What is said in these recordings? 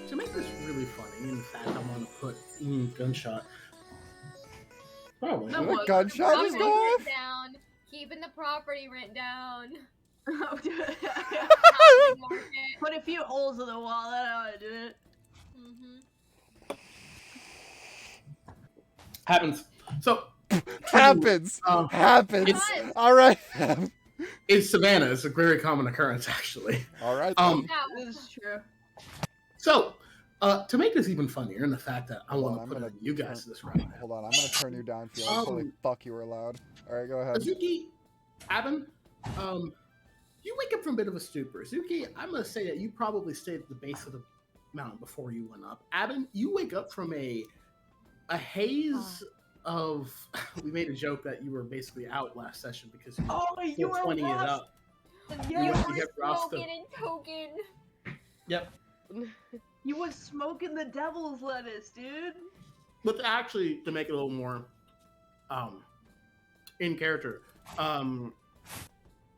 To make this really funny, in fact, I'm gonna put gunshot. Probably. No, The gunshot Probably is won't going off? down, keeping the property rent down. Housing market. Put a few holes in the wall, that's how I did it. Happens. So Happens. Happens. Does. All right. it's Savannah. It's a very common occurrence, actually. All right. This is true. So to make this even funnier, and the fact that I want Hold to on, put I'm it in you guys this round. Hold on. I'm gonna turn you down. Felix. Holy fuck, you were loud. All right, go ahead. Azuki, Abin, you wake up from a bit of a stupor. Azuki, I'm gonna say that you probably stayed at the base of the mountain before you went up. Abin, you wake up from a haze of. We made a joke that you were basically out last session because You were 20 it lost. up. You went to were get Ross smoking and token. Yep. You was smoking the devil's lettuce, dude. But actually, to make it a little more in character, I'm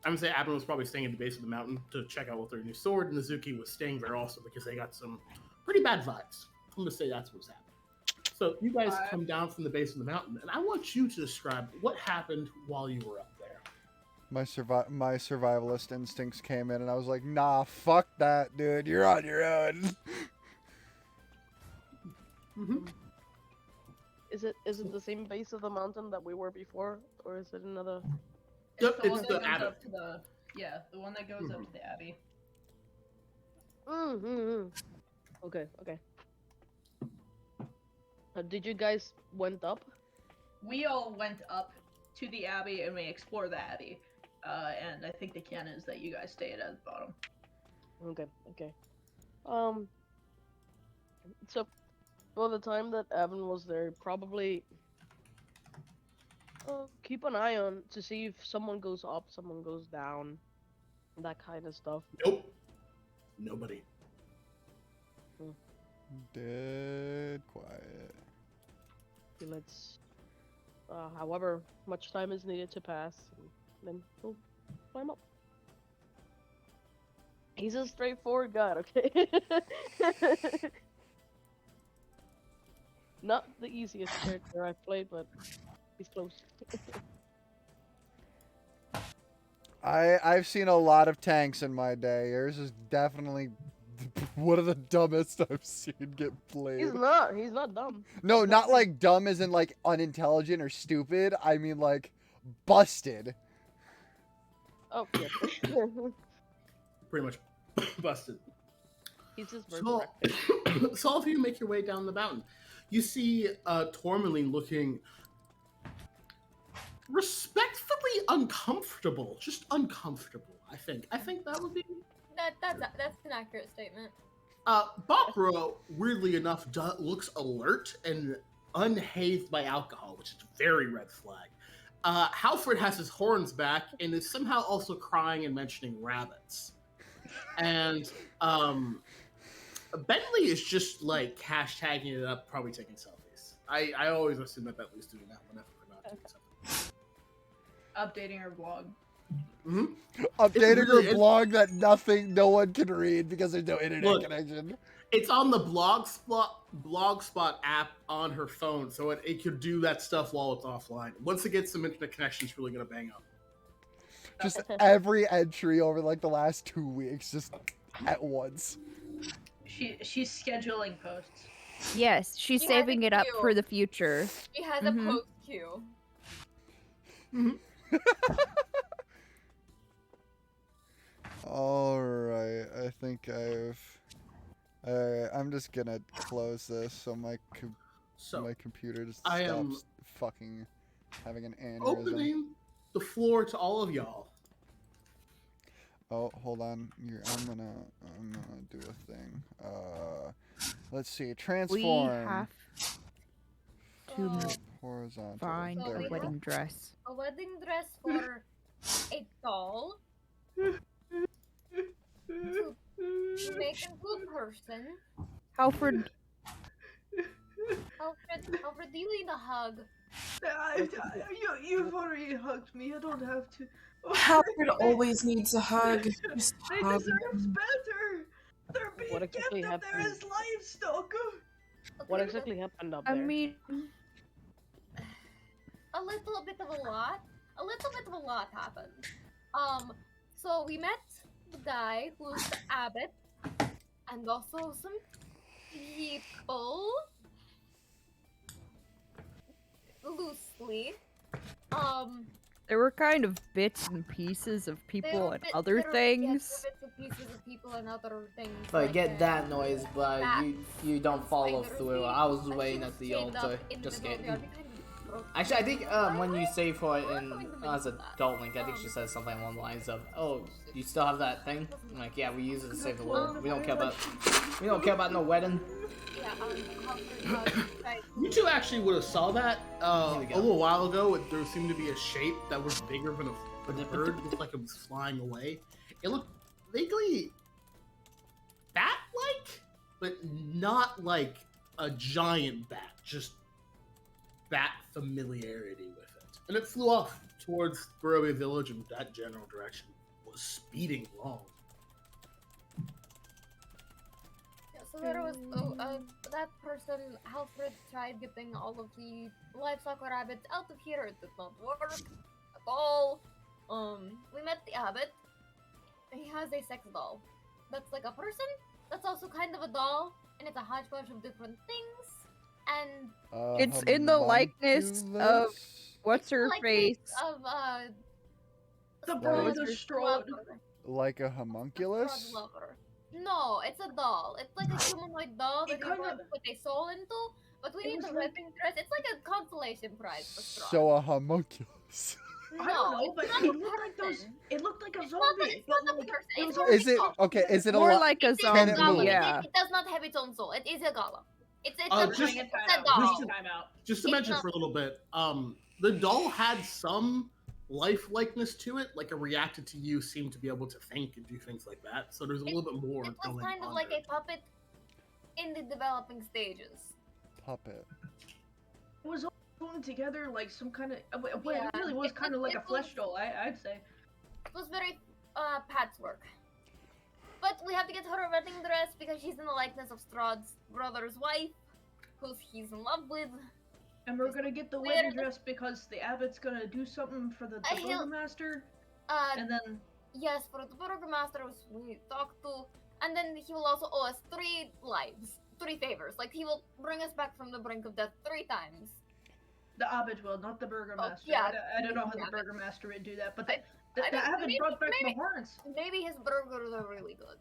gonna say Abin was probably staying at the base of the mountain to check out with their new sword, and Azuki was staying there also because they got some pretty bad vibes. I'm gonna say that's what's happening. So you guys come down from the base of the mountain, and I want you to describe what happened while you were up there. My survivalist instincts came in, and I was like, "Nah, fuck that, dude. You're on your own." Mm-hmm. Is it the same base of the mountain that we were before, or is it another? Yep, the one it's that the goes abbey. up to the the one that goes up to the abbey. Okay. Did you guys went up? We all went up to the abbey and we explored the abbey. And I think the canon is that you guys stayed at the bottom. Okay. So, for the time that Evan was there, probably keep an eye on to see if someone goes up, someone goes down, that kind of stuff. Nope. Nobody. Dead quiet. Let's, however much time is needed to pass, then we'll climb up. He's a straightforward guy, okay? Not the easiest character I've played, but he's close. I've seen a lot of tanks in my day. Yours is definitely one of the dumbest I've seen get played. He's not dumb. No, not like dumb as in like unintelligent or stupid. I mean like busted. Oh, yeah. Pretty much busted. He's just very So, so all of you make your way down the mountain. You see Tourmaline looking respectfully uncomfortable. Just uncomfortable, I think. I think that would be... That's an accurate statement. Bakura, weirdly enough, looks alert and unhazed by alcohol, which is a very red flag. Halford has his horns back and is somehow also crying and mentioning rabbits. And Bentley is just like hashtagging it up, probably taking selfies. I always assume that Bentley's doing that whenever we're not doing something. Updating her blog. Updating really her blog that no one can read because there's no internet connection. It's on the Blogspot app on her phone, so it could do that stuff while it's offline. Once it gets some internet connection, it's really gonna bang up. Just every entry over like the last 2 weeks, just at once. She's scheduling posts. Yes, she's She has saving a it up queue. for the future. She has Mhm. a post queue. Alright, I think Alright, I'm just gonna close this so my So computer just I stops am fucking having an aneurysm. opening the floor to all of y'all. Oh, hold on. I'm gonna do a thing. Let's see. We Transform. have to So, Horizontal. find There a we go. wedding dress. a wedding dress for a doll to make into a person. Alfred, Alfred, do you need a hug? You've already hugged me. I don't have to. Alfred always needs a hug. Just They hug deserve him. better. They're being What exactly kept up there happened? as livestock. What Okay, exactly happened up I there? mean, a little bit of a lot. A little bit of a lot happened. So we met the guy who's the abbot, and also some people. Loosely. there were kind of bits and pieces of people and other things. Bits and pieces of people and other things. But I like, get that noise, but bats you don't follow spiders. through. I was And she waiting at the chained up altar, in the just middle of the kidding. yard. We kind of broke Actually, I think when you save her We're in going to as a mention that. adult Link, I think she says something along the lines of, "Oh, you still have that thing?" I'm like, "Yeah, we use it to save the world. We don't care about no wedding." Yeah, You two actually would have saw that Here we a go. little while ago. There seemed to be a shape that was bigger than a bird. It looked like it was flying away. It looked vaguely bat-like, but not like a giant bat. Just bat familiarity with it. And it flew off towards Barovia Village in that general direction. It was speeding along. Yeah, so there was that person. Alfred tried getting all of the livestock rabbits out of here. It did not work at all. We met the abbot. He has a sex doll. That's like a person. That's also kind of a doll, and it's a hodgepodge of different things. And It's in the likeness of homunculus? what's her like face. of The Like- bird, Strahd the Strahd. lover. Like a Strahd homunculus? lover. No, it's a doll. It's like a humanoid doll It that you want kinda- to put a soul into. But we It need was a like- wedding dress. It's like a consolation prize for Strahd. So a homunculus. No, I don't know, it's but not it a looked like those. person. It looked like a It's not zombie. the- it's not but the like, person, it it's was not all- Is it okay? Is it a More lot? like a It is Can a it golem. move? Yeah. It does not have its own soul. It is a golem. It's Just- a doll. Just to It's mention not- for a little bit, the doll had some life-likeness to it. Like it reacted to you, seemed to be able to think and do things like that. So there's a little bit more It was going kind of on like there. a puppet in the developing stages. Puppet. It was all thrown together like some kind of. Yeah, It really was it kind of was- like a it flesh was- doll. I'd say. It was very patchwork. But we have to get her a wedding dress because she's in the likeness of Strahd's brother's wife, who he's in love with. And we're gonna get the Where- wedding dress because the abbot's gonna do something for the he'll- burgomaster, Uh, and then yes, for the burgomaster we talked to, and then he will also owe us 3 lives, 3 favors. Like he will bring us back from the brink of death 3 times. the abbot will, not the burgomaster. yeah, I don't know how the yeah. burgomaster would do that, but I the mean, abbot maybe- brought back the maybe- horns. Maybe his burgers are really good.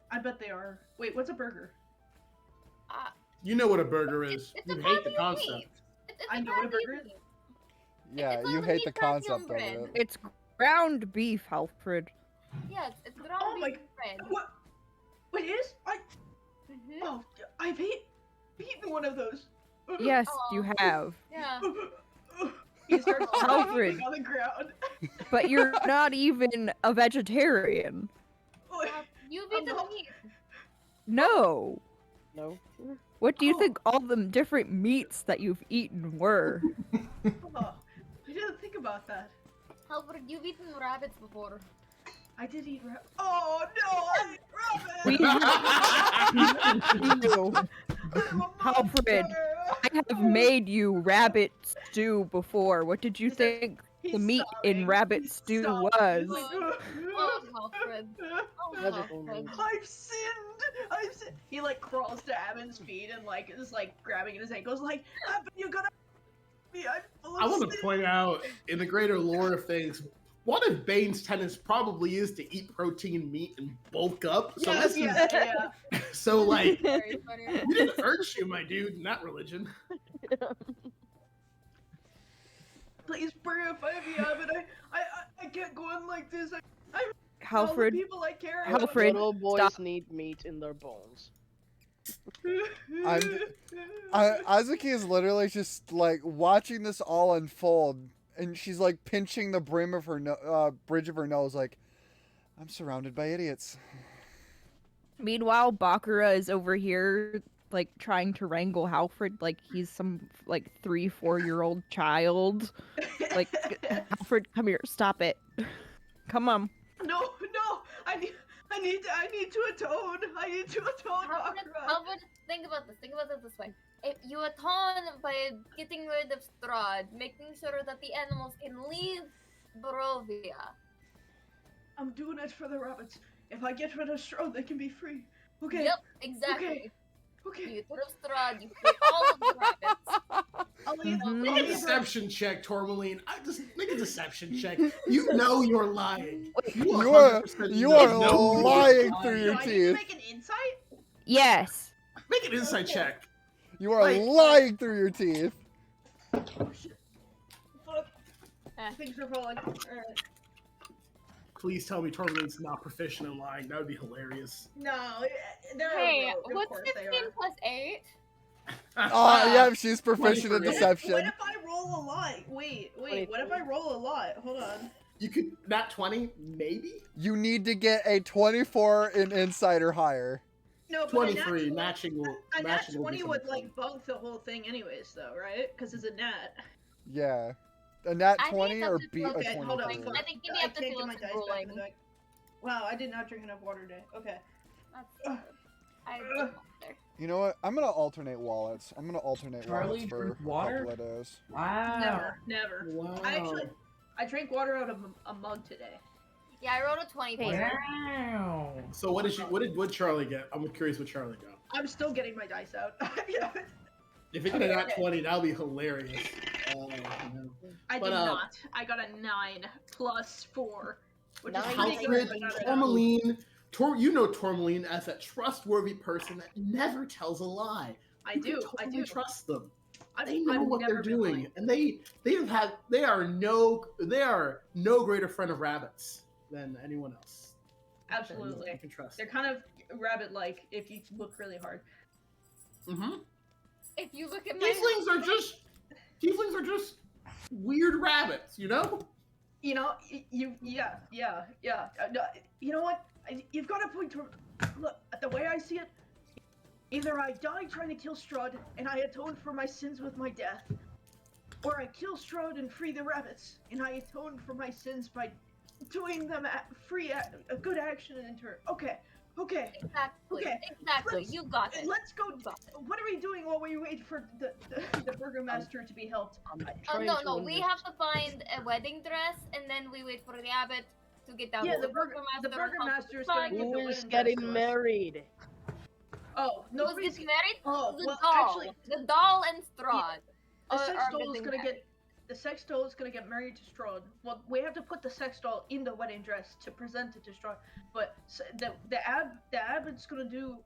I bet they are. Wait, what's a burger? You know what a burger is. It's You a hate patty the of concept. meat. It's I a know what a patty of burger is. meat. Yeah, It's you all hate the meat patty on concept of bread. it. It's ground beef, Alfred. Yeah, it's ground Oh my- beef bread. What? Wait, it is? Mhm. Oh, I've eaten one of those. Yes, you Aw. have. Yeah. He starts Alfred. on the ground. But you're not even a vegetarian. You've I'm eaten not- meat. No. No. What do you Oh. think all the different meats that you've eaten were? Oh, I didn't think about that. Alfred, you've eaten rabbits before. I did eat rabbit. Oh no, I ate We rabbit! you, I'm a Alfred. monster! I have made you rabbit stew before. What did you He said- think He's the meat in sobbing. rabbit He's stew sobbing. was? He's like, Oh, Alfred. Oh, Magical Alfred. meat. I've sinned. I've sinned. He like crawls to Abin's feet and like is like grabbing at his ankles, like, Abin, you gotta me. I'm full of I want to sin." point out, in the greater lore of things, one of Bane's tenets probably is to eat protein meat and bulk up. So Yes, this yeah. is so like Very funny. you didn't urge you, my dude, in that religion. Please purify me, Abin. I can't go on like this. All the Alfred, people I care Alfred, Little boys stop. need meat in their bones. Azuki is literally just like watching this all unfold, and she's like pinching the brim of her bridge of her nose, like, I'm surrounded by idiots. Meanwhile, Bakura is over here, like, trying to wrangle Alfred like he's some, like, 3-4-year-old child. Like, Alfred, come here, stop it. Come on. No, I need to atone. I need to atone, Bakura. Alfred, think about this way. If you atone by getting rid of Strahd, making sure that the animals can leave Barovia. I'm doing it for the rabbits. If I get rid of Strahd, they can be free. Okay. Yep, exactly. Okay. You get rid of Strahd, you free all of the rabbits. I'll leave. Mhm. Make a deception check, Tourmaline. I just make a deception check. You know you're lying. You 100% you know are you're lying lying. through Do your I need to teeth. make an insight? Yes. Make an insight check. You are Like- lying through your teeth. Oh shit. Fuck. Things are falling. Alright. Please tell me Tourmaline's not proficient in lying. That would be hilarious. No, they're Hey, of what's course they 15 are. plus 8? Yeah, she's proficient in 23. What deception. if I roll a lot? Wait, what if I roll a lot? Hold on. You could not 20, maybe You need to get a 24 in insight or higher. No, but 23 matching will a nat matching will 20 be would something. like bunk the whole thing anyways though, right? Because it's a nat. Yeah. A nat I think 20 that's or just beat a Okay, hold on. 23. fuck. I think you I have to can't feel get my some dice back in rolling. the deck. Wow, I did not drink enough water today. Okay. That's I don't there. You know what? I'm gonna alternate wallets. I'm gonna alternate Charlie, wallets for drink a water? couple of days. Wow. Never. Wow. I drank water out of a mug today. Yeah, I rolled a 20. Wow. So what did Charlie get? I'm curious what Charlie got. I'm still getting my dice out. If it got a nat 20, that'll be hilarious. I But, did not. I got a 9 plus 4, which is pretty good. Alfred, but not enough. Tourmaline, you know Tourmaline as a trustworthy person that never tells a lie. I You can do. totally trust them. I've They know what never they're been doing, lying. and they are no greater friend of rabbits than anyone else. Absolutely. You can trust. They're kind of rabbit-like if you look really hard. Mm-hmm. If you look at my Tieflings are just weird rabbits, you know? You know, yeah. No, you know what? You've got a point to look. The way I see it, either I die trying to kill Strahd and I atone for my sins with my death, or I kill Strahd and free the rabbits and I atone for my sins by doing them a good action in turn. Okay. Exactly. Okay, Exactly. let's- You got it. Let's go. You got it. What are we doing while we wait for the burgomaster to be helped? No. We have to find a wedding dress, and then we wait for the abbot to get down. Yeah, to the burgomaster is gonna give the Who wedding is dress getting to us. married? Oh, Who's nobody's getting married? Oh, The well, doll. actually, The doll and Strahd. the are sex doll is getting gonna married. get. The sex doll is gonna get married to Strahd. Well, we have to put the sex doll in the wedding dress to present it to Strahd. But the abbot's gonna do.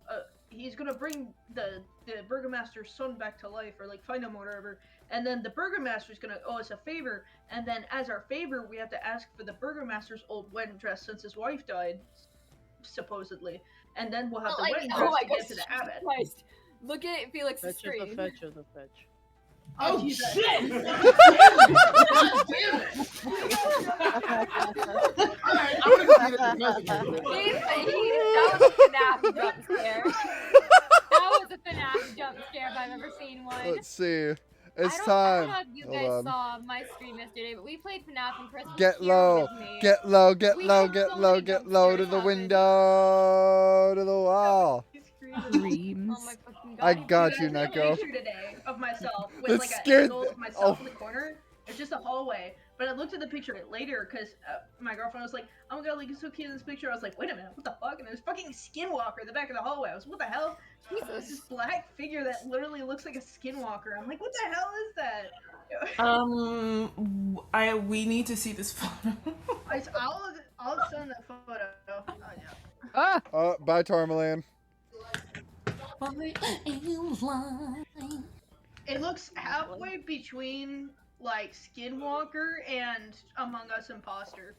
He's gonna bring the burgomaster's son back to life, or like find him or whatever. And then the burgomaster's gonna owe us a favor. And then as our favor, we have to ask for the burgomaster's old wedding dress since his wife died, supposedly. And then we'll have the wedding dress to get to the abbot. Christ. Look at Felix's Fetch screen. of the fetch of the fetch. Oh Jesus. shit! God damn it! Alright, I'm gonna go get it. That was a FNAF jump scare. That was a FNAF jump scare if I've ever seen one. Let's see. It's I don't time. know if you Hold guys on. saw my stream yesterday, but we played FNAF and Chris was Get here low, with me. get low, get We low, had get so low, many get jump low to scares the happen. window, to the wall. Dreams. Oh my fucking god. I got Dude, you, I took a Neko. picture today of myself with That like an scared angle the- of myself oh. in the corner. It's just a hallway. But I looked at the picture later because my girlfriend was like, "Oh my god, like, it's so cute in this picture." I was like, "Wait a minute, what the fuck?" And there's fucking Skinwalker in the back of the hallway. I was, "What the hell?" It's this black figure that literally looks like a Skinwalker. I'm like, "What the hell is that?" We need to see this photo. I'll send that photo. Yeah. Ah! Oh, bye, Tourmaline. It looks halfway between like Skinwalker and Among Us Imposter.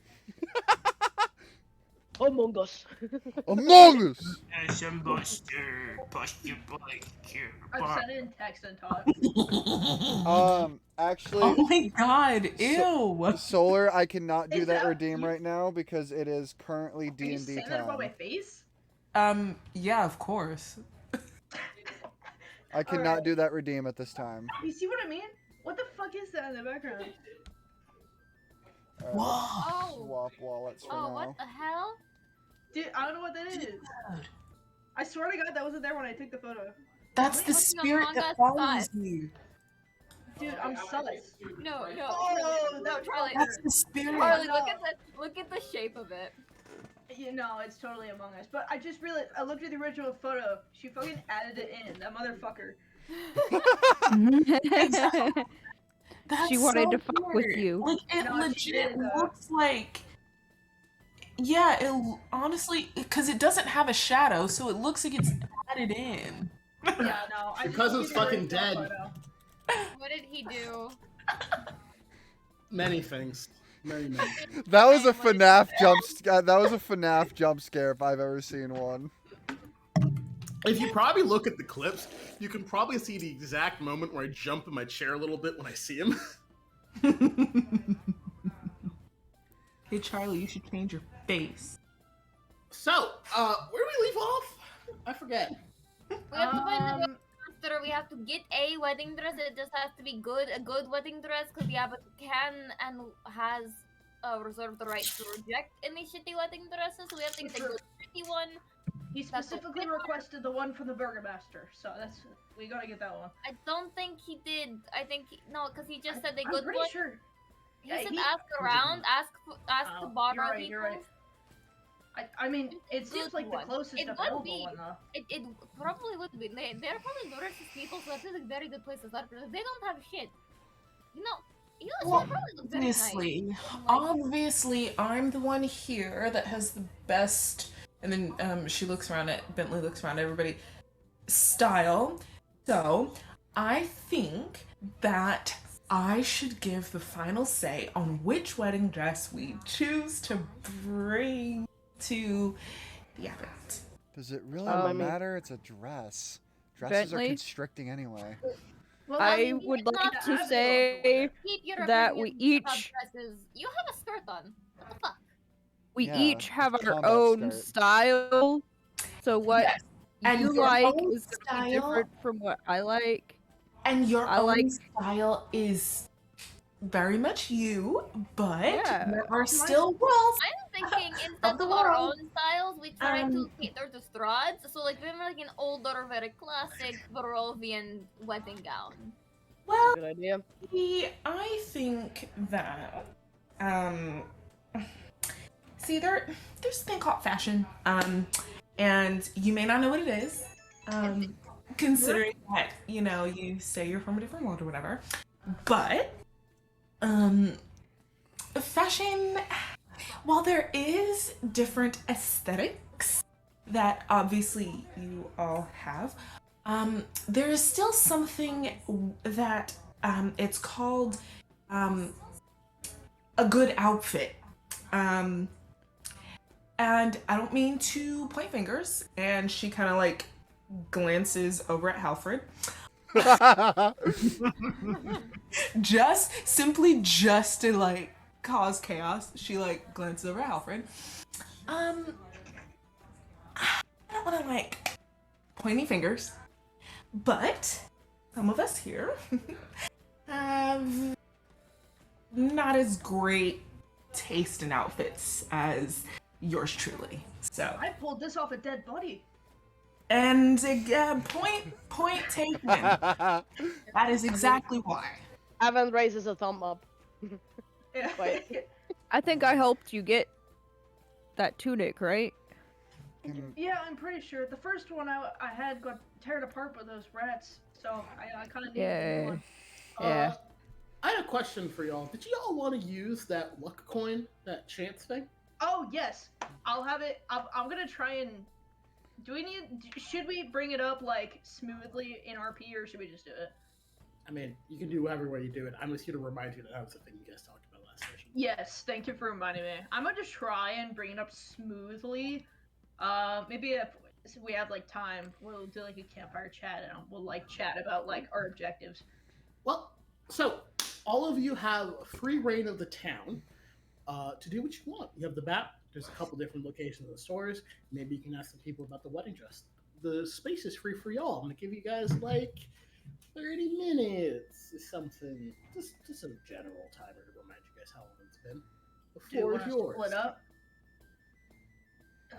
Among Us. Among Us! I've sent it in text and talk. Actually, Oh my god, ew. Solar, I cannot do Is that that- redeem right now because it is currently Are you D&D saying that about my time. face? Yeah, of course. I cannot do that redeem at this time. You see what I mean? What the fuck is that in the background? Alright, Oh. swap wallets for Oh, now. what the hell? Dude, I don't know what that is. I swear to God, that wasn't there when I took the photo. That's Wait, the what's spirit Among that Us follows five? you. Dude, I'm sus. No, no. Oh, no, Charlie. That's the spirit. Charlie, No. look at the shape of it. You know, it's totally Among Us. But I just realized, I looked at the original photo. She fucking added it in. That motherfucker. That's She wanted so to fuck with weird. you. Like, it No, she legit did, though. looks like... Yeah, it honestly... Because it doesn't have a shadow, so it looks like it's added in. Yeah, no. I Because just it's looked at the fucking original dead. photo. What did he do? Many things. Many. That was a FNAF jump scare if I've ever seen one. If you probably look at the clips, you can probably see the exact moment where I jump in my chair a little bit when I see him. Hey, Charlie, you should change your face. So, where do we leave off? I forget. We have to find the master. We have to get a wedding dress. It just has to be a good wedding dress, because the abbot can and has reserved the right to reject any shitty wedding dresses. So we have to get a good shitty one. He specifically requested the one from the Burgermaster, so that's we gotta get that one. I don't think he did. I think no, because he just said a I'm good pretty one. sure. He Yeah, said he- ask around, ask to borrow you're right, people. you're right. I mean, it seems Good like the one. closest It would available be. one though. It probably would be. They're probably the richest people, so that's a very good place to start. Because they don't have shit. You know, Well, she probably looks very nice. Obviously, I'm the one here that has the best. And then she looks around at Bentley, looks around at everybody. Style. So I think that I should give the final say on which wedding dress we choose to bring to the event. Does it really matter? It's a dress. Dresses Bentley? are constricting anyway. Well, I would like to say Keep your that we opinions about each dresses. You have a skirt on. What the fuck? we Yeah, each have it's our combat own skirt. style. So what Yes, and you your like own is gonna be style- different from what I like. And your I own like- style is very much you, but Yeah. there are still rules. I'm thinking instead the of our world. own styles, we try to Um, cater to Strahd's. So like we have like an older, very classic Barovian wedding gown. Well, Good idea. I think that see there's a thing called fashion, and you may not know what it is, considering that you say you're from a different world or whatever, but fashion, while there is different aesthetics that obviously you all have, there is still something that it's called a good outfit. And I don't mean to point fingers, and she kind of like glances over at Halfred. just to like cause chaos, she like glances over at Halfred. I don't want to like pointy fingers, but some of us here have not as great taste in outfits as yours truly. So, I pulled this off a dead body. and point taken. That is exactly why. Evan raises a thumb up. Yeah. Wait. I think I helped you get that tunic, right? Yeah, I'm pretty sure. The first one I had got teared apart by those rats, so I kind of needed a new one. Yeah. I had a question for y'all. Did y'all want to use that luck coin, that chance thing? Oh yes, I'll have it. I'm gonna try and. Should we bring it up like smoothly in RP, or should we just do it? I mean, you can do whatever way you do it. I'm just here to remind you that was the thing you guys talked about last session. Yes, thank you for reminding me. I'm gonna try and bring it up smoothly. Maybe if we have like time, we'll do like a campfire chat and we'll like chat about like our objectives. Well, so all of you have free reign of the town to do what you want. You have the map. There's a couple different locations in the stores. Maybe you can ask some people about the wedding dress. The space is free for y'all. I'm gonna give you guys like 30 minutes or something. Just a general timer to remind you guys how long it's been. The Do you floor want is to yours. split up?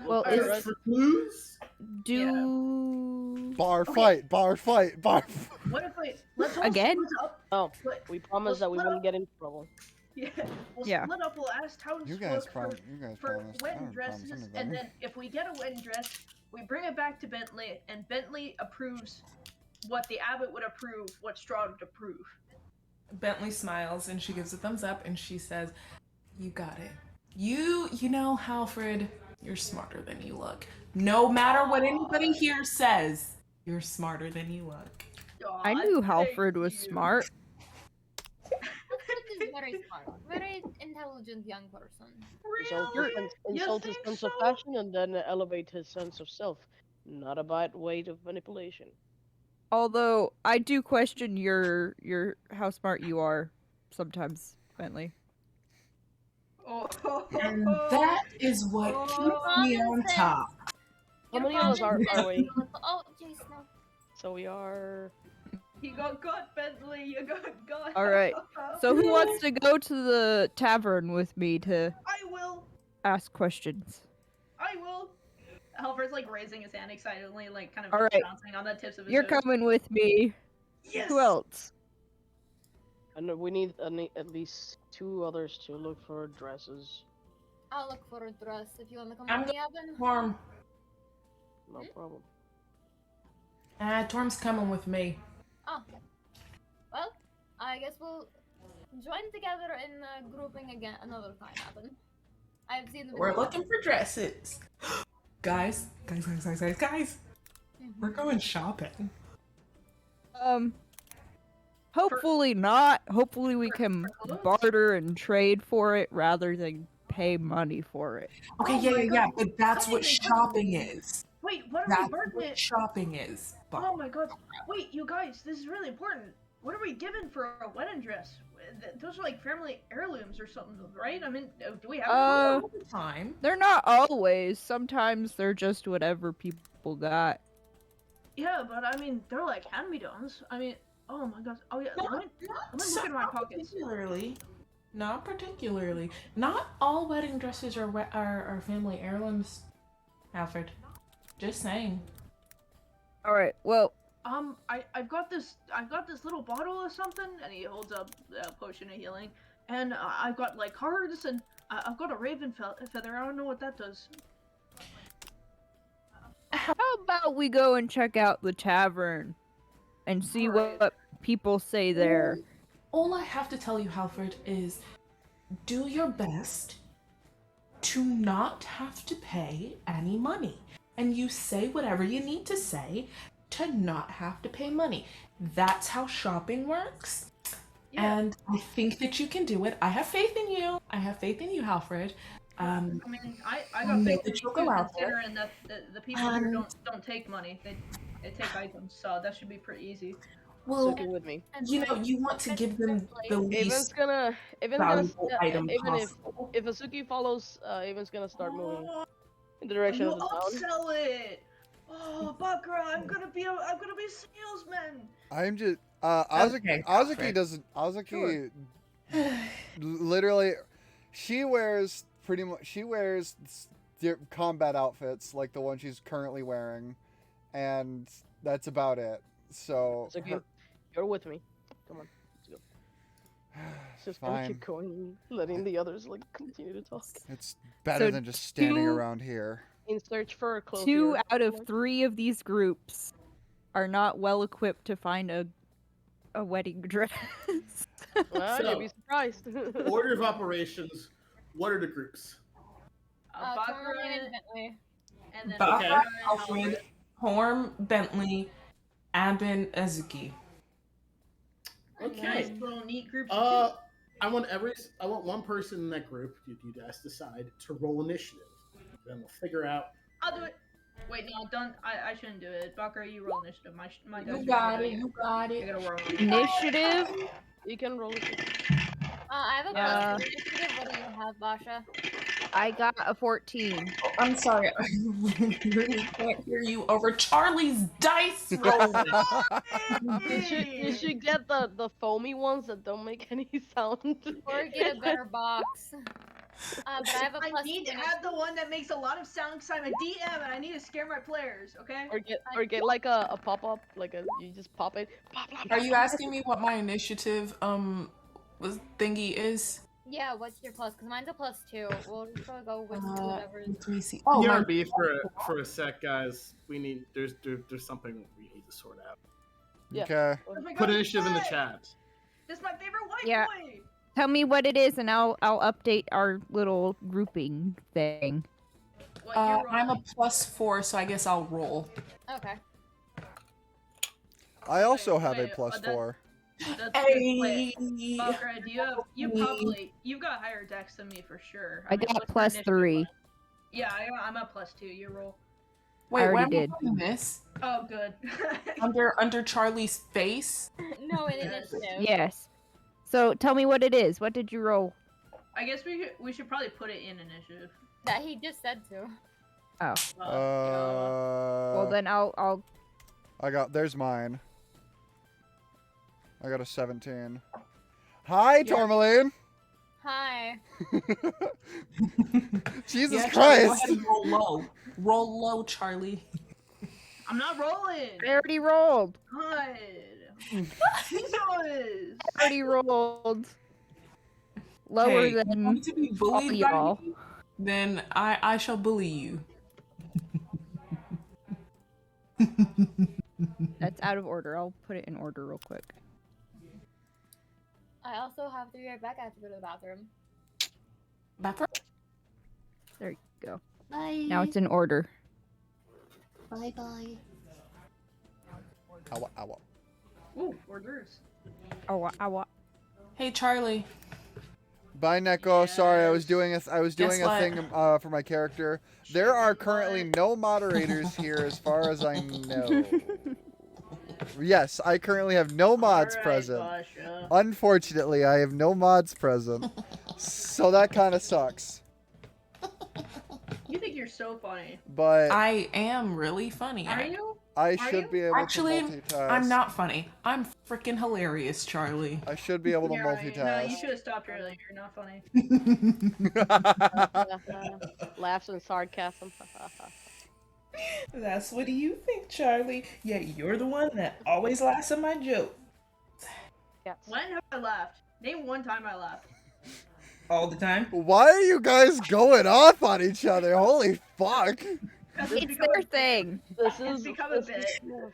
Well, Alright, is- For clues? Do Bar Okay. fight, bar fight, bar. What if let's all Again? split up? Oh, Split- we promised that we split wouldn't up. get in trouble. Yeah, we'll Yeah. split up. We'll ask townsfolk You guys for promised. I wedding don't promise dresses, anything. and then if we get a wedding dress, we bring it back to Bentley, and Bentley approves what the abbot would approve, what Strahd would approve. Bentley smiles and she gives a thumbs up and she says, "You got it. You know, Halfred, you're smarter than you look. No matter what anybody here says, you're smarter than you look." I knew Aw, Halfred was thank you. smart. Halfred is very smart, very intelligent young person. Really? Insult his think sense of so? fashion and then elevate his sense of self. Not a bad way of manipulation. Although I do question your how smart you are sometimes, Bentley. Oh, And that is what keeps me on top. How Your many of us are common we? sense- Oh, jeez, no. So we are. You got Bentley. You got. All right. So who wants to go to the tavern with me to I will. ask questions? I will. Halfred's like raising his hand excitedly, like kind of All right. bouncing on the tips of his You're toes. coming with me. Yes. Who else? And we need at least 2 others to look for dresses. I'll look for a dress if you want to come I'm with me, Evan. Torm. No problem. Torm's coming with me. Oh. Well, I guess we'll join together in grouping again another time, Evan. I've seen the We're video. looking for dresses. Guys. We're going shopping. Hopefully not. Hopefully we can clothes? barter and trade for it rather than pay money for it. Okay, Oh yeah, my yeah, yeah, God. but that's I what didn't even- shopping is. Wait, what are we That's burning what it? shopping is. Oh my god. Wait, you guys, this is really important. What are we given for a wedding dress? Those are like family heirlooms or something, right? I mean, do we have All the time. They're not always. Sometimes they're just whatever people got. Yeah, but I mean, they're like hand-me-downs. I mean, oh my god. Oh yeah, let me look in my pockets. Particularly. Not particularly. Not all wedding dresses are family heirlooms, Alfred. Just saying. All right. Well, I've got this little bottle of something, and he holds up a potion of healing, and I've got like cards, and I've got a raven feather. I don't know what that does. how about we go and check out the tavern and see Alright. what people say there? All I have to tell you, Halfred, is do your best to not have to pay any money. And you say whatever you need to say to not have to pay money. That's how shopping works. Yeah. And I think that you can do it. I have faith in you. I have faith in you, Halfred. I mean, I I got know faith that in you'll you go out there. considering that the people here And- don't take money. They take items, so that should be pretty easy. Well, Suki with me. And you know, like, you want to give them the Evan's least gonna valuable item even possible. if Asuki follows, Evan's gonna start moving in the direction You of the town. upsell it. Oh, Bakra, I'm gonna be a salesman. Okay, Azuki doesn't. Azuki literally, she wears combat outfits like the one she's currently wearing, and that's about it. So It's okay. You're with me. Come on, let's go. Just gonna Fine. keep going, letting the others like continue to talk. It's better So than just standing two- around here. In search for a clothier. 2 out of 3 of these groups are not well equipped to find a wedding dress. Well, So- you'd be surprised. Order of operations. What are the groups? Bakura Tourmaline and Bentley. and then Okay. Bakura and Alfred, Horm, Bentley, Abin, Azuki. Nice Okay. little neat groups. of two. I want one person in that group, you guys decide, to roll initiative. Then we'll figure out. I'll do it. Wait, no, don't. I shouldn't do it. Bakura, you roll initiative. My dice You are got doing it. You got I it. gotta roll. Initiative? You can roll it. I have a Yeah. plus 2 initiative. What do you have, Basha? I got a 14. I'm sorry. I really can't hear you over Charlie's dice roll. You should get the foamy ones that don't make any sound. Or get a better box. But I have a I plus need 2 to have the one that makes a lot of sound because I'm a DM and I need to scare my players. Okay. Or get like a pop up, you just pop it. Pop, pop, Are pop, you pop. asking me what my initiative was thingy is? Yeah, what's your plus? Because mine's a plus 2. We'll just go with whatever's. Let me see. Oh, my BRB for a sec, guys. We need there's something we need to sort out. Yeah. Okay. Oh my Put God, initiative in the hey! chat. This is my favorite white Yeah. boy. Tell me what it is, and I'll update our little grouping thing. What you're I'm a rolling. +4, so I guess I'll roll. Okay. I also have a Wait, plus that- 4. That's good. Wait, Bakura, you've got higher dex than me for sure. I mean, got what's your plus initiative 3. like? Yeah, I'm a plus 2. You roll. Wait, already where am did. I putting this? Oh, good. Under Charlie's face? No, in Yes. initiative. Yes. So tell me what it is. What did you roll? I guess we should probably put it in initiative. That he just said to. Well, then I'll. There's mine. I got a 17. Hi, Tourmaline. Hi. Jesus Yeah, Charlie, go Christ. ahead and roll low. Roll low, Charlie. I'm not rolling. I already rolled. God. Jesus. I already rolled. Lower Hey, you than want to be all bullied by y'all. me? Then I shall bully you. That's out of order. I'll put it in order real quick. I also have to be right back. I have to go to the bathroom. Bathroom? There you go. Bye. Now it's in order. Bye bye. Ow, ow. Ooh, orders. Oh, Hey, Charlie. Bye, Neko. Sorry, I was Yes. doing a what? thing for my character. There are currently no moderators here, as far as I know. Yes, I currently have no mods Alright, present. Basha. Unfortunately, I have no mods present, so that kind of sucks. You think you're so funny. But I am really funny. Are you? I Are should you? be able Actually, to multitask. I'm not funny. I'm freaking hilarious, Charlie. I should be able to You're right. No, you multitask. should have stopped earlier. You're not funny. Laughs and sarcasm. That's what you think, Charlie. Yeah, you're the one that always laughs at my joke. Yes. When have I laughed? Name one time I laughed. All the time. Why are you guys going off on each other? Holy fuck! 'Cause It's become their a- thing. This It's is become a this bit. is love.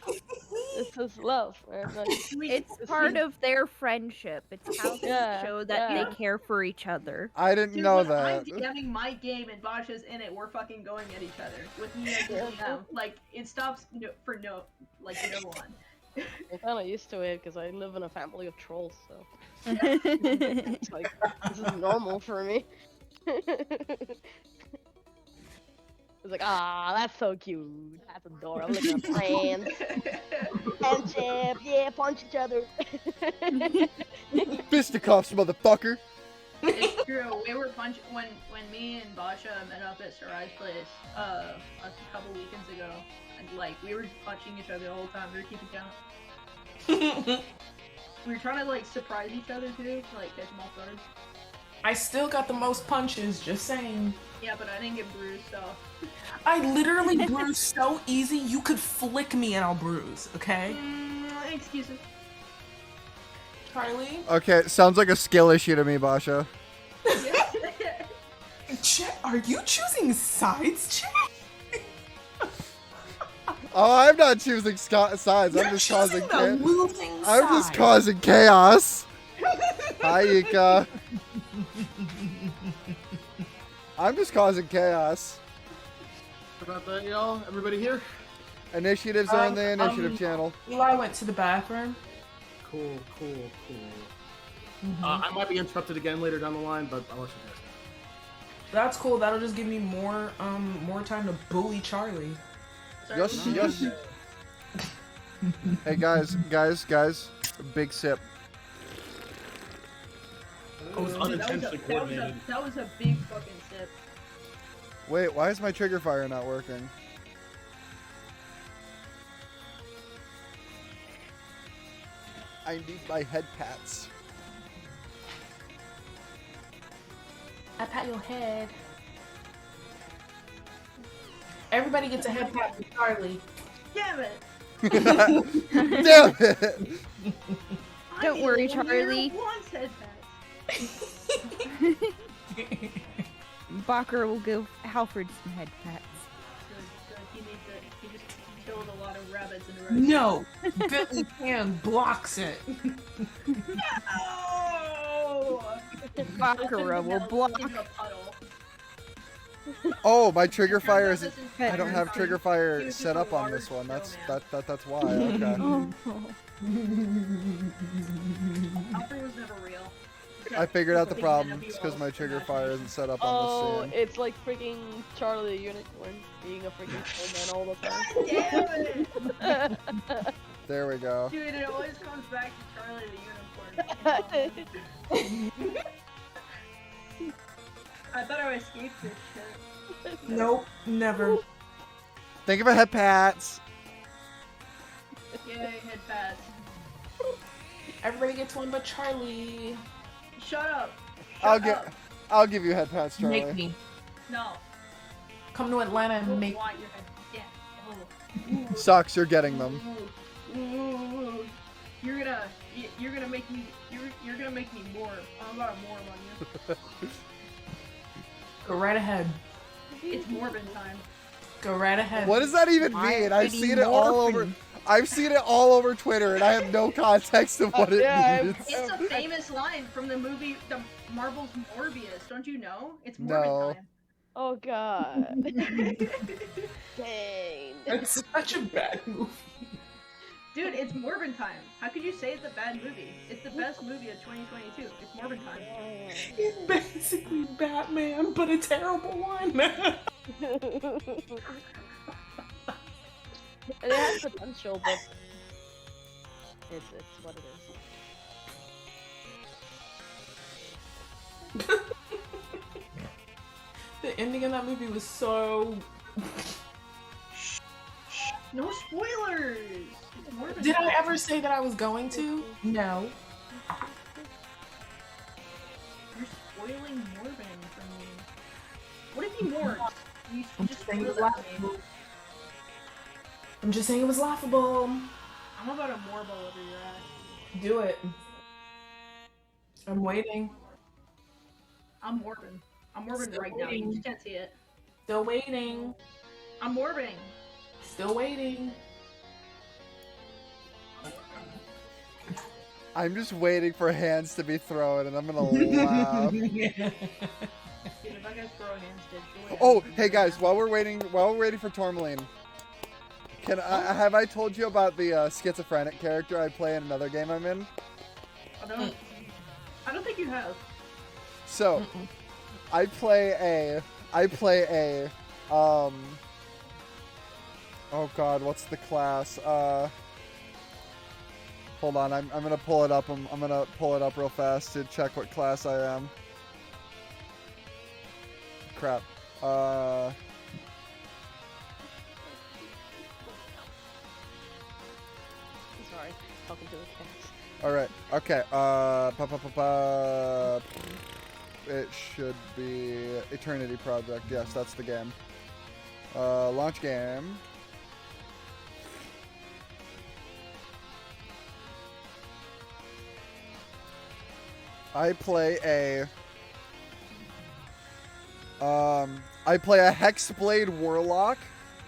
This is love. Man. Like, It's part of their friendship. It's how they Yeah, show that yeah. they care for each other. I didn't Dude, know when that. I'm DMing my game and Basha's in it, we're fucking going at each other with me as the DM. Like it stops for no one. I'm kind of used to it because I live in a family of trolls, so it's like this is normal for me. It's like, ah, that's so cute. That's adorable. Look at friends. Friendship, yeah, punch each other. Fisticuffs, motherfucker. It's true. We were punching when me and Basha met up at Sarai's place a couple weekends ago, and like we were punching each other the whole time. We were keeping count. We were trying to like surprise each other too, like catch them off guard. I still got the most punches, just saying. Yeah, but I didn't get bruised, so. I literally bruise so easy, you could flick me and I'll bruise, okay? Excuses. Charlie? Okay, sounds like a skill issue to me, Basha. Chet, are you choosing sides, Chet? Oh, I'm not choosing sides. I'm just causing the losing I'm just side. causing chaos. Hi, Ika. I'm just causing chaos. How about that, y'all? Everybody here? Initiatives are in the initiative channel. Eli went to the bathroom. Cool. I might be interrupted again later down the line, but I'll let you guys know. That's cool. That'll just give me more time to bully Charlie. Yes. Hey guys, big sip. I was unintentionally coordinated. That was a big fucking sip. Wait, why is my trigger fire not working? I need my head pats. I pat your head. Everybody gets a head pat from Charlie. Damn it! Damn it! Don't worry, Charlie. Bakura will give Halford some head pats. He just killed a lot of rabbits in a row. No! Bentley Pan blocks it. No! Bakura will block. Oh, my trigger fire is. I don't have trigger fire set up on this one. That's why. Okay. Alfred was never real. I figured out the problem. It's because my trigger fire isn't set up on this scene. It's like freaking Charlie the Unicorn being a freaking old man all the time. Damn it! There we go. Dude, it always comes back to Charlie the Unicorn. I thought I escaped this shit. Nope, never. Think of a head pats. Yay, head pats. Everybody gets one but Charlie. Shut up. I'll give you head pats, Charlie. Make me. No. Come to Atlanta and make. Want your head. Yeah. Oh. Sucks, you're getting them. Ooh. You're gonna make me more. I'm gonna more on you. Go right ahead. It's Morbin time. Go right ahead. What does that even mean? I've seen it all over. I've seen it all over Twitter, and I have no context of what it means. It's a famous line from the movie, the Marvel's Morbius. Don't you know? It's Morbin No. time. Oh god. Dang. That's such a bad movie. Dude, it's Morbin time. How could you say it's a bad movie? It's the best movie of 2022. It's Morbin time. He's basically Batman, but a terrible one. It has potential, but it's what it is. The ending of that movie was so. No spoilers! It's Morbin Did time. I ever say that I was going to? No. You're spoiling Morbin for me. What if he morbs? You I'm just just saying it was spoiled that for me. laughable. I'm just saying it was laughable. I'm about to morb all over your ass. Do it. I'm waiting. I'm morbing. I'm morbing Still right now. You waiting. just can't see it. Still waiting. I'm morbing. Still waiting. I'm just waiting for hands to be thrown, and I'm gonna laugh. Dude, if I guys throw hands, dude. Oh, hey guys, while we're waiting for Tourmaline, have I told you about the schizophrenic character I play in another game I'm in? I don't think you have. So, I play a oh god, what's the class? Hold on, I'm gonna pull it up. I'm gonna pull it up real fast to check what class I am. Crap. Sorry, talking to the cats. All right. Okay, it should be Eternity Project. Yes, that's the game. Launch game. I play a Hexblade Warlock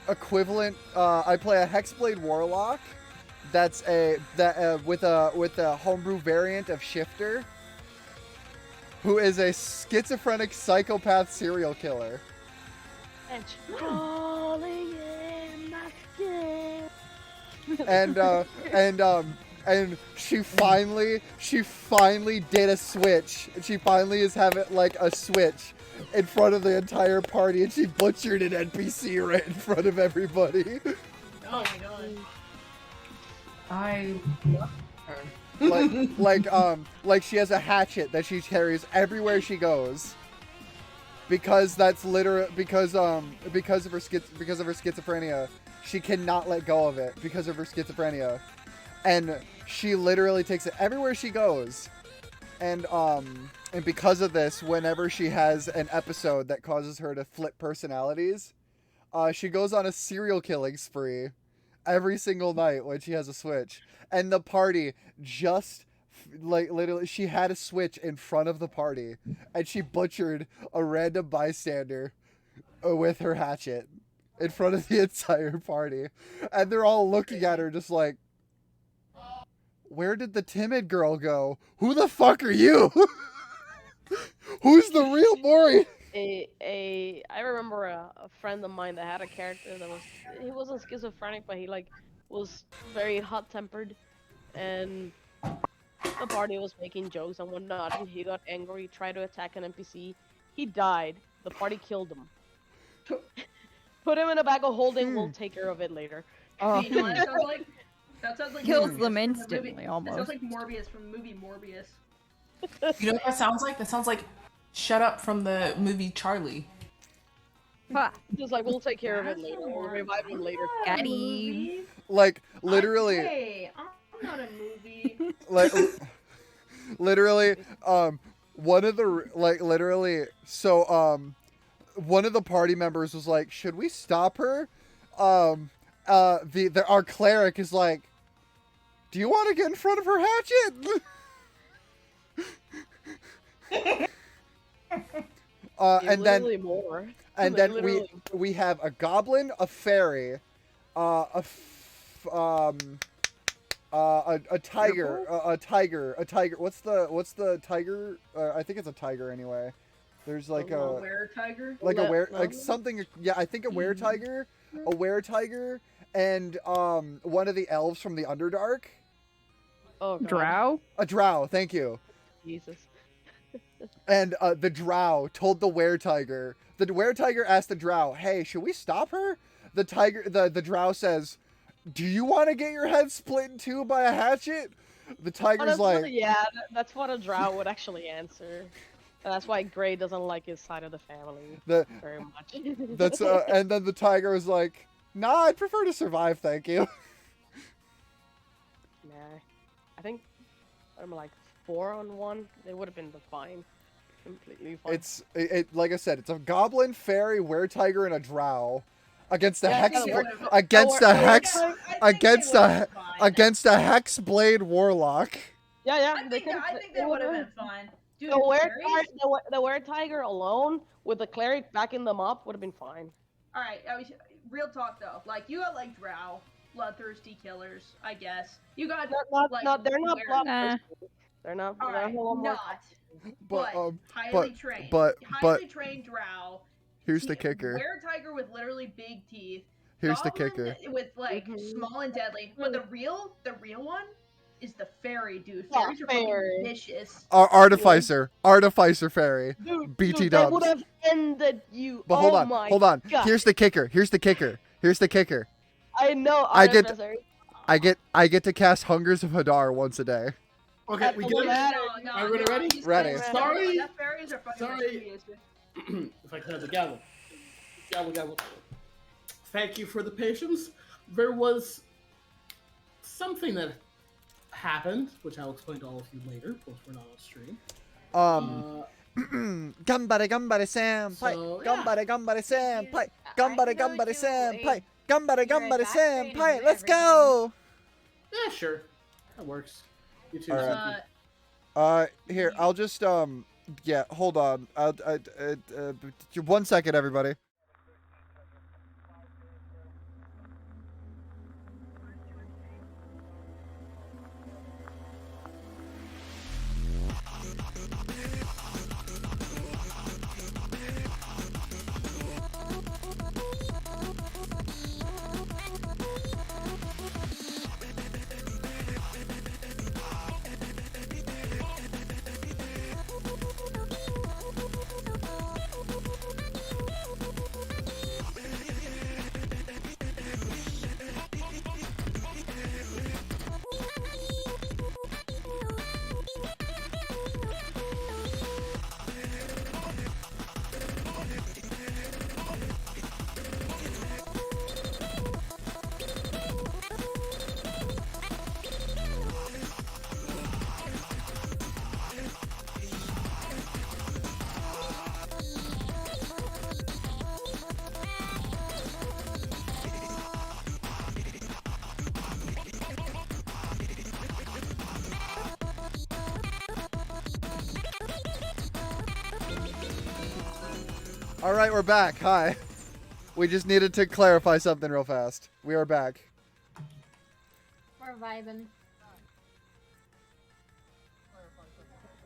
equivalent. I play a Hexblade Warlock that's with a homebrew variant of Shifter, who is a schizophrenic psychopath serial killer. And falling in my skin. And she finally did a switch. She finally is having like a switch in front of the entire party, and she butchered an NPC right in front of everybody. Oh my god. I like she has a hatchet that she carries everywhere she goes. Because that's literally because of her schizophrenia, she cannot let go of it because of her schizophrenia, and she literally takes it everywhere she goes, and because of this, whenever she has an episode that causes her to flip personalities, she goes on a serial killing spree every single night when she has a switch, and the party just. Like, literally, she had a switch in front of the party, and she butchered a random bystander with her hatchet in front of the entire party. And they're all looking at her just like, where did the timid girl go? Who the fuck are you? Who's the real Mori? I remember a friend of mine that had a character that he wasn't schizophrenic, but he like was very hot-tempered, and the party was making jokes and whatnot, and he got angry, tried to attack an NPC. He died. The party killed him. Put him in a bag of holding. We'll take care of it later. You know what that sounds like Kills Morbius them from the instantly, movie. almost. That sounds like Morbius from the movie Morbius. You know what that sounds like? That sounds like Shut Up from the movie Charlie. Just like, we'll take care of it later. We'll revive him later. Daddy. Like, literally. Hey, I'm not a movie. Like, literally, one of the, like, literally, so, one of the party members was like, should we stop her? Our cleric is like, do you want to get in front of her hatchet? And then we have a goblin, a fairy, a tiger, a tiger. What's the tiger? I think it's a tiger anyway. There's like a were-tiger? like a were like something. Yeah, I think a were-tiger, and one of the elves from the Underdark. Oh, God. Drow? A drow. Thank you. Jesus. And the drow told the were-tiger. The were-tiger asked the drow, "Hey, should we stop her?" The drow says, "Do you want to get your head split in two by a hatchet?" The tiger's that's what a drow would actually answer. And that's why Gray doesn't like his side of the family very much. That's and then the tiger was like, "Nah, I'd prefer to survive, thank you." Nah, I think I'm like 4-on-1. They would have been fine, completely fine. It's like I said, it's a goblin, fairy, were-tiger, and a drow against a hexblade warlock. Yeah. I think they would have been fine. Dude, the were-tiger alone with the cleric backing them up would have been fine. Alright, real talk though. Like, you got like drow, bloodthirsty killers, I guess. You got they're not bloodthirsty. They're not. Alright, But highly trained. But highly trained drow. Here's the kicker. Were-tiger with literally big teeth. Here's the Goblin kicker. With like small and deadly. But the real one is the fairy, dude. Yeah, Fairies are fucking vicious. Artificer fairy. BT They dubs. would have ended you. But hold on. God. Here's the kicker. I know. I get to cast Hungers of Hadar once a day. Okay, we good? Are we ready? Ready. Sorry. Fairies are fucking Sorry. If I could have the gavel. Gavel. Thank you for the patience. There was something that happened, which I'll explain to all of you later, once we're not on stream. Gambare gambare senpai. So, Gambare gambare senpai. I Gambare know gambare you, senpai. eh, Gambare you're a gambare back train and senpai. do Let's everything. go. yeah, sure, that works. You too. Alright. Suki. Here, I'll just yeah, hold on. 1 second, everybody. All right, we're back. Hi. We just needed to clarify something real fast. We are back. We're vibing.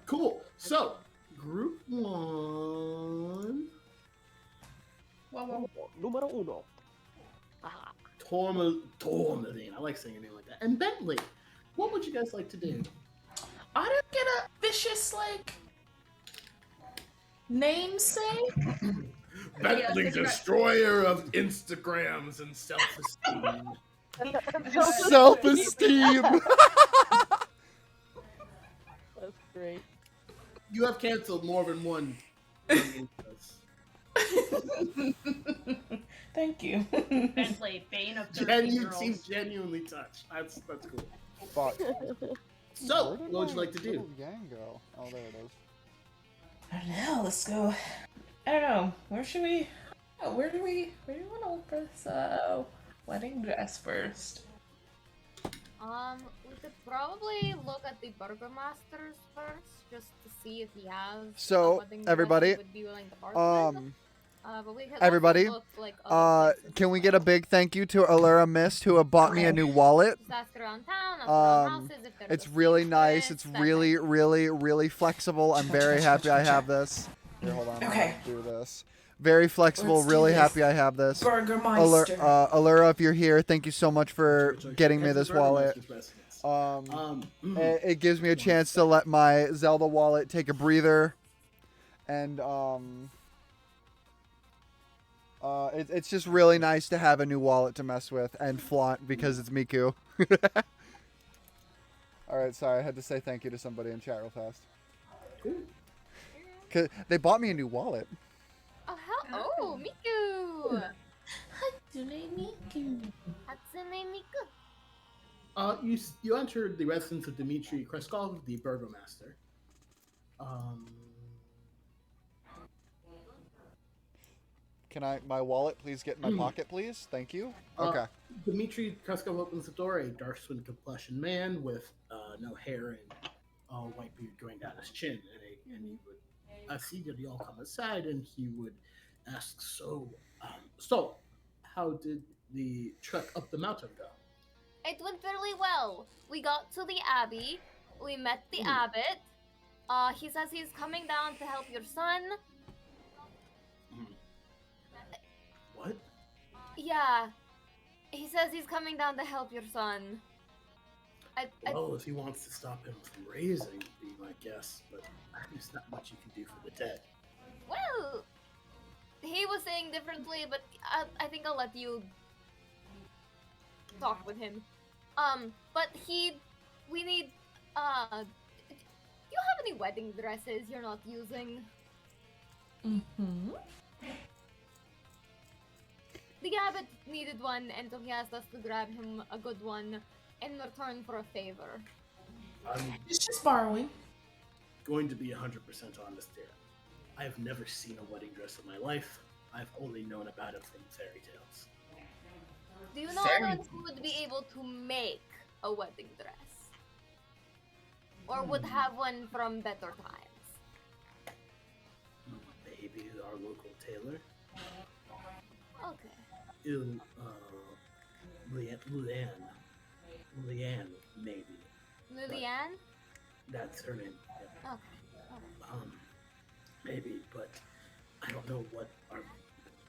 Cool. So, group one. Numero uno. Ah. Tourmaline. I like saying a name like that. And Bentley, what would you guys like to do? I don't get a vicious, like, namesake. Bentley, destroyer of Instagrams and self-esteem. Self-esteem. That's great. You have canceled more than one. Thank you. Bentley, bane of 13 Jen, you girls. seem genuinely touched. That's cool. Fuck. So, Where did what would you my like to do? little gang go? Oh, there it is. I don't know. Let's go. I don't know. Where should we? Oh, where do we want to look for this wedding dress first? We could probably look at the burgomaster's first, just to see if he has So, a wedding dress everybody, he would be willing to part with. But we could also everybody, look, like, other places can as we get a well. big thank you to Allura Mist who have bought me a new wallet? Just ask around town, ask around Um, houses if there's it's a really seat nice. list, It's that kind really, of thing. really, really flexible. I'm very happy I have this. Here, hold on. Okay. I'll do this. Very flexible. Let's do Really this. happy I have this. Burgermeister. Allura, if you're here, thank you so much for getting me Head to this the wallet. Burgomaster's residence. It gives me a chance to let my Zelda wallet take a breather, and it's just really nice to have a new wallet to mess with and flaunt because it's Miku. All right, sorry, I had to say thank you to somebody in chat real fast. Cause they bought me a new wallet. Oh, oh, Miku! Hatsune Miku. Hatsune Miku. You entered the residence of Dmitry Kreskov, the burgomaster. Can my wallet please get in my pocket, please? Thank you. Okay. Dmitry Kreskov opens the door, a dark-skinned complexioned man with no hair and white beard going down his chin, and he would see that you all come aside, and he would ask, so how did the trek up the mountain go? It went fairly well. We got to the abbey. We met the abbot. He says he's coming down to help your son. What? Yeah. He says he's coming down to help your son. Well, if he wants to stop him from raising, be my guess, but there's not much you can do for the dead. Well, he was saying differently, but I think I'll let you talk with him. But we need, do you have any wedding dresses you're not using? Mm-hmm. The abbot needed one, and so he asked us to grab him a good one in return for a favor. I'm It's just borrowing. going to be 100% honest here. I have never seen a wedding dress in my life. I've only known about it from fairy tales. Do you know anyone who would be able to make a wedding dress? Or would have one from better times? Maybe our local tailor. Okay. Leanne, maybe. Lillian? That's her name. Yeah. Okay. Maybe, but I don't know what are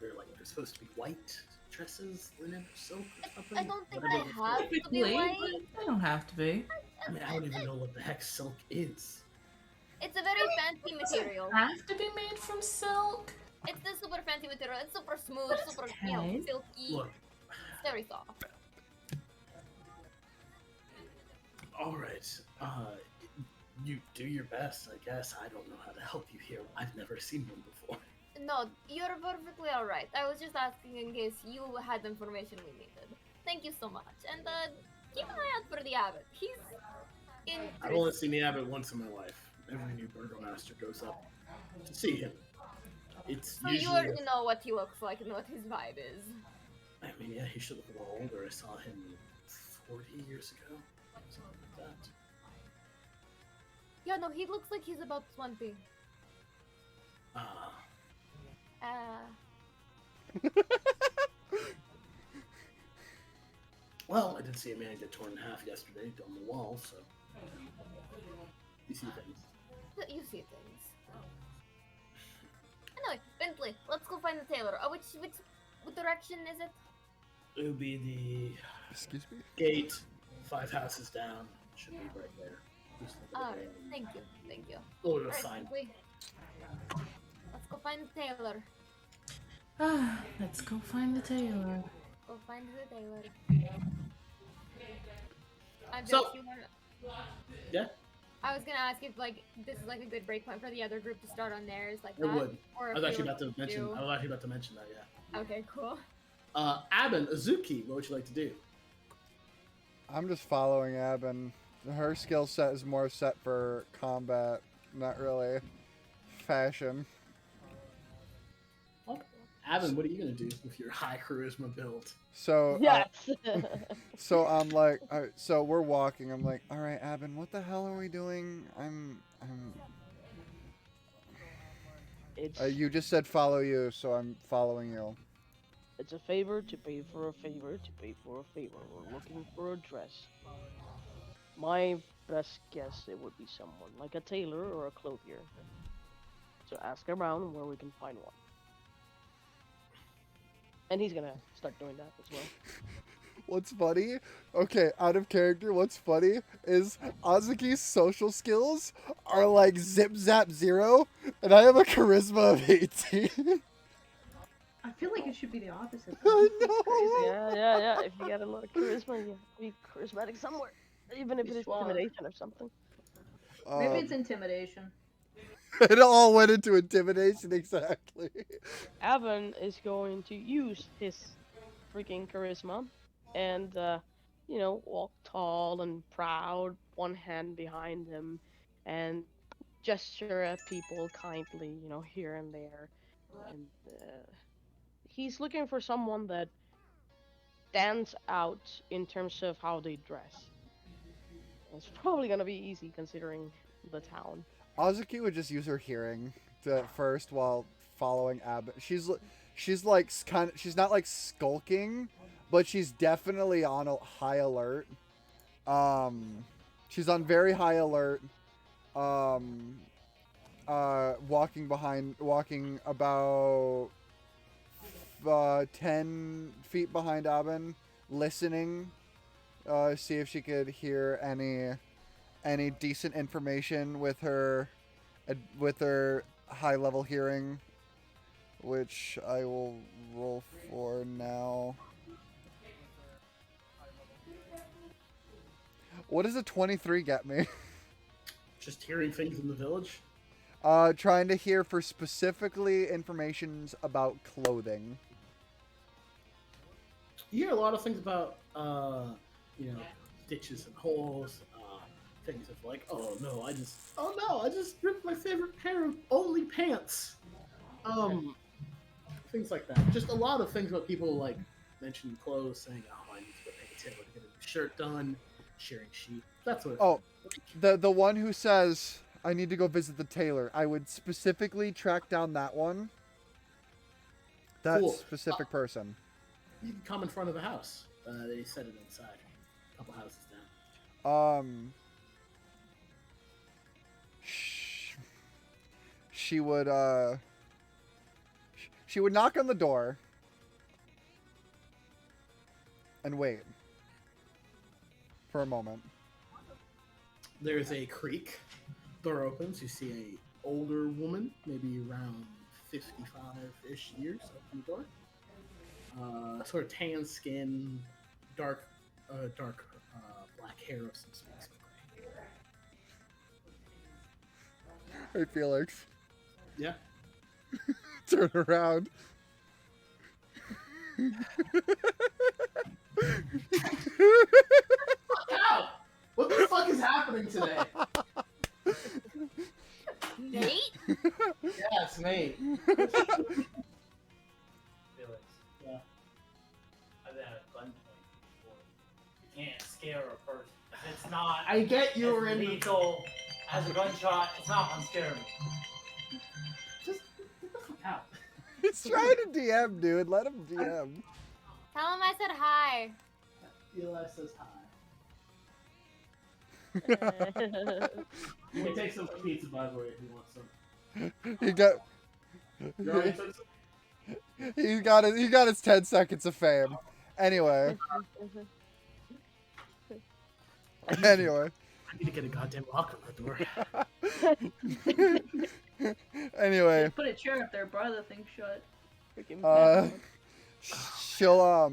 they're supposed to be white dresses, linen, silk, or something. I don't think Whatever they it's have called. to be white. They don't have to be. I mean, I don't even know what the heck silk is. It's a very fancy material. Have to be made from silk. It's the super fancy material. It's super smooth, super, okay. silky. Look. It's very soft. All right. You do your best, I guess. I don't know how to help you here. I've never seen one before. No, you're perfectly alright. I was just asking in case you had the information we needed. Thank you so much. And keep an eye out for the abbot. He's I've only seen the abbot once in my life. Every new burgomaster goes up to see him. It's so usually... you already know what he looks like and what his vibe is. I mean, yeah, he should look a little older. I saw him 40 years ago. Something like that. Yeah, no, he looks like he's about 20. Well, I did see a man get torn in half yesterday on the wall, so... You see things. You see things. Anyway, Bentley, let's go find the tailor. Which direction is it? It would be the... Excuse me? Gate, 5 houses down. Should be right there. Alright, thank you. Oh, the sign. Bentley. Let's go find the tailor. Let's go find the tailor. Go find the tailor. Yeah? I was gonna ask if this is a good break point for the other group to start on theirs It would. Or I was actually about to mention that, yeah. Okay, cool. Abin, Azuki, what would you like to do? I'm just following Abin. Her skill set is more set for combat, not really fashion. Well, Abin, what are you gonna do with your high charisma build? So Yes. so I'm like, so we're walking. I'm like, all right, Abin, what the hell are we doing? You just said follow you, so I'm following you. It's a favor to pay for a favor to pay for a favor. We're looking for a dress. My best guess, it would be someone like a tailor or a clothier. So ask around where we can find one. And he's gonna start doing that as well. What's funny? Okay, out of character, what's funny is Azuki's social skills are like zip zap 0, and I have a charisma of 18. I feel like it should be the opposite. I know. Yeah. If you got a lot of charisma, you have to be charismatic somewhere. Even if it is intimidation or something. Maybe it's intimidation. It all went into intimidation, exactly. Avon is going to use his freaking charisma and, walk tall and proud, one hand behind him, and gesture at people kindly, here and there. And he's looking for someone that stands out in terms of how they dress. It's probably gonna be easy considering the town. Azuki would just use her hearing first while following Ab. She's like she's not like skulking, but she's definitely on a high alert. She's on very high alert. Walking about 10 feet behind Abin, listening, see if she could hear any decent information with her high level hearing, which I will roll for now. What does a 23 get me? Just hearing things in the village? Trying to hear for specifically informations about clothing. You hear a lot of things about, stitches and holes, things of like, oh no, I just ripped my favorite pair of only pants. Things like that. Just a lot of things about people like mentioning clothes, saying, oh, I need to go pay a tailor to get a new shirt done, sharing sheet. That's what. Oh, the one who says I need to go visit the tailor. I would specifically track down that one. That Cool. specific person. You can come in front of the house. They set it inside. A couple houses down. She would knock on the door and wait for a moment. There's a creak. Door opens. You see a older woman, maybe around 55-ish years, open the door. Sort of tan skin, dark black hair of some sort. Hey, Felix. Yeah. Turn around. Ow! What the fuck is happening today? Nate? Yeah, it's Nate. Felix. Yeah. I've been at a gunpoint before. You can't scare a person. It's not. I get you were as in lethal as a gunshot. It's not unscary me. Just get the fuck out. He's trying to DM, dude. Let him DM. Tell him I said hi. Eli says hi. Uh, You can take some pizza, by the way, if you want some. He got. You already took some? He got his 10 seconds of fame. Anyway. Anyway. I need to get a goddamn lock on that door. Anyway. Put a chair up there, bro. The thing shut. She'll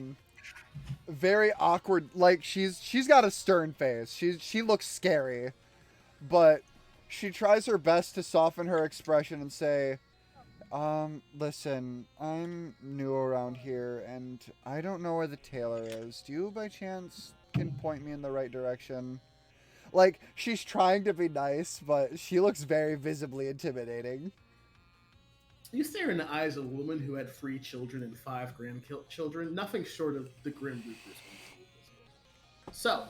very awkward, like she's got a stern face. She looks scary, but she tries her best to soften her expression and say, listen, I'm new around here and I don't know where the tailor is. Do you by chance can point me in the right direction? Like, she's trying to be nice, but she looks very visibly intimidating. You stare in the eyes of a woman who had 3 children and 5 grandchildren, nothing short of the Grim Reapers. So,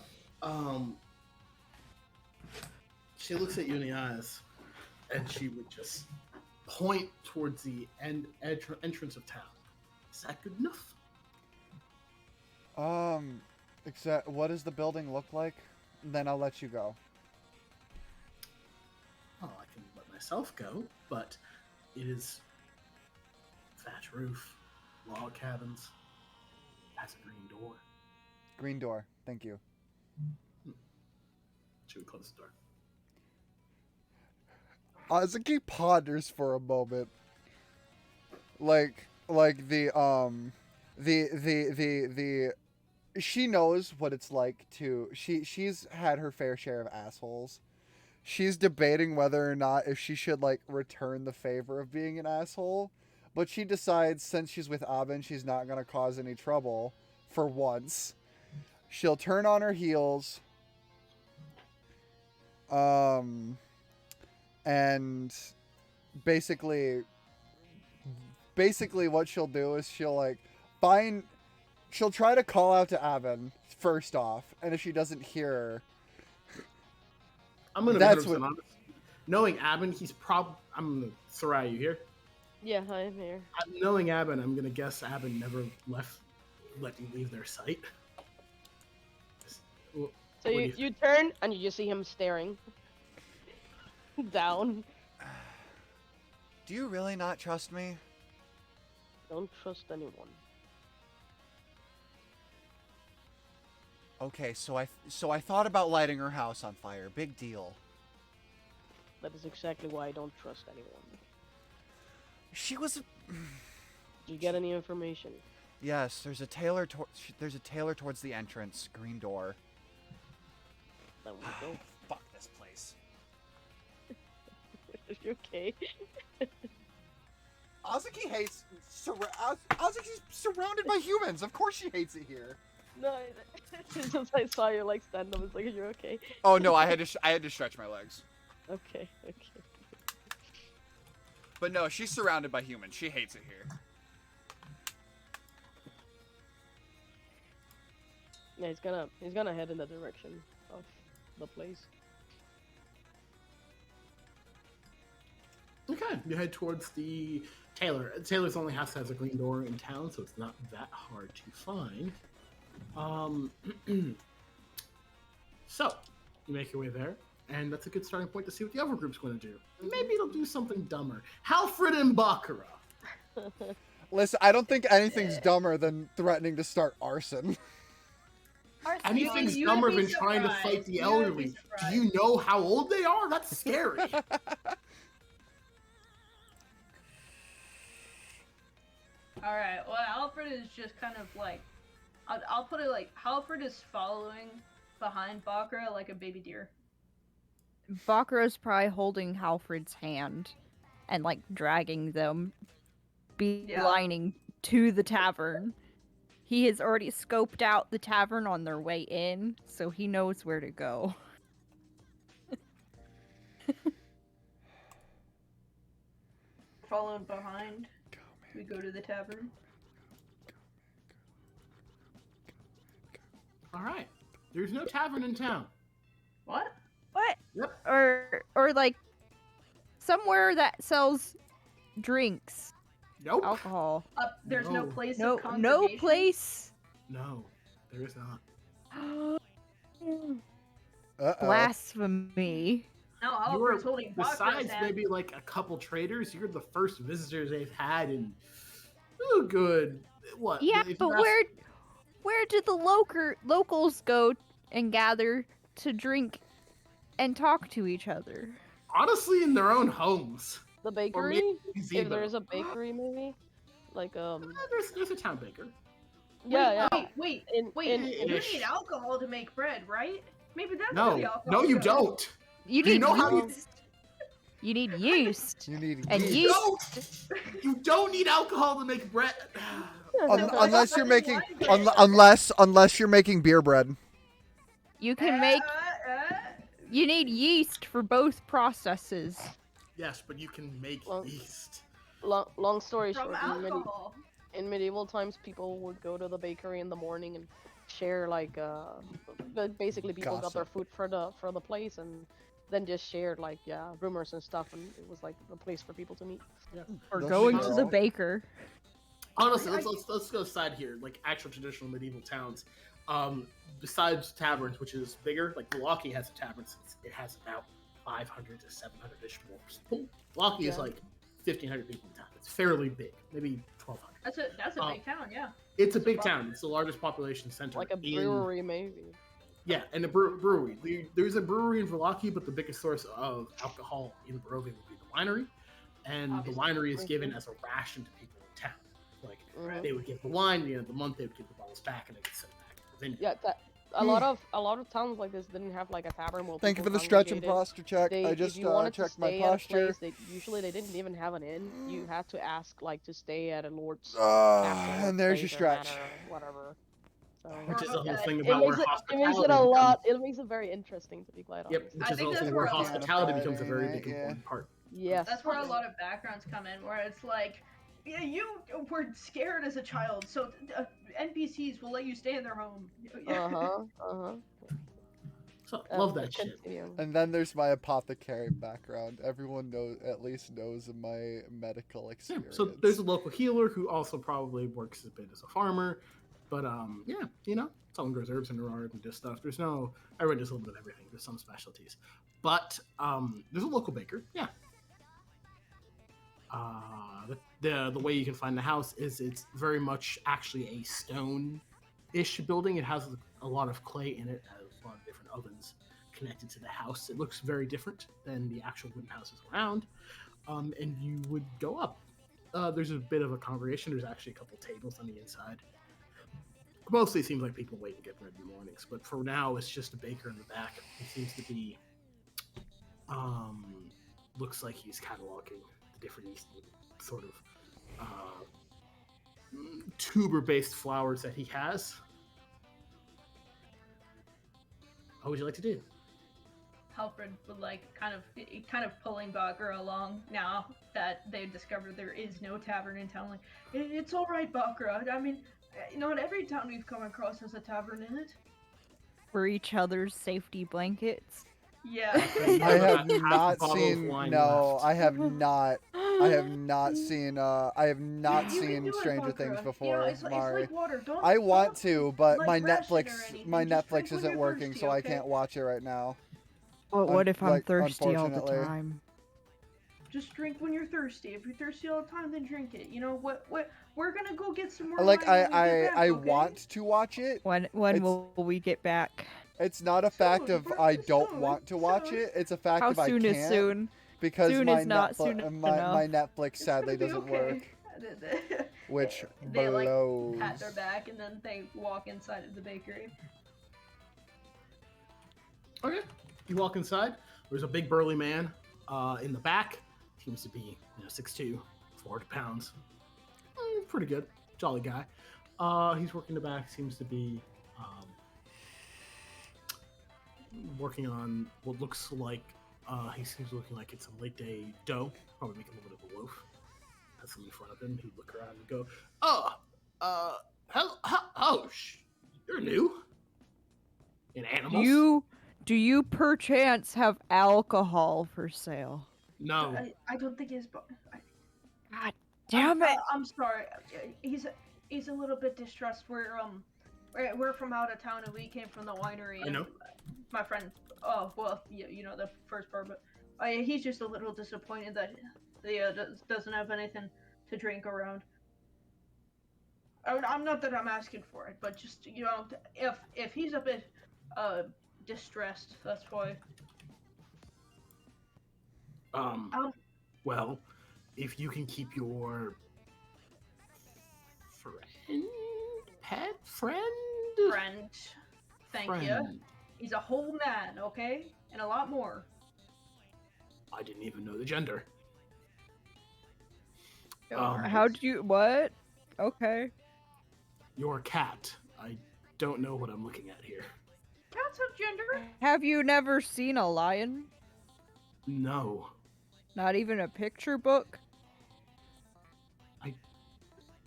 she looks at you in the eyes, and she would just point towards the entrance of town. Is that good enough? What does the building look like? Then I'll let you go. Oh, I can let myself go, but it is thatch roof, log cabins, has a green door. Green door. Thank you. Should we close the door? Azuki ponders for a moment. Like she knows what it's like to she's had her fair share of assholes. She's debating whether or not if she should like return the favor of being an asshole, but she decides since she's with Abin, she's not gonna cause any trouble for once. She'll turn on her heels. And basically what she'll do is she'll try to call out to Avon first off, and if she doesn't hear her, I'm gonna be 100% honest. Knowing Abin, Sarai, you here? yeah, I am here. Knowing Abin, I'm gonna guess Abin never let you leave their sight. So you turn and you just see him staring down. do you really not trust me? Don't trust anyone. Okay, so I thought about lighting her house on fire. Big deal. That is exactly why I don't trust anyone. She was. Did you get any information? Yes, there's a tailor towards the entrance. Green door. Then we go. Fuck this place. Are you okay? Azuki hates. Azuki's surrounded by humans. Of course she hates it here. No, it's just I saw you like stand up. It's like you're okay. Oh no, I had to stretch my legs. Okay. But no, she's surrounded by humans. She hates it here. Yeah, he's gonna head in the direction of the place. Okay, you head towards the Taylor. Taylor's only house has a green door in town, so it's not that hard to find. So you make your way there, and that's a good starting point to see what the other group's going to do. Maybe it'll do something dumber. Halfred and Bakura. Listen, I don't think anything's dumber than threatening to start arson. Anything's dumber than trying to fight the elderly. Do you know how old they are? That's scary. Alright, well, Alfred is just kind of like, I'll put it like, Alfred is following behind Bakura like a baby deer. Bakura's probably holding Halfred's hand and like dragging them, beelining to the tavern. He has already scoped out the tavern on their way in, so he knows where to go. Followed behind. We go to the tavern. Alright. There's no tavern in town. What? What? Yep. Or like somewhere that sells drinks. Nope. Alcohol. There's no place No, of congregation? no place. No, there is not. Blasphemy. No, You're, Alfred's holding Bakura's besides hand. maybe like a couple traders, you're the first visitors they've had in good what? Yeah, if you but ask- where do the locals go and gather to drink and talk to each other? honestly in their own homes. The Or bakery? maybe If gazebo. there's a bakery, maybe? Like, There's a town baker. Yeah. Wait, In- you need alcohol to make bread, right? Maybe that's No, where the alcohol no, you goes. don't. You Do you need know how yeast. You need yeast. You need And yeast. You don't need alcohol to make bread. Unless you're making unless you're making beer bread. You can make. You need yeast for both processes. Yes, but you can make yeast. Long story From short, alcohol. in medieval times, people would go to the bakery in the morning and share like basically people got their Gossip. food for the place and then just shared like rumors and stuff, and it was like a place for people to meet. Yeah. Or Those going shit to are the all- baker. Honestly, let's go aside here. Like actual traditional medieval towns, besides taverns, which is bigger, like Milwaukee has a tavern. It has about 500 to 700-ish people. Milwaukee is like 1,500 people in town. It's fairly big, maybe 1,200. That's a big town, yeah. It's a big town. It's the largest population center. Like a in- brewery, maybe. Yeah, and a brewery. There's a brewery in Milwaukee, but the biggest source of alcohol in Barovia would be the winery, and Obviously. the winery is given as a ration to people in town. Like Mhm. they would give the wine, the end of the month they would give the bottles back, and they could send it back to the vineyard. Yeah, a lot of towns like this didn't have like a tavern where Thank you for people the stretch and congregated. posture check. They, I just if you wanted to checked my stay at a posture. place, usually they didn't even have an inn. You had to ask like to stay at a lord's And there's your place or stretch. manor or whatever. So, Which is the whole thing it about makes where it hospitality a lot. becomes- It makes it very interesting to be quite honest. Yep, which I is the think whole that's thing where where a lot- hospitality becomes a Yeah, very big yeah. important part. Yes. That's where a lot of backgrounds come in, where it's like, yeah, you were scared as a child, so NPCs will let you stay in their home. So love that shit. And then there's my apothecary background. Everyone at least knows of my medical Yeah, experience. so there's a local healer who also probably works a bit as a farmer, but yeah, you know, someone grows herbs in their yard and does stuff. Everyone does a little bit of everything. There's some specialties, but there's a local baker. Yeah. The way you can find the house is it's very much actually a stone-ish building. It has a lot of clay in it. It has a lot of different ovens connected to the house. It looks very different than the actual wooden houses around. And you would go up. There's a bit of a congregation. There's actually a couple tables on the inside. Mostly it seems like people wait and get bread in the mornings, but for now it's just a baker in the back. He seems to be looks like he's cataloging the different sort of tuber-based flowers that he has. What would you like to do? Halfred would like kind of pulling Bakura along now that they've discovered there is no tavern in town. Like, it's all right, Bakura. I mean, not every town we've come across has a tavern in it. We're each other's safety blankets. Yeah. I have Half a not bottle of seen. wine No, left. I have not. I have not seen. I have not You can seen do it, Stranger Bakura. Things You before, know, it's Mari. like water. I want don't, to, but like, my ration or Netflix anything. my Just drink Netflix when isn't you're working, thirsty, so I okay? can't watch it right now. But what if I'm like, thirsty all the unfortunately. time? Just drink when you're thirsty. If you're thirsty all the time, then drink it. You know what? We're gonna go get some more Like wine when we get back, I okay? want to watch it. When It's- will we get back? It's not a fact Soon, of bro, I don't soon, want to watch soon. it. It's a fact How of I soon can't is soon? because Soon my is not soon my enough. Netflix It's sadly gonna be doesn't okay. work, which They like blows. pat their back and then they walk inside of the bakery. Okay. You walk inside. There's a big burly man in the back. Seems to be 6'2", 400 pounds. Pretty good. Jolly guy. He's working the back. Seems to be working on what looks like he seems looking like it's a late day dough. Probably make a little bit of a loaf. Has something in front of him. He'd look around and go, hello, you're new in animals. Do you perchance have alcohol for sale? No. I don't think he's. God damn it! I'm sorry. He's a little bit distressed. We're from out of town and we came from the winery. I know. And my friend. Oh well, you know the first part, but he's just a little disappointed that he doesn't have anything to drink around. I'm not that I'm asking for it, but just if he's a bit distressed, that's why. Well, if you can keep your friend. Thank you. He's a whole man, okay, and a lot more. I didn't even know the gender. How'd you what? Okay. Your cat. I don't know what I'm looking at here. Cats have gender. Have you never seen a lion? No. Not even a picture book?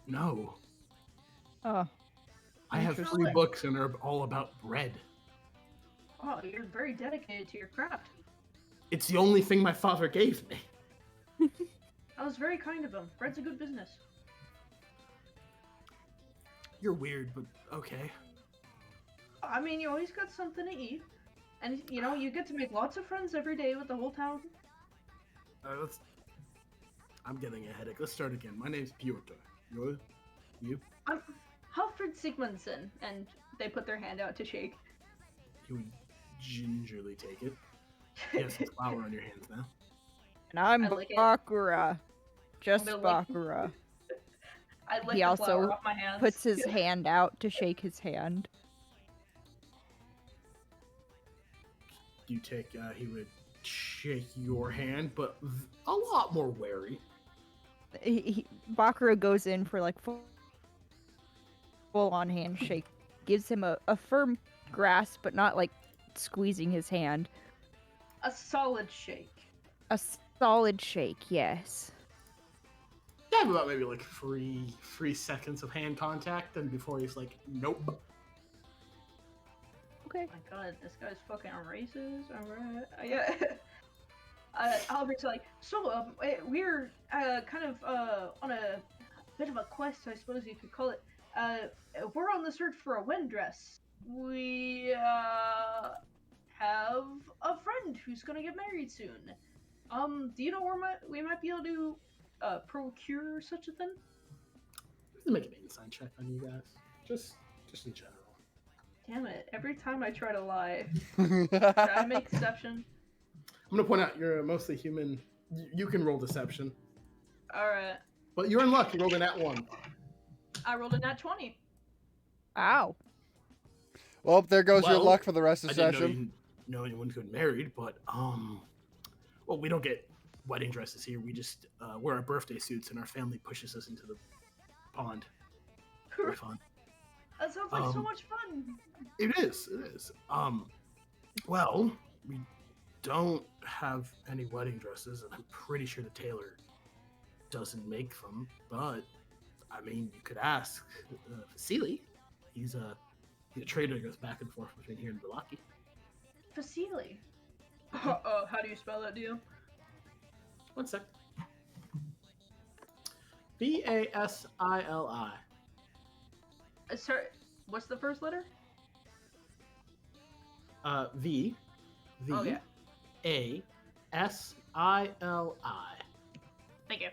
No. Oh. I have 3 Interesting. books and they're all about bread. Oh, you're very dedicated to your craft. It's the only thing my father gave me. That was very kind of him. Bread's a good business. You're weird, but okay. I mean, you always got something to eat. And, you get to make lots of friends every day with the whole town. I'm getting a headache. Let's start again. My name's Piotr. You? I'm Halfred Sigmundsson. And they put their hand out to shake. You would gingerly take it. You have some flour on your hands now. And I'm I lick it. Bakura. Just I'm gonna lick- Bakura. I lick He the also flour off my hands. puts his hand out to shake his hand. You take, he would shake your hand, but a lot more wary. Bakura goes in for like full on handshake. Gives him a firm grasp, but not like squeezing his hand. A solid shake. A solid shake, yes. You have about maybe like 3 seconds of hand contact, and before he's like, nope. Okay. Oh my god, this guy's fucking racist. Alright. Yeah. Albert's like, so, we're kind of on a bit of a quest, I suppose you could call it. We're on the search for a wedding dress. We have a friend who's gonna get married soon. Do you know where we might be able to procure such a thing? Make an insight check on you guys. Just in general. Damn it! Every time I try to lie, should I make deception? I'm gonna point out you're mostly human. You can roll deception, All right. but you're in luck. You rolled a nat 1. I rolled a nat 20. Ow. Well, there goes your Well, luck for the rest of I the didn't session. know anyone who got married, but well, we don't get wedding dresses here. We just wear our birthday suits, and our family pushes us into the pond. Very fun. That sounds like so much fun. It is. Well, we don't have any wedding dresses, and I'm pretty sure the tailor doesn't make them. But I mean, you could ask Vasily. He's a trader who goes back and forth between here and Velaki. Vasily. How do you spell that, deal? One sec. Vasili. Sorry, what's the first letter? V. Oh, yeah. A. Sili. Thank you.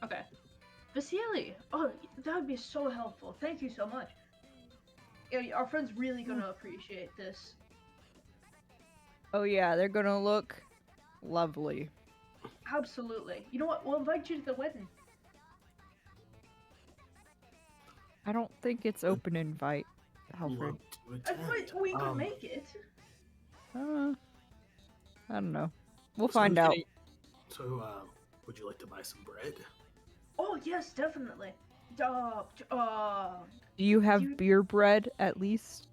Okay. Vasily! Oh, that would be so helpful. Thank you so much. Yeah, our friend's really gonna appreciate this. Oh yeah, they're gonna look lovely. Absolutely. You know what? We'll invite you to the wedding. I don't think it's open invite, Alfred. We could make it. I don't know. We'll find out. So, would you like to buy some bread? Oh, yes, definitely. Do you have beer bread at least?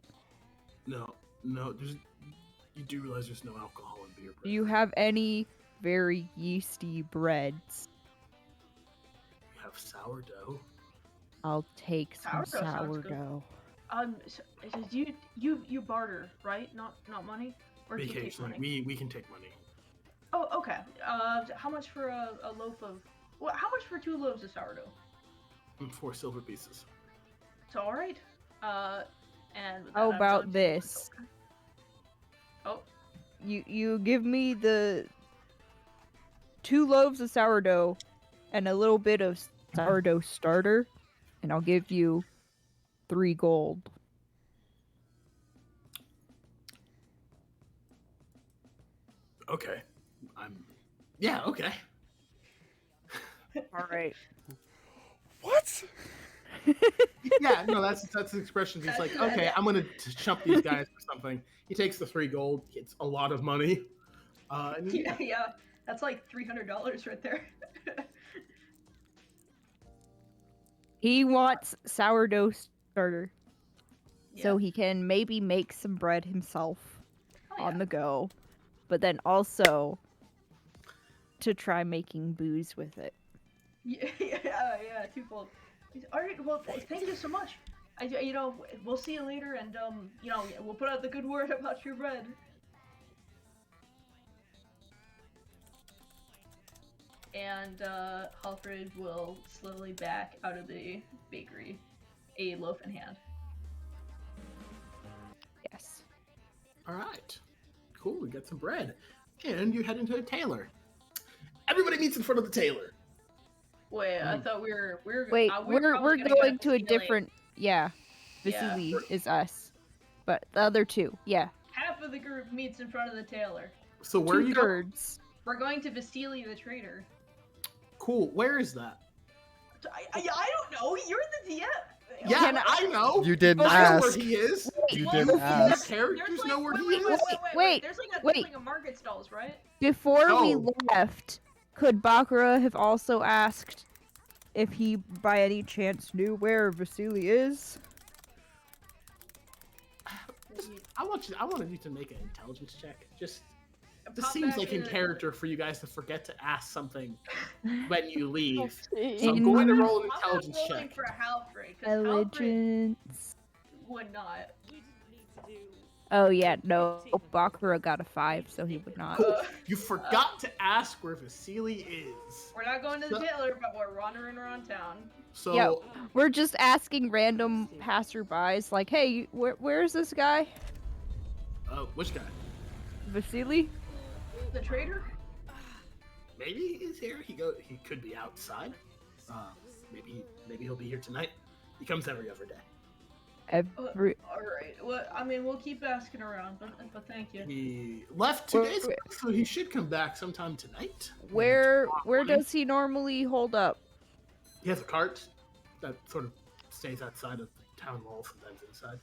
No. You do realize there's no alcohol in beer bread. Do you have any very yeasty breads? You have sourdough. I'll take some Sourdough sounds good. sourdough. So, you barter, right? Not money? Or do you take Occasionally, money? we can take money. Oh, okay. How much for a loaf of... Well, how much for 2 loaves of sourdough? 4 silver pieces. It's alright. And... with that, How I'm about going to- this? Oh. You give me the 2 loaves of sourdough and a little bit of sourdough starter, and I'll give you 3 gold. Okay. Yeah, okay. All right. What? Yeah, no, that's the expression. He's like, okay, I'm gonna chump these guys for something. He takes the 3 gold, gets a lot of money. And Yeah, that's like $300 right there. He wants sourdough starter, so he can maybe make some bread himself on the go, but then also to try making booze with it. Yeah, twofold. Alright, well, thank you so much. We'll see you later, and, we'll put out the good word about your bread. And, Alfred will slowly back out of the bakery, a loaf in hand. Yes. all right, cool. We got some bread, and you head into a tailor. Everybody meets in front of the tailor. Wait, I thought we were Wait, we're we're probably gonna going get to a Vasily. different. Yeah, Vasily is us, but the other 2, yeah. Half of the group meets in front of the tailor. So where are you going? 2/3. We're going to Vasily the trader. Cool. Where is that? I don't know. You're the DM. Yeah, I know. You didn't I know ask. where he is. You All didn't the ask. characters know where he wait, is. Wait, There's wait. like a market stalls, right? Before we No. left, could Bakura have also asked if he, by any chance, knew where Vasily is? I wanted you to make an intelligence check. Just this Pop seems back like in in. character for you guys to forget to ask something when you leave. see. So I'm going to roll an I'm intelligence not rolling check. for Halfrey, because Halfrey Intelligence. would not. Oh yeah, no. Bakura got a 5, so he would not. Cool. You forgot to ask where Vasily is. We're not going to the tailor, but we're wandering around town. So Yeah, we're just asking random passerbys, like, "Hey, where's this guy, which guy? Vasily?" The trader? Maybe he's here. He could be outside. Maybe he'll be here tonight. He comes every other day. Every All right. Well, I mean, we'll keep asking around, but thank you. He left 2 days ago, so he should come back sometime tonight. where does he normally hold up? He has a cart that sort of stays outside of the town wall, sometimes inside.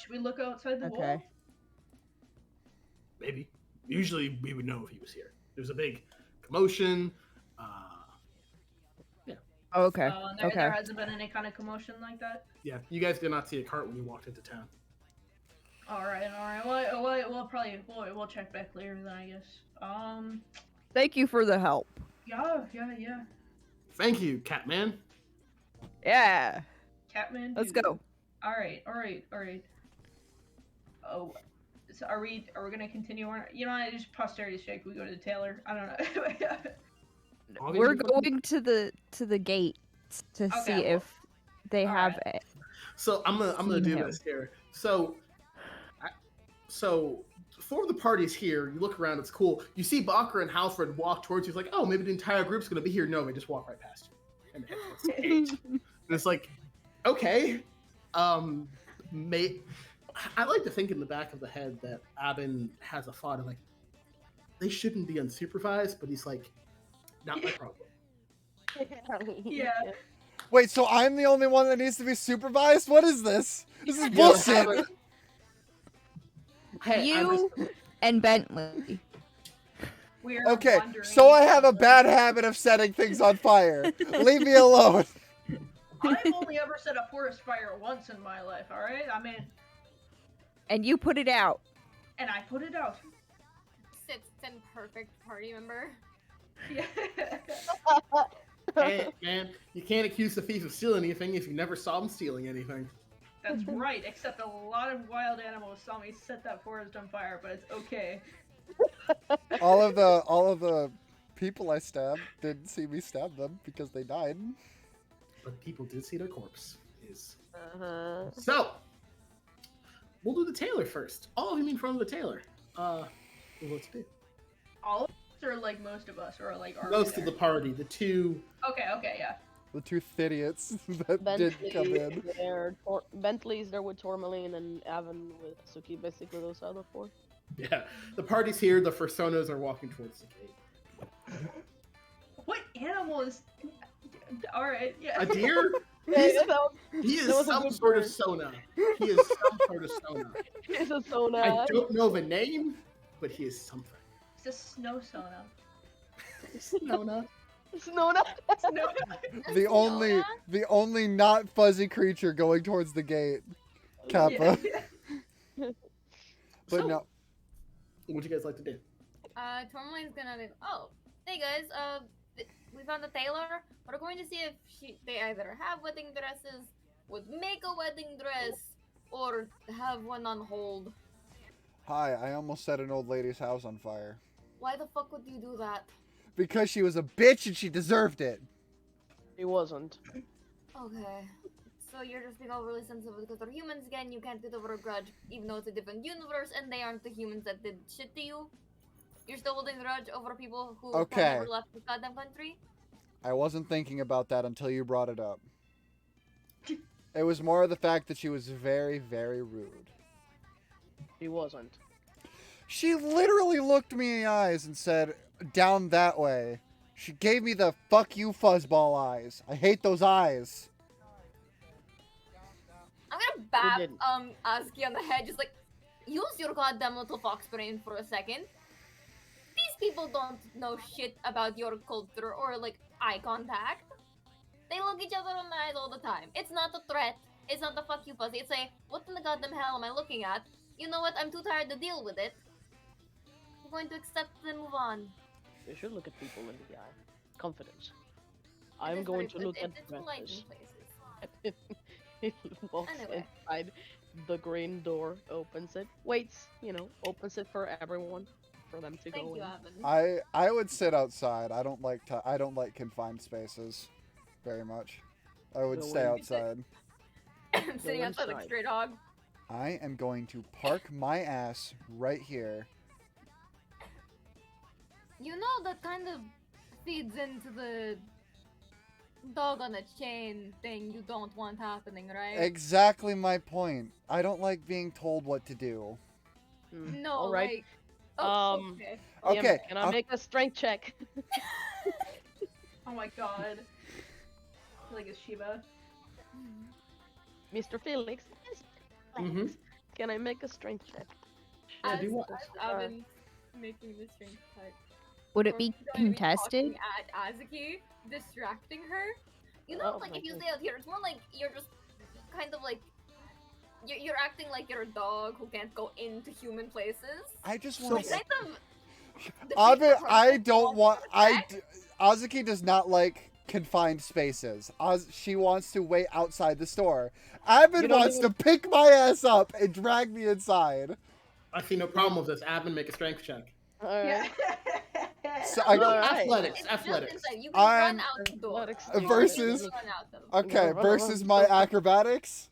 Should we look outside the wall? Okay. Maybe. Usually we would know if he was here. There's a big commotion. Yeah. Okay. There Okay. hasn't been any kind of commotion like that. Yeah, you guys did not see a cart when you walked into town. All right. We'll check back later then, I guess. Thank you for the help. Yeah. Thank you, Catman. Yeah. Catman. Let's dude. go. All right. Oh, so are we gonna continue on? You know, I just posterity's sake. We go to the tailor. I don't know. We're going to the gate to see well, if they have. So I'm gonna do this here. So for the parties here, you look around. It's cool. You see Bakra and Halfred walk towards you. It's like, oh, maybe the entire group's gonna be here. No, they just walk right past you and head towards the gate. And it's like, okay, I like to think in the back of the head that Abin has a thought of like, they shouldn't be unsupervised, but he's like, not my problem. Yeah. Wait, so I'm the only one that needs to be supervised? What is this? This is bullshit. Hey, You and Bentley. We're Okay, wandering. so I have a bad habit of setting things on fire. Leave me alone. I've only ever set a forest fire once in my life. All right. I mean, And you put it out. and I put it out. Sits in perfect party member. Yeah. Hey, man, you can't accuse the thief of stealing anything if you never saw him stealing anything. That's right. Except a lot of wild animals saw me set that forest on fire, but it's okay. All of the people I stabbed didn't see me stab them because they died. But people did see their corpse. Uh-huh. So, we'll do the tailor first. All of you in front of the tailor. Let's do. All of us, or like most of us, or like are we Most of there? the party. The two. Okay, yeah. The two idiots that didn't come in. Bentley's there with Tourmaline and Avon with Suki. Basically, those are the four. Yeah, the party's here. The Fursonas are walking towards the gate. What animal is? All right, yeah. A deer? Yeah, He is that was a some good sort of word. sona. He is some sort of sona. It's a Sona. I don't know the name, but he is something. It's a snow sona. Sona. Snona. Snow. The only not fuzzy creature going towards the gate. Kappa. Yeah. But So, no. What would you guys like to do? Tourmaline's gonna be, oh, hey guys, we found a tailor. We're going to see if they either have wedding dresses, would make a wedding dress, or have one on hold. Hi, I almost set an old lady's house on fire. Why the fuck would you do that? Because she was a bitch and she deserved it. He wasn't. Okay. So you're just being overly sensitive because they're humans again, you can't get over a grudge, even though it's a different universe and they aren't the humans that did shit to you. You're still holding a grudge over people who have never left this goddamn country? I wasn't thinking about that until you brought it up. It was more of the fact that she was very, very rude. He wasn't. She literally looked me in the eyes and said, down that way. She gave me the fuck you fuzzball eyes. I hate those eyes. I'm gonna bap Aski on the head, just like, use your goddamn little fox brain for a second. These people don't know shit about your culture or like eye contact. They look each other in the eyes all the time. It's not a threat. It's not the fuck you fuzzy. It's a, what in the goddamn hell am I looking at? You know what? I'm too tired to deal with it. I'm going to accept and move on. You should look at people in the eye. Confidence. I'm going to look at Francis. He walks inside the green door, opens it, waits, opens it for everyone, for them to go in. I would sit outside. I don't like confined spaces very much. I would stay outside. I'm sitting outside like a stray dog. I am going to park my ass right here. You know that kind of feeds into the dog on a chain thing you don't want happening, right? Exactly my point. I don't like being told what to do. No, All right. like... Oh, okay. Okay. Can I make a strength check? Oh my god. I feel like it's Shiva. Mr. Felix. Mm-hmm. Can I make a strength check? Yeah, do what? I've been making this strength check. Would it be contested? At Azuki, distracting her. You know, Oh like my if you God. stay out here, it's more like you're just kind of like you're acting like you're a dog who can't go into human places. I just So- want to. Kind of. Abe, I don't of want. effect. Azuki does not like confined spaces. She wants to wait outside the store. Abin You don't wants even- to pick my ass up and drag me inside. I see no problem with this. Abin, make a strength check. Alright. So No, I, Alright. Athletics, It's just athletics. inside. You can I'm- run out the door. Athletics, You can versus- run out them. okay, Run, versus run. my acrobatics.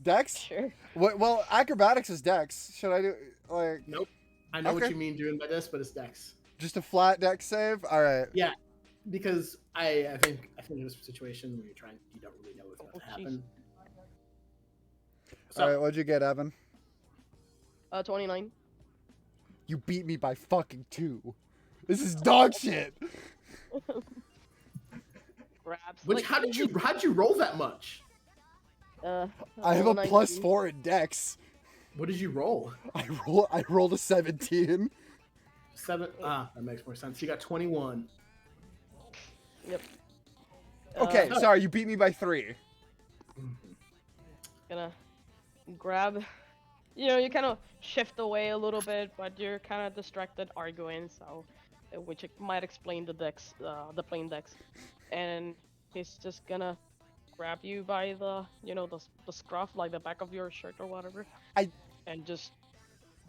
Dex? Sure. Well, acrobatics is Dex. Should I do like Nope. I know what Okay. you mean doing by this, but it's Dex. just a flat Dex save? All right. Yeah, because I think in this situation when you don't really know what's about to Oh, jeez. happen. All right. So What'd you get, Evan? 29. You beat me by fucking 2. This is dog shit. Grabs. which like, how'd you roll that much? I have a 19. +4 in Dex. What did you roll? I rolled a 17. 7. That makes more sense. You got 21. Yep. Okay, Uh, sorry, you beat me by 3. Gonna grab. You know, you kind of shift away a little bit, but you're kind of distracted arguing, so which might explain the dex, the plain dex. And he's just gonna grab you by the, you know, the scruff, like the back of your shirt or whatever. And just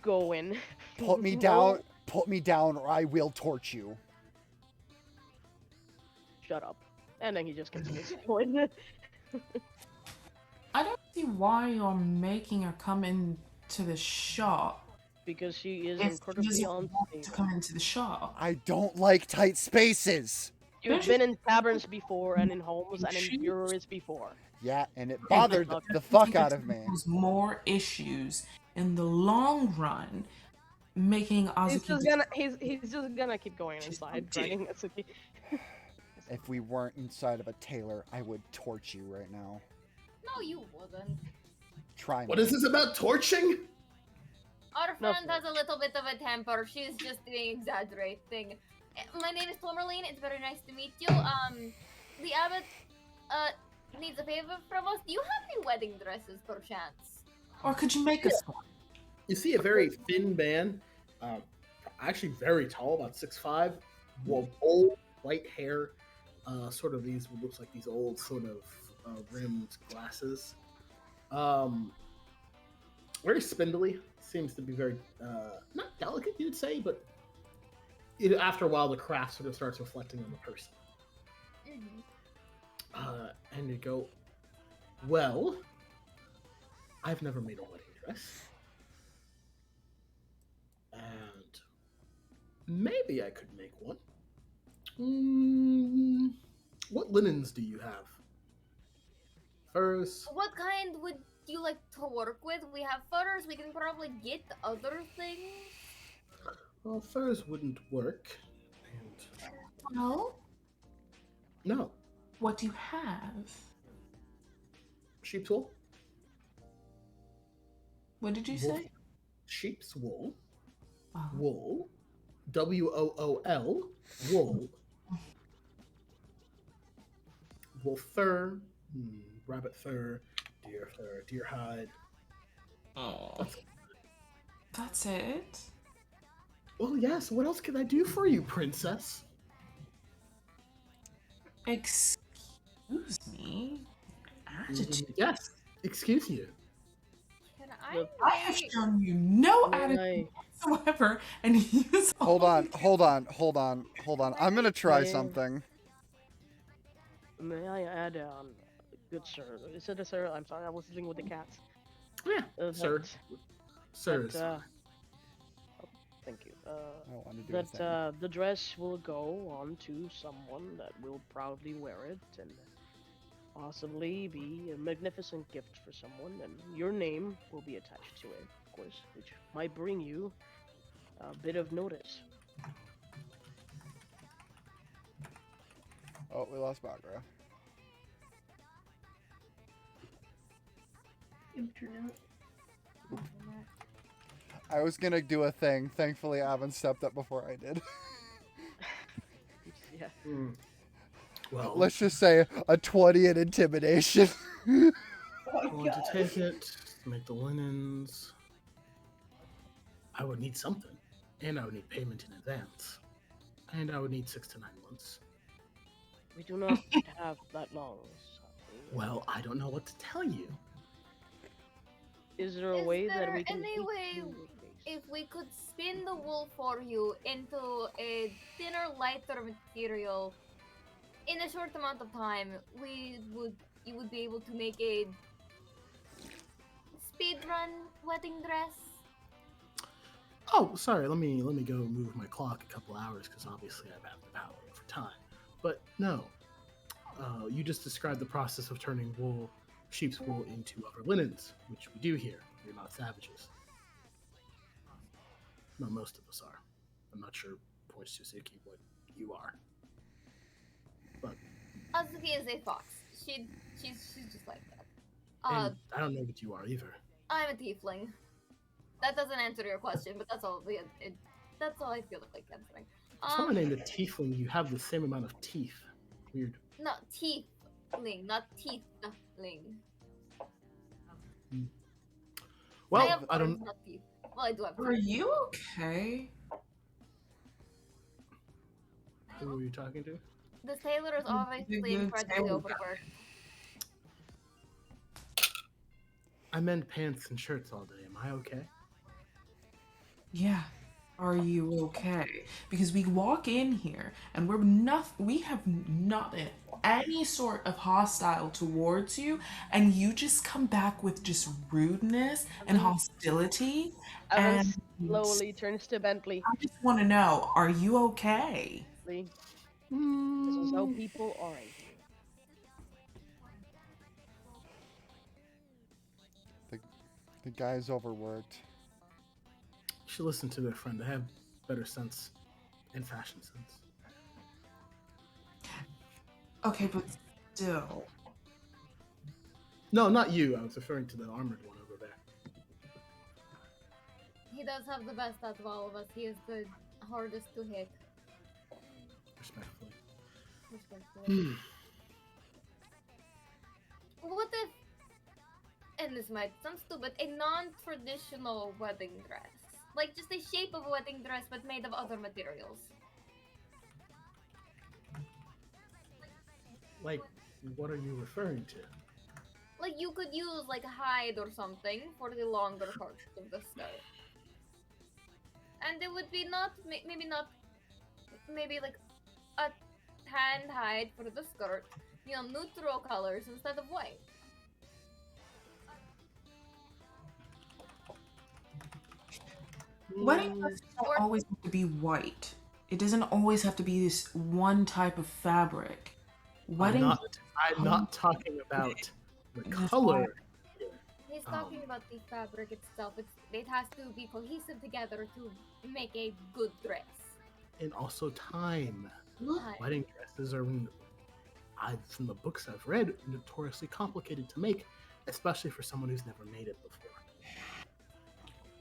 go in. Put me down. Put me down, or I will torch you. Shut up. And then he just continues going. I don't see why you're making her come into the shop. Because she is If she incredibly doesn't want to unstable. come into the shop. I don't like tight spaces. You've been in taverns before, and in homes, and She- in breweries before. Yeah, and it bothered the fuck out of me. There's more issues in the long run, making Azuki. He's just gonna keep going inside, dragging Atsuki. If we weren't inside of a tailor, I would torch you right now. No, you wouldn't. Try me. What is this about torching? Our No, friend has a little bit of a temper. She's just being exaggerating. My name is Tourmaline. It's very nice to meet you. The abbot, needs a favor from us. Do you have any wedding dresses, perchance? Or could you make us one? You see a very thin man, actually very tall, about 6'5", with old white hair, sort of these what looks like these old sort of rimmed glasses. Very spindly. Seems to be very not delicate, you'd say, but after a while the craft sort of starts reflecting on the person. And you go, well, I've never made a wedding dress. And maybe I could make one. What linens do you have? Furs? What kind would you like to work with? We have furs. We can probably get other things. Well, furs wouldn't work. And No. no. What do you have? Sheep's wool? What did you Wool. say? Sheep's wool. Oh. Wool. WOOL. Wool. Wolf fur. Rabbit fur. Deer hide. Oh. That's it? Well, yes. What else can I do for you, princess? Excuse me? Attitude. Yes. Excuse you. Can I have shown you no May attitude whatsoever, and he's Hold on. I'm gonna try Yeah. something. May I add, good sir? Is it a sir? I'm sorry, I was dealing with the cats. Yeah, sir. Sirs. That, thank you. I want to do a That thing. the dress will go on to someone that will proudly wear it and possibly be a magnificent gift for someone, and your name will be attached to it, of course, which might bring you a bit of notice. Oh, we lost Bakura. Internet. I was gonna do a thing. Thankfully, Avon stepped up before I did. Yeah. Well, Let's just say a 20 in intimidation. Oh I'm my going to god. take it, make the linens. I would need something, and I would need payment in advance, and I would need 6 to 9 months. We do not have that long. Sadly. Well, I don't know what to tell you. Is there a Is way that there we can any keep way you if we could spin the wool for you into a thinner, lighter material in a short amount of time, you would be able to make a speed run wedding dress? Oh, sorry. Let me go move my clock a couple hours because obviously I have the power over time. But no, you just described the process of turning wool, sheep's wool, into other linens, which we do here. We're not savages. No, most of us are. I'm not sure, Point Suzuki, what you are. But Azuki is a fox. She's just like that. and I don't know what you are either. I'm a tiefling. That doesn't answer your question, but that's all. That's all I feel like answering. Someone named a tiefling. You have the same amount of teeth. Weird. Not tiefling, not tiefling. Well, have I don't. horns, not teeth. Well, I do have. Are teeth. you okay? Who are you talking to? This tailor is obviously good incredibly tailor. overworked. I mend pants and shirts all day. Am I okay? Yeah. Are you okay? Because we walk in here and we have not been any sort of hostile towards you, and you just come back with just rudeness and hostility. Evan And slowly turns to Bentley. I just want to know, are you okay? This is how people are in here. The guy's overworked. You should listen to their friend. They have better sense and fashion sense. Okay, but still. No, not you. I was referring to the armored one over there. He does have the best out of all of us. He is the hardest to hit. Respectfully. Respectfully. What if, and this might sound stupid, a non-traditional wedding dress? Like just a shape of a wedding dress but made of other materials. Like, what are you referring to? Like you could use like hide or something for the longer part of the skirt. And it would be maybe like a tan hide for the skirt, you know, neutral colors instead of white. Wedding dresses don't always have to be white. It doesn't always have to be this one type of fabric. I'm not talking about the color. He's talking about the fabric itself. It has to be cohesive together to make a good dress. And also time. Time. Wedding dresses are, from the books I've read, notoriously complicated to make, especially for someone who's never made it before.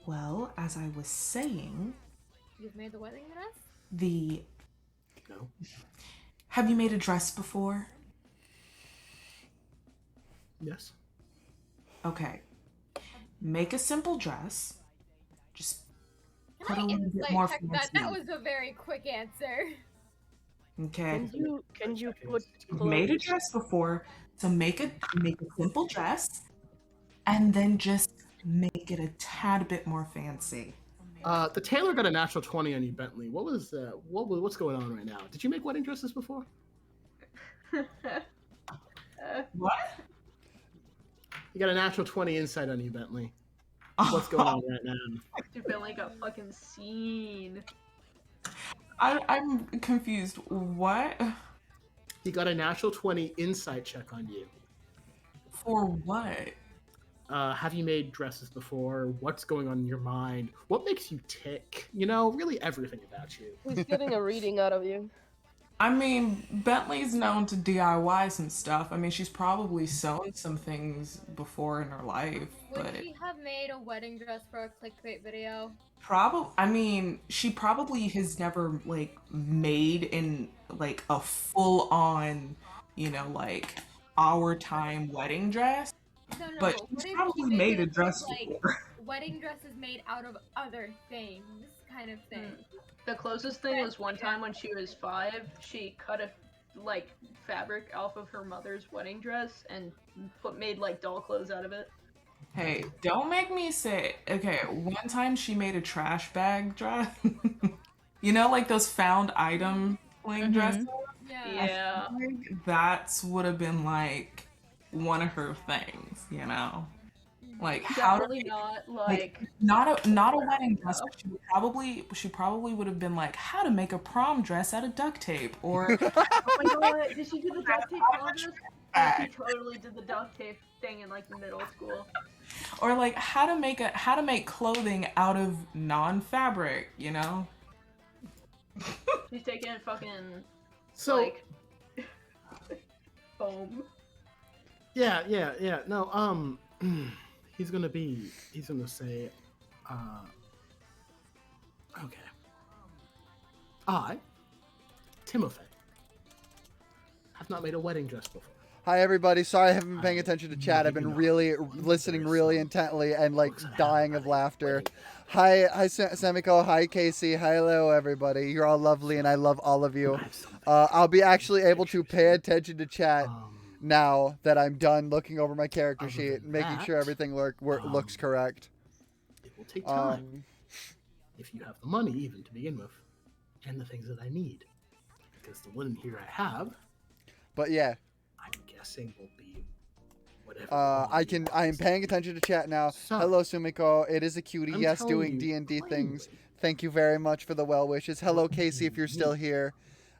Well, as I was saying, You've made the wedding dress? No. Have you made a dress before? Yes. Okay. Make a simple dress. Just put a Can I little bit insight more check fancy. that? That was a very quick answer. Okay. Can you put You've made a clothes? dress before, so make a simple dress, and then just make it a tad bit more fancy. The tailor got a natural 20 on you, Bentley. What was what's going on right now? Did you make wedding dresses before? What? You got a natural 20 insight on you, Bentley. What's going on right now? Dude, Bentley got fucking seen. I'm confused. What? He got a natural 20 insight check on you. For what? Have you made dresses before? What's going on in your mind? What makes you tick? You know, really everything about you. He's getting a reading out of you. I mean, Bentley's known to DIY some stuff. I mean, she's probably sewn some things before in her life, Would but she have made a wedding dress for a clickbait video? probably, I mean, she probably has never like made in like a full on, like our time wedding dress, No, no, but but she's what if she probably made made a it with, dress like, before. wedding dresses made out of other things kind of thing? The closest thing was one time when she was 5, she cut a fabric off of her mother's wedding dress and made like doll clothes out of it. Hey, don't make me say, okay, one time she made a trash bag dress. Like those found item like dresses? Yeah. I think that's would have been like one of her things, Like how to Definitely make, not like like not a wedding dress, but she probably would have been like how to make a prom dress out of duct tape or oh my god, did she do the duct tape contest? Yeah, she totally did the duct tape thing in like middle school. or like how to make clothing out of non-fabric, She's taking fucking So foam. yeah. No, he's gonna say, okay. I, Timothy, have not made a wedding dress before. Hi everybody. Sorry I haven't been paying attention to chat. I've been really listening really intently and like dying of laughter. Hi Samiko. Hi Casey. Hello everybody. You're all lovely and I love all of you. I'll be actually able to pay attention to chat now that I'm done looking over my character sheet and making sure everything looks correct. It will take time. If you have the money even to begin with, and the things that I need. Because the linen here I have. But yeah. I'm guessing will be whatever. I am paying attention to chat now. Hello Sumiko. It is a cutie. I'm yes, telling doing you, D&D things. Thank you very much for the well wishes. Hello Casey if you're still here.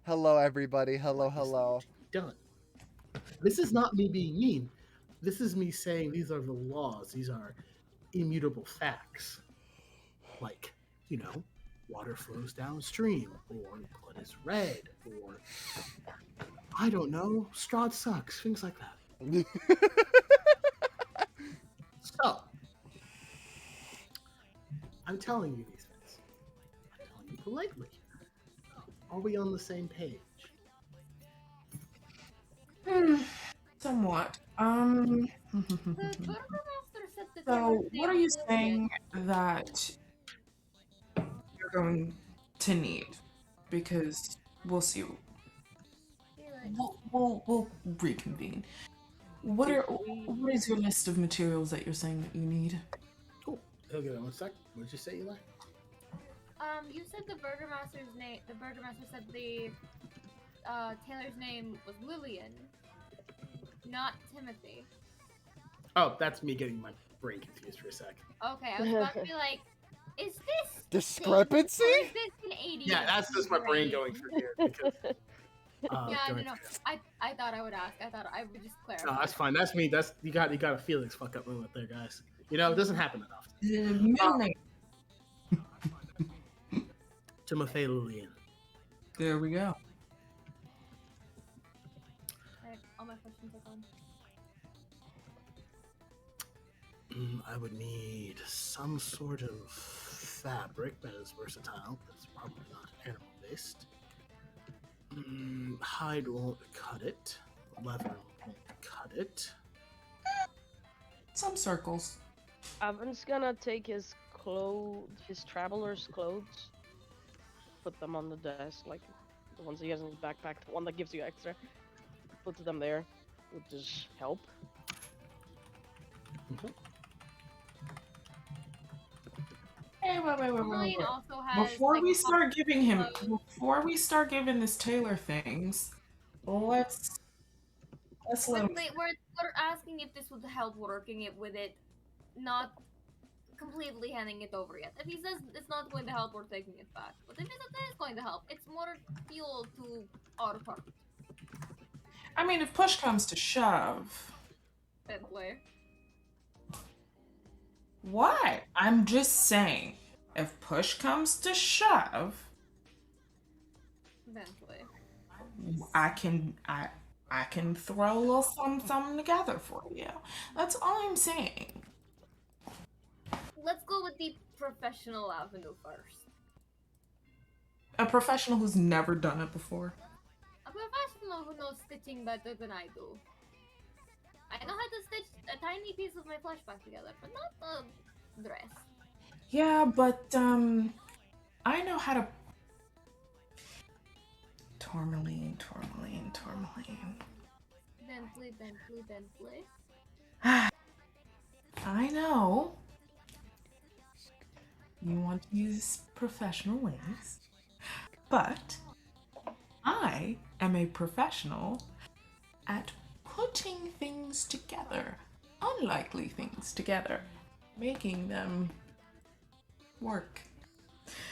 Hello everybody. Hello. Done. This is not me being mean. This is me saying these are the laws. These are immutable facts. Like, water flows downstream, or blood is red, or I don't know, Strahd sucks, things like that. So, I'm telling you these things. I'm telling you politely. Are we on the same page? Somewhat. So, what are you saying that you're going to need? Because we'll see. We'll reconvene. What is your list of materials that you're saying that you need? Cool. Okay, 1 sec. What did you say, Eli? You said the Burgermaster's name. The Burgermaster said the tailor's name was Lillian, not Timothy. Oh, that's me getting my brain confused for a sec. Okay, I was about to be like, is this discrepancy? Or is this an 80? Yeah, that's just my brain going through here. Because, no. I thought I would ask. I thought I would just clarify. No, that's fine. That's me. You got a Felix fuck up moment there, guys. It doesn't happen that often. Middle name. Timothy Lillian. There we go. Alright, all my questions are gone. I would need some sort of fabric that is versatile. That's probably not animal-based. Hide won't cut it. Leather won't cut it. Some circles. Evan's gonna take his traveler's clothes, put them on the desk, like the ones he has in his backpack, the one that gives you extra. Put them there, would just help. Okay. Hey, wait. Also has, Before we start giving this tailor things, let's let him. Wait, we're asking if this would help working it with it, not completely handing it over yet. If he says it's not going to help, we're taking it back. But if it is going to help, it's more fuel to our part. I mean, if push comes to shove. Bentley. What? I'm just saying, if push comes to shove. Bentley. I can throw a little something together for you. That's all I'm saying. Let's go with the professional avenue first. A professional who's never done it before. A professional who knows stitching better than I do. I know how to stitch a tiny piece of my flesh back together, but not a dress. Yeah, but I know how to tourmaline. Bentley. I know. You want to use professional ways, but I am a professional at putting things together, unlikely things together, making them work.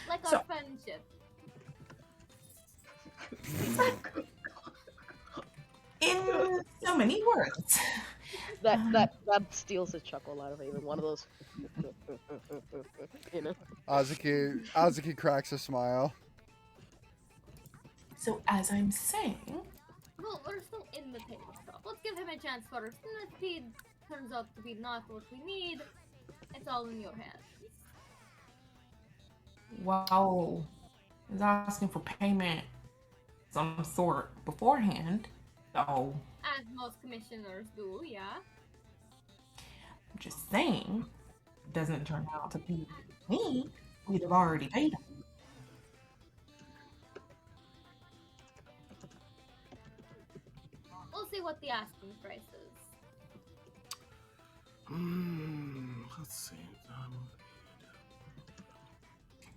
Like So- our friendship. In so many words. That steals a chuckle out of even one of those. You know. Azuki cracks a smile. So as I'm saying, Well, we're still in the table stuff. Let's give him a chance first. And if he turns out to be not what we need, it's all in your hands. well, I was asking for payment of some sort beforehand. So As most commissioners do, yeah. I'm just saying, if it doesn't turn out to be me, we'd have already paid him. We'll see what the asking price is. Let's see.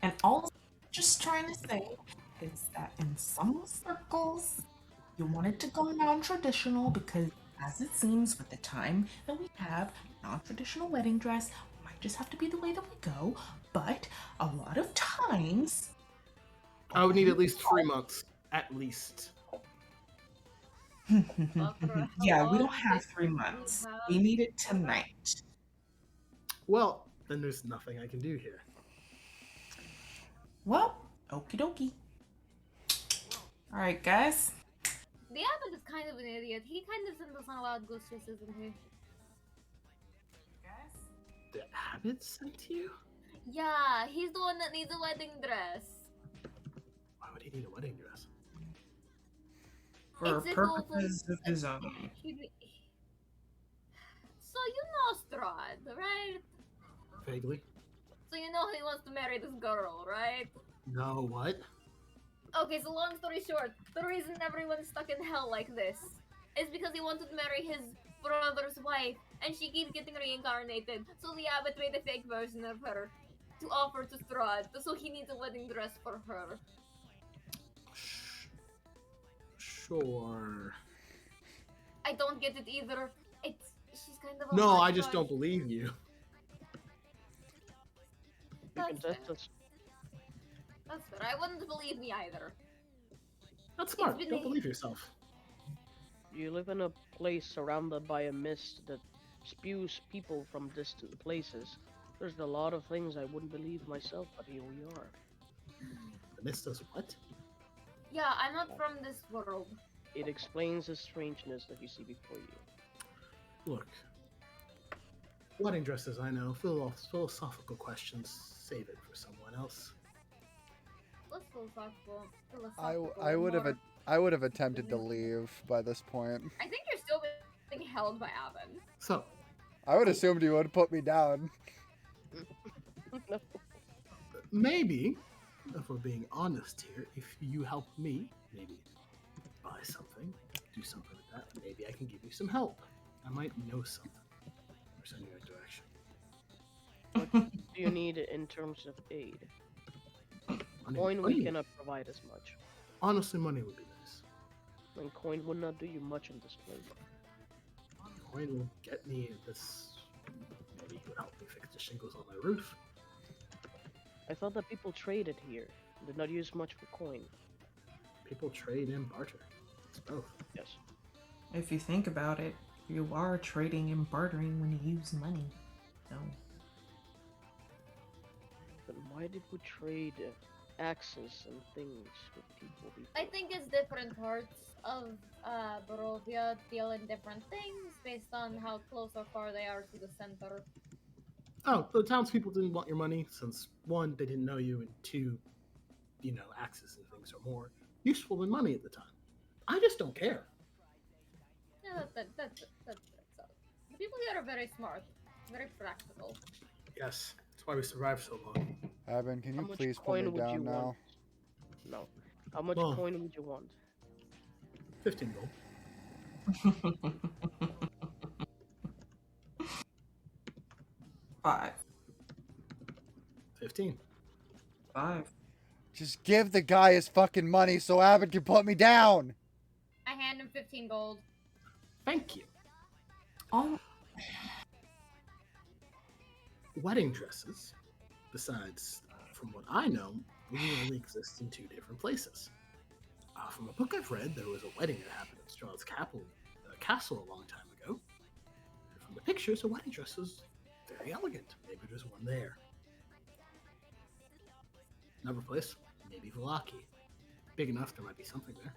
And all I'm just trying to say is that in some circles, you wanted to go non-traditional because, as it seems, with the time that we have, non-traditional wedding dress might just have to be the way that we go. But a lot of times, I would need at least 3 months. At least. yeah, we don't have 3 months. We need it tonight. Well, then there's nothing I can do here. Well, okie dokie. All right, guys. The abbot is kind of an idiot. He kind of sends us on wild goose chase, isn't he? The abbot sent you? Yeah, he's the one that needs a wedding dress. Why would he need a wedding dress? For It's a purposes of his own. So you know Strahd, right? Vaguely. So you know he wants to marry this girl, right? No, what? Okay, so long story short, the reason everyone's stuck in hell like this is because he wanted to marry his brother's wife, and she keeps getting reincarnated. So the abbot made a fake version of her to offer to Strahd, so he needs a wedding dress for her. Sure. I don't get it either. She's kind of a No, I hot just dog. don't believe you. That's fair. That's That's fair. I wouldn't believe me either. That's smart. been Don't a- believe yourself. You live in a place surrounded by a mist that spews people from distant places. There's a lot of things I wouldn't believe myself, but here we are. The mist does what? Yeah, I'm not from this world. It explains the strangeness that you see before you. Look. Wedding dresses, I know. Philosophical questions. Save it for someone else. What's philosophical? I would have attempted to leave by this point. I think you're still being held by Avon. So, I would assumed you would put me down. maybe, if we're being honest here, if you help me, maybe buy something, do something like that, maybe I can give you some help. I might know something. Or send you in a direction. What do you need in terms of aid? Coin we money. cannot provide as much. Honestly, money would be nice. And coin would not do you much in this place. Coin will get me this. Maybe he would help me fix the shingles on my roof. I thought that people traded here. Did not use much for coin. People trade and barter. It's both. Yes. If you think about it, you are trading and bartering when you use money. So, Then why did we trade access and things with people before? I think it's different parts of Barovia deal in different things based on how close or far they are to the center. Oh, the townspeople didn't want your money since one, they didn't know you, and two, access and things are more useful than money at the time. I just don't care. Yeah, that's all. The people here are very smart, very practical. Yes, that's why we survived so long. Abin, can How you much please put coin me would you down now? want? No. How much Well, coin would you want? 15 gold. 5. 15. 5. Just give the guy his fucking money so Abin can put me down. I hand him 15 gold. Thank you. Oh, Wedding dresses, besides, from what I know, really only exist in 2 different places. From a book I've read, there was a wedding that happened in Strahd's castle a long time ago. And from the pictures, a wedding dress was very elegant. Maybe there's one there. Another place, maybe Velaki. Big enough, there might be something there.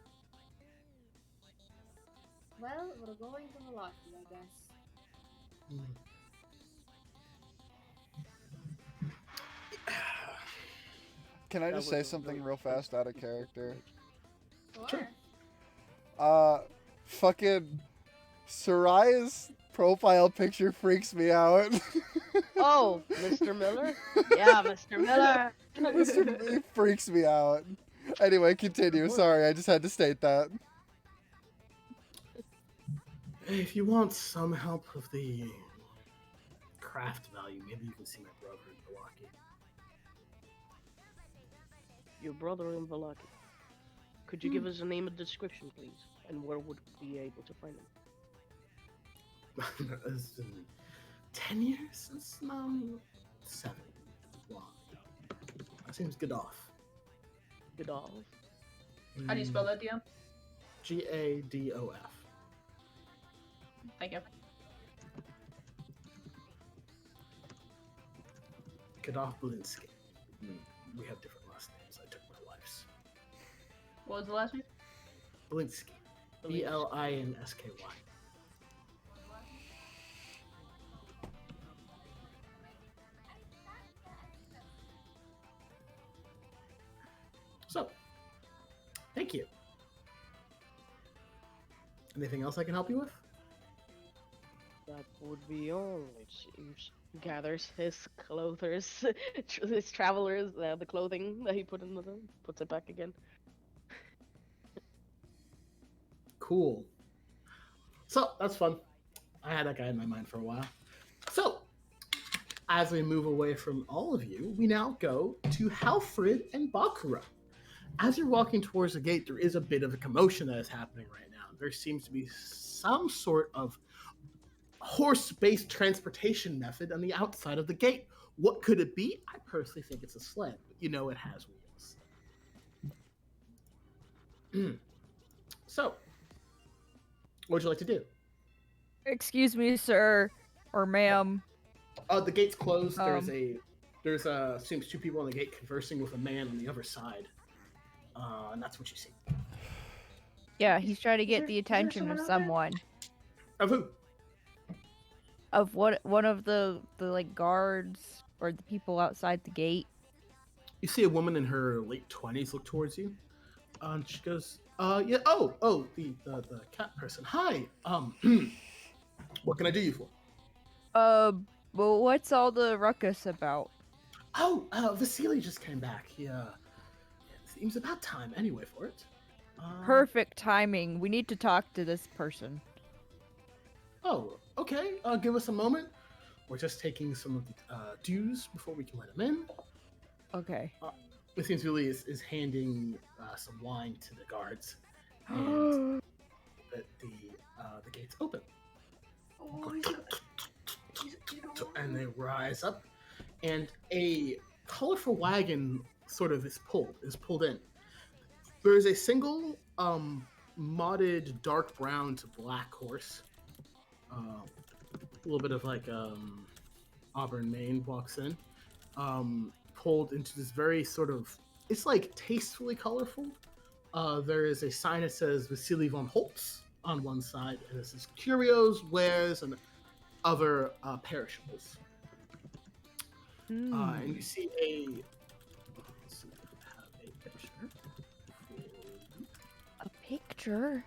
Well, we're going to Velaki, I guess. Can I That just say was a something really real fast out of character? Sure. Fucking Soraya's profile picture freaks me out. Oh, Mr. Miller? Yeah, Mr. Miller. It freaks me out. Anyway, continue. Sorry, I just had to state that. If you want some help with the craft value, maybe you can see my brother in Velaki. Your brother in Velaki. Could you give us a name and description, please? And where would we be able to find him? It's been 10 years since 7. Long ago. That seems good off. Godolph? How do you spell that, DM? Gadof. Thank you. Gadolf Belinsky. We have different last names. I took my wife's. What was the last name? Belinsky. Blinski. So, thank you. Anything else I can help you with? That would be all, it seems. Gathers his clothers, his travelers, the clothing that he put in the room, puts it back again. Cool. So, that's fun. I had that guy in my mind for a while. So, as we move away from all of you, we now go to Halfred and Bakura. As you're walking towards the gate, there is a bit of a commotion that is happening right now. There seems to be some sort of horse-based transportation method on the outside of the gate. What could it be? I personally think it's a sled, but you know it has wheels. So, what would you like to do? Excuse me, sir, or ma'am. The gate's closed. There's seems 2 people on the gate conversing with a man on the other side. And that's what you see. Yeah, he's trying to get the attention of someone. Of who? Of one of the like guards or the people outside the gate. You see a woman in her late 20s look towards you. And she goes, yeah, the cat person. Hi, what can I do you for? Well, what's all the ruckus about? Oh, Vasily just came back. He, it seems about time anyway for it. Perfect timing. We need to talk to this person. Oh, okay. Give us a moment. We're just taking some of the dues before we can let him in. Okay. It seems Vasily is handing some wine to the guards. And the gate's open. And they rise up, and a colorful wagon sort of is pulled in. There is a single modded dark brown to black horse. A little bit of like auburn mane walks in, pulled into this very sort of it's like tastefully colorful. There is a sign that says Vasily von Holtz on one side, and it says curios, wares, and other perishables. And you see a. Let's see if I have a picture. A picture.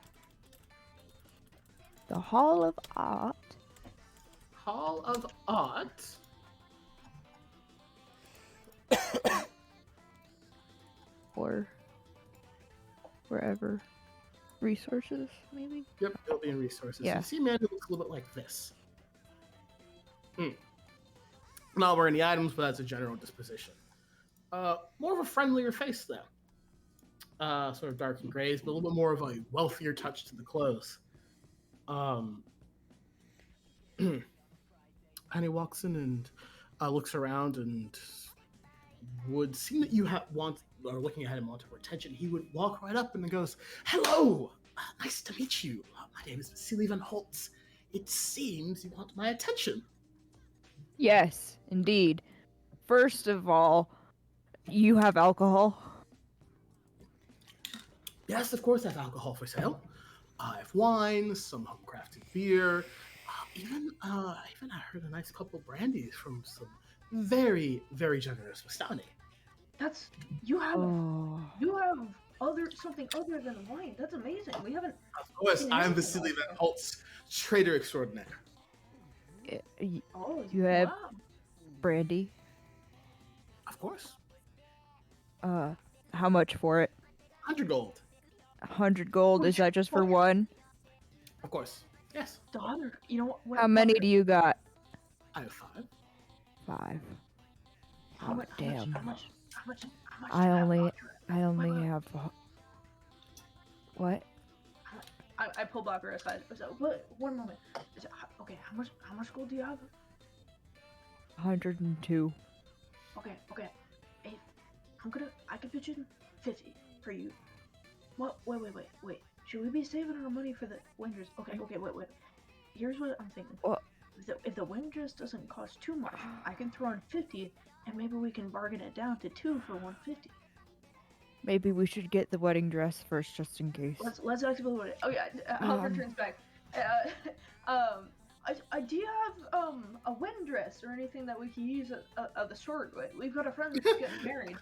The Hall of Art. Hall of Art. Or wherever. Resources, maybe? Yep, it'll be in resources. Yeah. You see a man who looks a little bit like this. Not wearing the items, but that's a general disposition. More of a friendlier face, though. Sort of dark and grays, but a little bit more of a wealthier touch to the clothes. And he walks in and looks around and would seem that you are looking at him want more attention. He would walk right up and goes, "Hello, nice to meet you. My name is Vasily von Holtz. It seems you want my attention." Yes, indeed. First of all, you have alcohol? Yes, of course I have alcohol for sale. I have wine, some home-crafted beer. Even I heard a nice couple of brandies from some very, very generous Vistani. That's you have something other than wine. That's amazing. We haven't. Of course, I'm Vasily van Holtz, trader extraordinaire. You have brandy? Of course. How much for it? 100 gold. 100 gold? Is that just for one? Of course. Yes. Daughter, you know what? How many do you got? I have 5. 5. How much? Damn. How much? I only have. What? I pull Blocker aside. So, but one moment. Okay, how much gold do you have? 102. Okay. Hey, I can pitch in 50 for you. What? Wait. Should we be saving our money for the wind dress? Okay, wait. Here's what I'm thinking. What? If the wind dress doesn't cost too much, I can throw in 50, and maybe we can bargain it down to 2 for 150. Maybe we should get the wedding dress first, just in case. Let's explore it. Oh yeah, Halford turns back. Do you have a wedding dress or anything that we can use of the sort? We've got a friend that's getting married.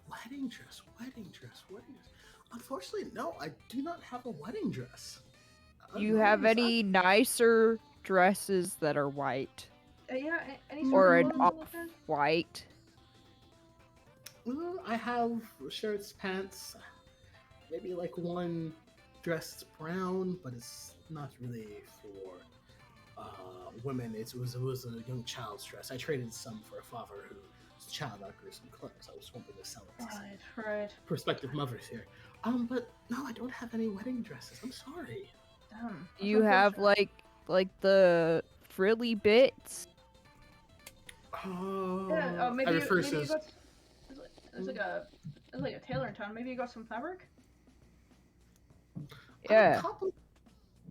Wedding dress. Unfortunately, no, I do not have a wedding dress. Do you have any nicer dresses that are white? Yeah, any or sort an of off-white? I have shirts, pants, maybe like one dress that's brown, but it's not really for women. It was a young child's dress. I traded some for a father whose child outgrew some clothes. I was hoping to sell it to some right. prospective mothers here. But no, I don't have any wedding dresses. I'm sorry. Damn. You have like the frilly bits? Yeah, maybe you got. There's like a tailor in town. Maybe you got some fabric. Yeah. A couple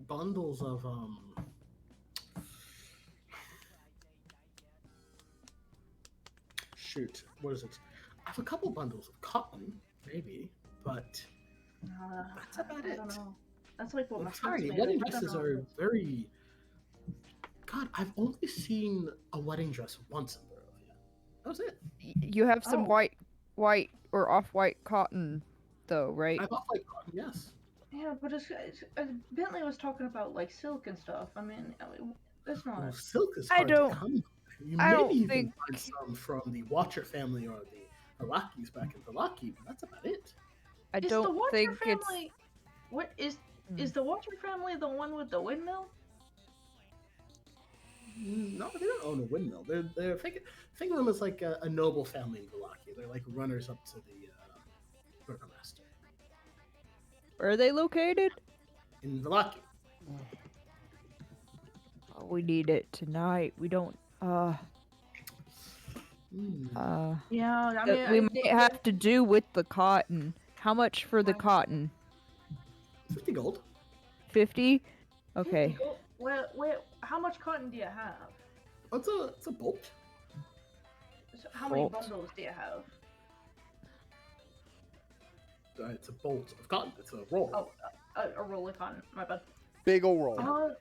bundles of Shoot, what is it? I have a couple bundles of cotton, maybe, but that's about it. I don't know. That's like what my sorry, friends wedding made. dresses are very. God, I've only seen a wedding dress once in Barovia. That was it. You have some white or off-white cotton, though, right? I have off-white cotton, yes. Yeah, but Bentley was talking about like silk and stuff. I mean that's not. Well, silk is I hard don't- to come by. You I don't maybe even think- find some from the Watcher family or the Velakis back in Velaki, but that's about it. I Is don't the Watcher think family? What is the Watcher family the one with the windmill? No, they don't own a windmill. They're think of them as like a noble family in Velaki. They're like runners up to the burgomaster Where are they located? in Velaki. Oh, we need it tonight. We don't. Yeah, I that mean, we might have to do with the cotton. How much for the cotton? 50 gold. 50? Okay. Wait, how much cotton do you have? It's a bolt. So how many Bolt. bundles do you have? It's a bolt of cotton. It's a roll. Oh, a roll of cotton. My bad. Big ol' roll.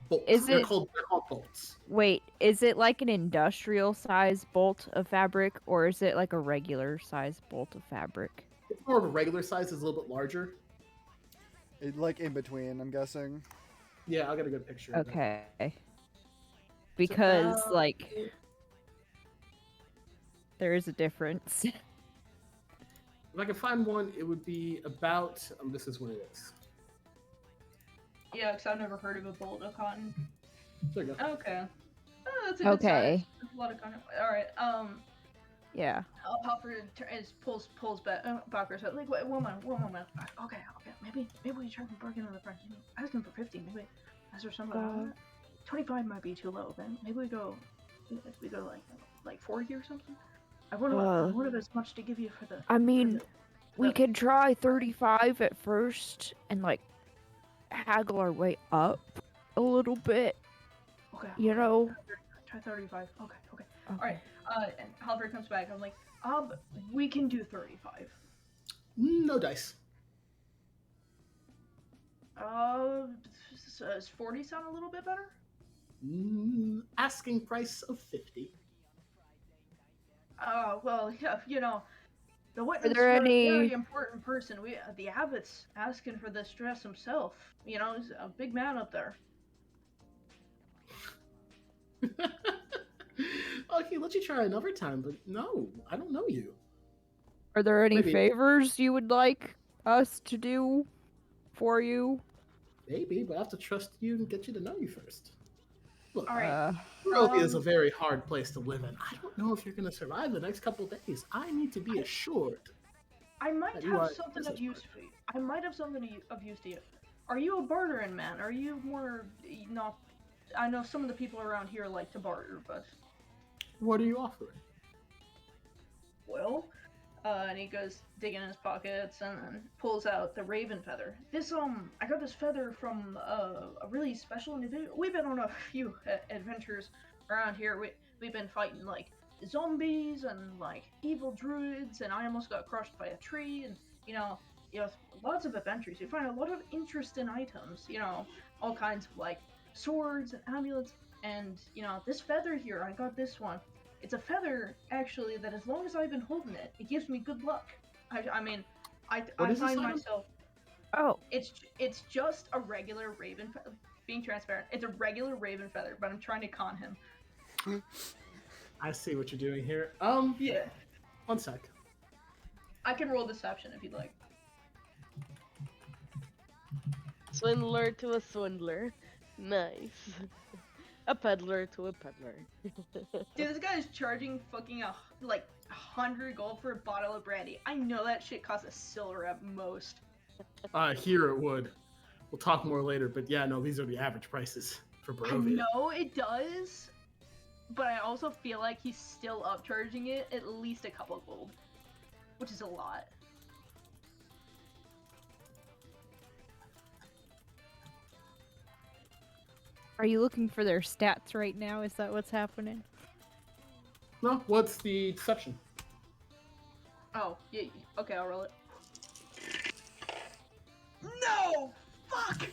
Bolts. Is They're it- called bolts. Wait, is it like an industrial size bolt of fabric, or is it like a regular size bolt of fabric? It's more of a regular size. It's a little bit larger. Like in between, I'm guessing. Yeah, I'll get a good picture. of it. Okay. Because like there is a difference. If I could find one, it would be about. This is what it is. Yeah, because I've never heard of a bolt of cotton. There you go. Okay. Oh, that's a good Okay. size. That's a lot of cotton. All right. Yeah. Hopper pulls back. Backwards. Like, wait, one moment. Okay. Maybe we try to bargain on the price. Asking for 50. Maybe ask for something. 25 might be too low. Then maybe we go like 40 or something. I would have as much to give you for the. I mean, we the- could try 35 at first and like haggle our way up a little bit. Okay. You know. Try 35. Okay. All right. And Halvard comes back. I'm like, we can do 35. No dice. Does 40 sound a little bit better? Asking price of 50. Well, yeah, the witness is there a any- very important person. The abbot's asking for this dress himself. He's a big man up there. Okay, let you try another time, but no, I don't know you. Are there any Maybe. favors you would like us to do for you? Maybe, but I have to trust you and get you to know you first. Look, All right. Barovia is a very hard place to live in. I don't know if you're going to survive the next couple days. I need to be assured. I might that you have are something business of use for you. I might have something of use to you. Are you a bartering man? Are you more not? I know some of the people around here like to barter, but What are you offering? well, and he goes digging in his pockets and then pulls out the raven feather. This I got this feather from a really special individual. We've been on a few adventures around here. We've been fighting like zombies and like evil druids, and I almost got crushed by a tree, and lots of adventures. You find a lot of interesting items, all kinds of like swords and amulets, and this feather here, I got this one. It's a feather, actually, that as long as I've been holding it, it gives me good luck. I mean, I What is this find item? myself. Oh, It's just a regular raven feather. Being transparent, it's a regular raven feather, but I'm trying to con him. I see what you're doing here. Yeah. 1 sec. I can roll deception if you'd like. Swindler to a swindler. Nice. A peddler to a peddler. Dude, this guy is charging fucking 100 gold for a bottle of brandy. I know that shit costs a silver at most. Here it would. We'll talk more later, but yeah, no, these are the average prices for I Barovia. know it does, but I also feel like he's still upcharging it at least a couple gold, which is a lot. are you looking for their stats right now? Is that what's happening? No, what's the deception? Oh, yeah, okay, I'll roll it. No! Fuck!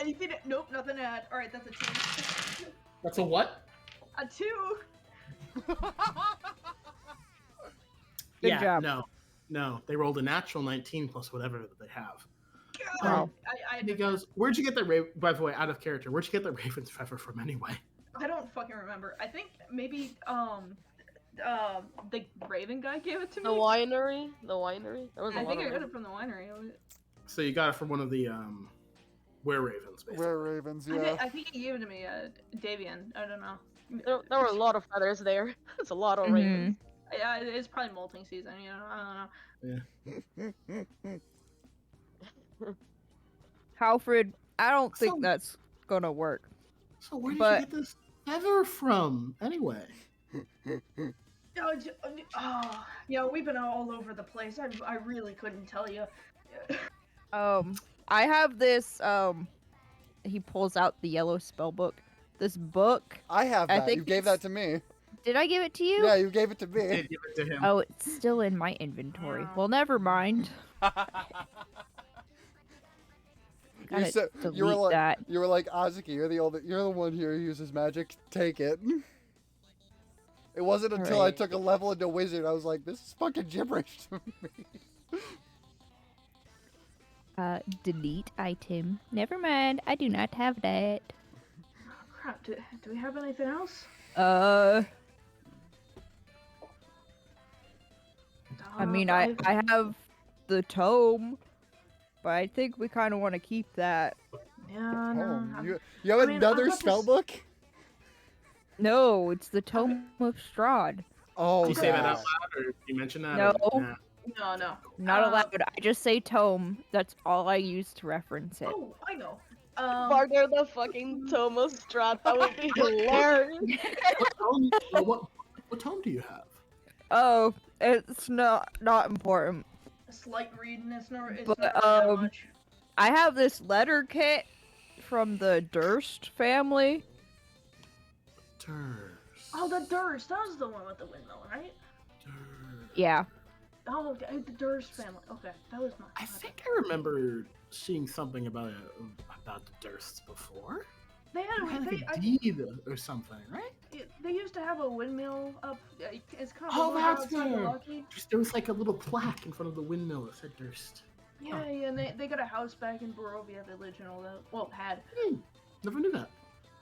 Anything? Nope, nothing to add. Alright, that's a 2. That's a what? A 2! Good job. No. They rolled a natural 19 plus whatever that they have. Wow. He goes, "Where'd you get that raven?" By the way, out of character, where'd you get that raven's feather from anyway? I don't fucking remember. I think maybe the Raven guy gave it to me. The winery? The winery? There was a I lot think of I got them. it from the winery. So you got it from one of the were ravens, basically. Were ravens, I, yeah. think, I think he gave it to me, Davian. I don't know. There were a lot of feathers there. It's a lot of Mhm. ravens. Yeah, it's probably molting season. I don't know. Halfred, I don't think So- that's gonna work. So where did But- you get this feather from, anyway? We've been all over the place. I really couldn't tell you. I have this, he pulls out the yellow spell book. this book. I have I that. think You gave that to me. Did I give it to you? Yeah, you gave it to I me. did give it to him. Oh, it's still in my inventory. Well, never mind. Gotta delete you were like, that. you were like, Azuki, you're the one here who uses magic. Take it. It wasn't until I Alright. took a level into wizard, I was like, this is fucking gibberish to me. Delete item. Never mind. I do not have that. Crap, do we have anything else? I mean, I have the tome, but I think we kind of want to keep that. Yeah, no. You have I mean, another I've got spell this- book? No, it's the tome of Strahd. Oh, Did you say that out God. loud, or did you mention that? No. Or, nah? No. Not allowed. I just say tome. That's all I use to reference it. Oh, I know. Barter the fucking Thomas Strat. That would be hilarious. What tome do you have? Oh, it's not important. A slight reading. It's not really But that much. I have this letter kit from the Durst family. Oh, the Durst. That was the one with the windmill, right? Yeah. Oh, the Durst family. Okay, that was my. I think I remember seeing something about the Dursts before. They had like a deed or something, right? They used to have a windmill up. It's kind of. Oh, that's outside there. Milwaukee. There was like a little plaque in front of the windmill that said Durst. Yeah, and they got a house back in Barovia Village and all that. Well, had. Never knew that.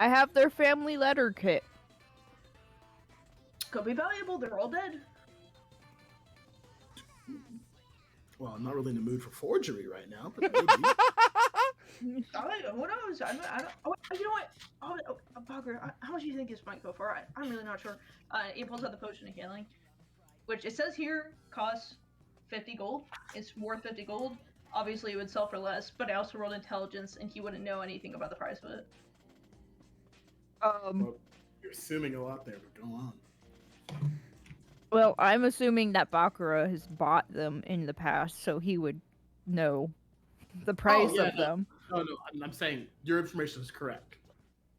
I have their family letter kit. Could be valuable. They're all dead. Well, I'm not really in the mood for forgery right now, but maybe. Who knows? I don't. Oh, you know what? Oh, Bugger, how much do you think this might go for? I'm really not sure. He pulls out the potion of healing, which it says here costs 50 gold. It's worth 50 gold. Obviously, it would sell for less, but I also rolled intelligence, and he wouldn't know anything about the price of it. Well, you're assuming a lot there, but go on. Well, I'm assuming that Bakura has bought them in the past, so he would know the price of them. No, I'm saying your information is correct.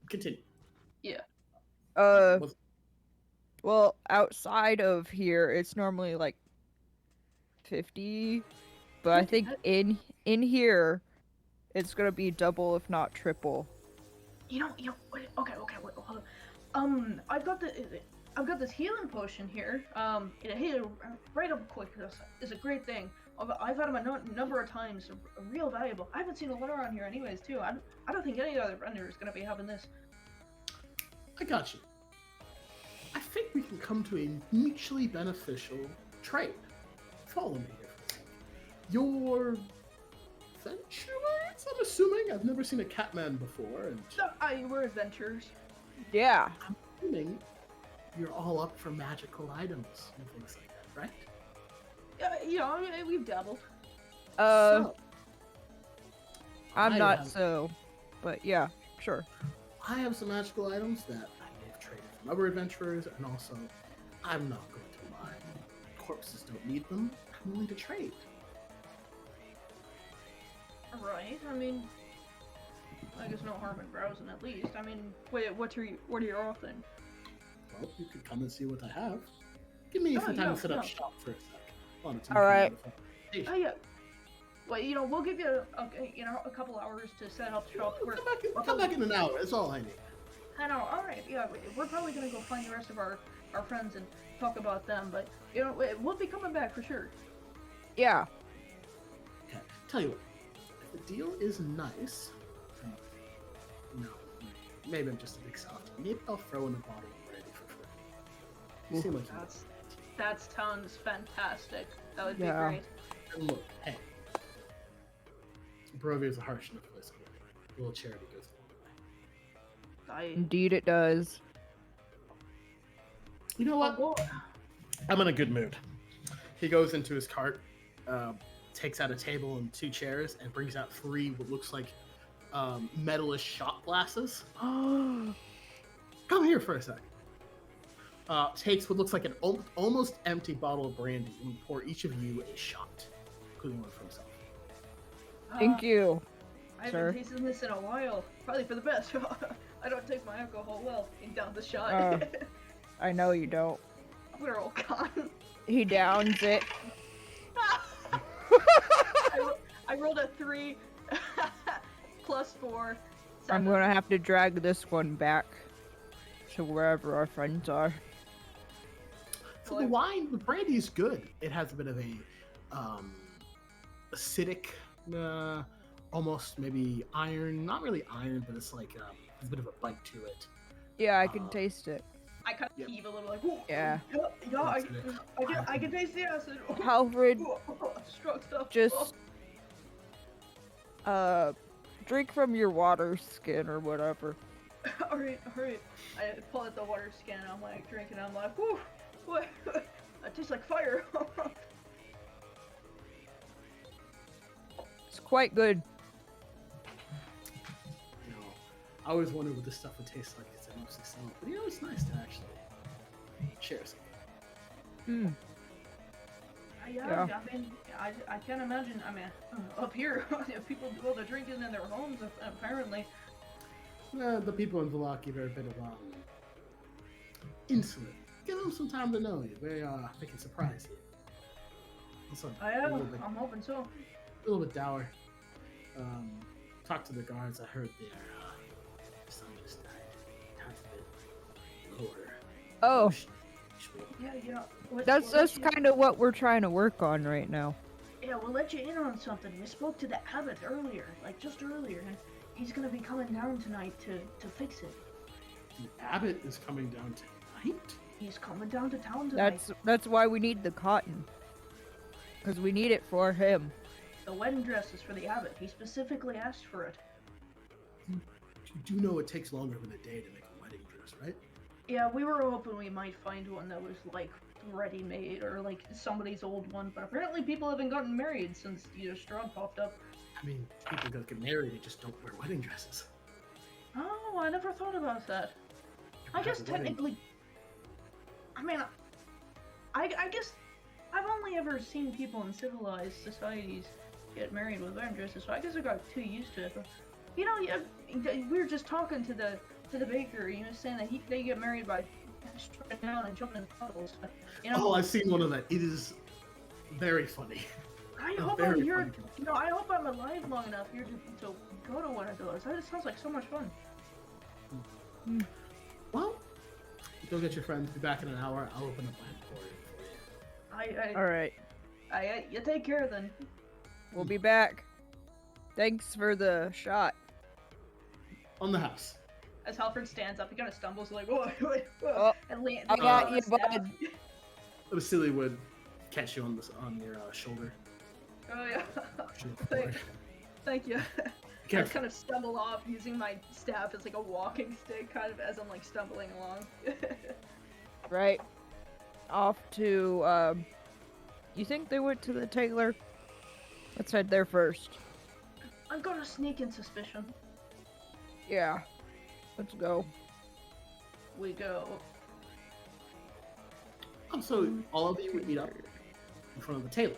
Continue. Yeah. Well, outside of here, it's normally like 50, but I think in here, it's gonna be double if not triple. You know. Wait, okay. Wait, hold on. I've got this healing potion here. It hit right up quick. It's a great thing. I've had them a number of times. Real valuable. I haven't seen a letter on here, anyways. Too. I don't think any other vendor is gonna be having this. I got you. I think we can come to a mutually beneficial trade. Follow me here for a second. Your venturers, I'm assuming? I've never seen a Catman before, and We're adventurers. Yeah. I'm assuming you're all up for magical items and things like that, right? Yeah, we've dabbled. I'm not so, but yeah, sure. I have some magical items that I may have traded from other adventurers, and also, I'm not going to lie. Corpses don't need them. I'm willing to trade. Right. I mean, I guess no harm in browsing at least. I mean, wait, what are your offering? Well, you could come and see what I have. Give me some time to set up shop for a sec. All right. Oh yeah. Well, we'll give you a couple hours to set up shop. Come back in an hour. That's all I need. I know. All right. Yeah, we're probably gonna go find the rest of our friends and talk about them. But we'll be coming back for sure. Yeah. Okay. Tell you what. If the deal is nice, no, maybe I'm just a big soft. Maybe I'll throw in a bottle of brandy for free. You seem like that sounds fantastic. That would be Yeah. great. And look, hey, Barovia is a harsh enough place. A little charity goes a long way. Indeed, it does. You know what? I'm in a good mood. He goes into his cart, takes out a table and 2 chairs, and brings out 3 what looks like metalish shot glasses. Come here for a sec. Takes what looks like an almost empty bottle of brandy and pour each of you a shot, including one for himself. Thank you, I sir. haven't tasted this in a while. Probably for the best. I don't take my alcohol well. And down the shot. I know you don't. We're all gone. He downs it. I rolled a 3 plus 4. I'm 7. gonna have to drag this one back to wherever our friends are. So the wine, the brandy is good. It has a bit of a acidic, almost maybe iron. Not really iron, but it's like there's a bit of a bite to it. Yeah, I can taste it. I kind of heave a little like, whoa. Yeah. Yeah, I can taste the acid. Halfred, Strong stuff. just drink from your water skin or whatever. Alright. I pull out the water skin, I'm like drinking, I'm like, whoo, what? That tastes like fire. It's quite good. You know, I always wondered what this stuff would taste like because I mostly smell it. But you know, it's nice to actually share something. Yeah. I mean, I can't imagine. I mean, up here, people do all the drinking in their homes, apparently. The people in Velaki are a bit of insolent. Give them some time to know you. They can surprise you. Also, I'm hoping so. A little bit dour. Talk to the guards. I heard their son just died. Time's a bit lower. Oh, Yeah. that's kind of what we're trying to work on right now. Yeah, we'll let you in on something. We spoke to the abbot earlier, just earlier, and he's gonna be coming down tonight to fix it. The abbot is coming down tonight? He's coming down to town tonight. That's why we need the cotton. Because we need it for him. The wedding dress is for the abbot. He specifically asked for it. You do know it takes longer than a day to make a wedding dress, right? Yeah, we were hoping we might find one that was like ready-made or like somebody's old one, but apparently people haven't gotten married since Strahd popped up. I mean, people that get married, they just don't wear wedding dresses. Oh, I never thought about that. I guess technically, I mean, I guess I've only ever seen people in civilized societies get married with wedding dresses, so I guess I got too used to it. But, we were just talking to the baker, saying that they get married by stripping down and jumping in puddles. Oh, I've seen one of that. It is very funny. I hope I'm here. I hope I'm alive long enough here to go to one of those. That sounds like so much fun. Well, go get your friends. Be back in an hour. I'll open up my door for you. All right. You take care then. We'll be back. Thanks for the shot. On the house. As Halford stands up, he kind of stumbles like, whoa, Oh, and I got you, bud. Vasily would catch you on your shoulder. Oh yeah. Thank you. I just kind of stumble off using my staff as like a walking stick, kind of as I'm like stumbling along. Right. Off to, you think they went to the tailor? Let's head there first. I've got a sneaking suspicion. Yeah. Let's go. We go. So all of you would meet up in front of the tailor.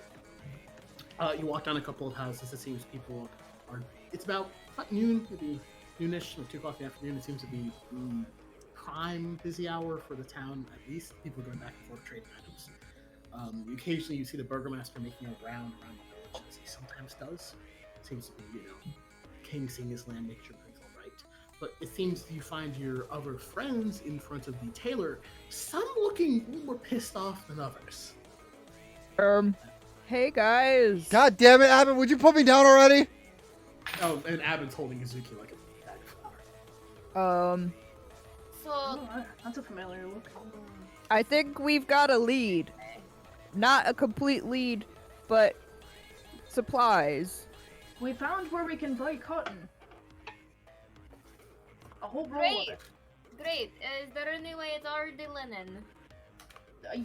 You walk down a couple of houses. It seems people are. It's about noon, maybe noonish, like 2 o'clock in the afternoon. It seems to be prime busy hour for the town. At least people going back and forth trading items. Occasionally, you see the burgomaster making a round around the village, as he sometimes does. Seems to be, king seeing his land, making sure everything's all right. But it seems you find your other friends in front of the tailor, some looking a little more pissed off than others. Hey guys. God damn it, Abbott, would you put me down already? Oh, and Abbott's holding Izuki like a bag of flour. So, That's a familiar look. I think we've got a lead. Not a complete lead, but supplies. We found where we can buy cotton. A whole roll great. of it. Great. Is there any way it's already linen?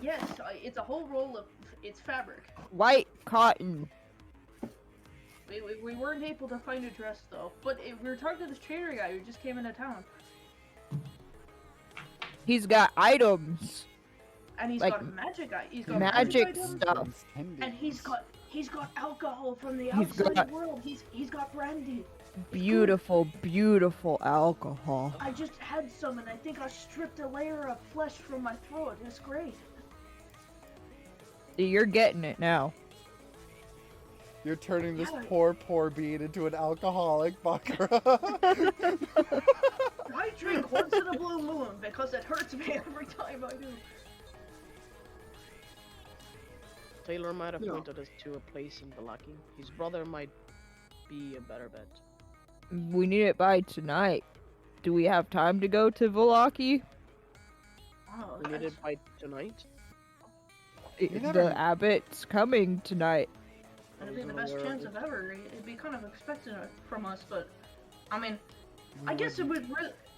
Yes, it's a whole roll of it's fabric. White cotton. We weren't able to find a dress though, but we were talking to this trader guy who just came into town. He's got items. And he's like, got magic. He's got magic items, stuff. and he's got alcohol from the outside world. He's got brandy. beautiful, beautiful alcohol. I just had some, and I think I stripped a layer of flesh from my throat. It's great. You're getting it now. You're turning this Yeah. poor bean into an alcoholic, Bakura. I drink once in a blue moon because it hurts me every time I do. Taylor might have No. pointed us to a place in Balaki. His brother might be a better bet. We need it by tonight. Do we have time to go to Volaki? Oh, We need it by tonight. never- The abbot's coming tonight. That'd be the best chance of ever. It'd be kind of expected from us, but I mean, I guess it would.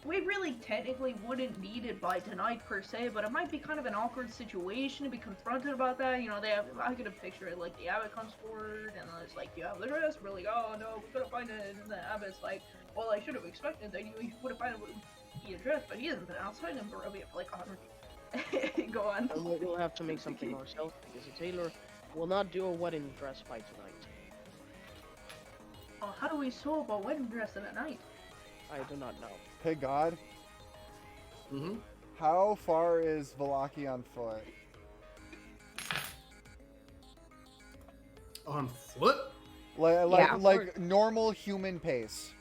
We really technically wouldn't need it by tonight per se, but it might be kind of an awkward situation to be confronted about that. You know, they have. I could picture it like the abbot comes forward and it's like, "You have the dress." We're like, "Oh no, we couldn't find it." And the abbot's like, "Well, I should have expected that you would have found the address, but he hasn't been outside in Barovia for like 100." Go on. And we'll have to make something ourselves because Taylor will not do a wedding dress by tonight. Oh, how do we sew up a wedding dress in a night? I do not know. Hey God, Mm-hmm. how far is Volaki on foot? On foot? Like normal human pace.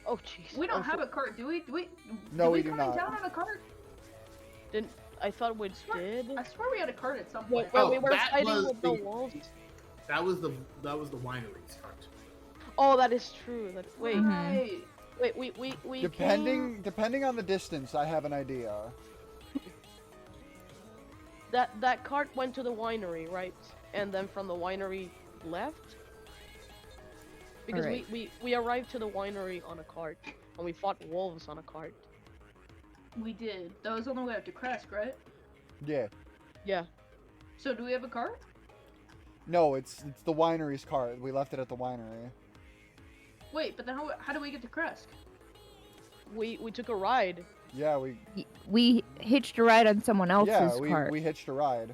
Oh jeez. We don't have a cart, do we? No, did we we do come not. in town on a cart? Didn't I thought we did? I swear we had a cart at some When point. we were that fighting was with the the- wolves. That was the winery's cart. Oh, that is true. That wait, Right. wait, we came... Depending on the distance, I have an idea. That cart went to the winery, right? And then from the winery left. Because Alright. we arrived to the winery on a cart, and we fought wolves on a cart. We did. That was on the way up to Kresk, right? Yeah. Yeah. So do we have a cart? No, it's the winery's cart. We left it at the winery. Wait, but then how do we get to Kresk? We took a ride. Yeah, We hitched a ride on someone else's cart. we hitched a ride.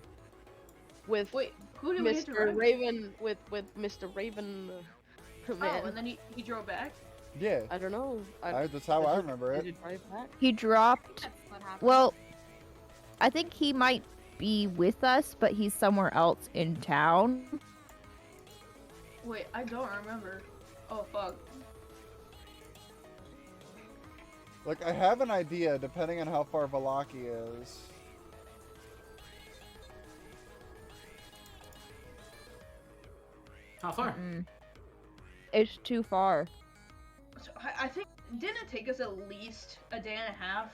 With Wait, who did we hit to Mr. ride? Raven with Mr. Raven. Man. Oh, and then he drove back? Yeah. I don't know. That's how I remember Did it. he drive back? He dropped. That's what happened. Well, I think he might be with us, but he's somewhere else in town. Wait, I don't remember. Oh, fuck. Like, I have an idea, depending on how far Volaki is. How far? It's too far. So I think, didn't it take us at least a day and a half?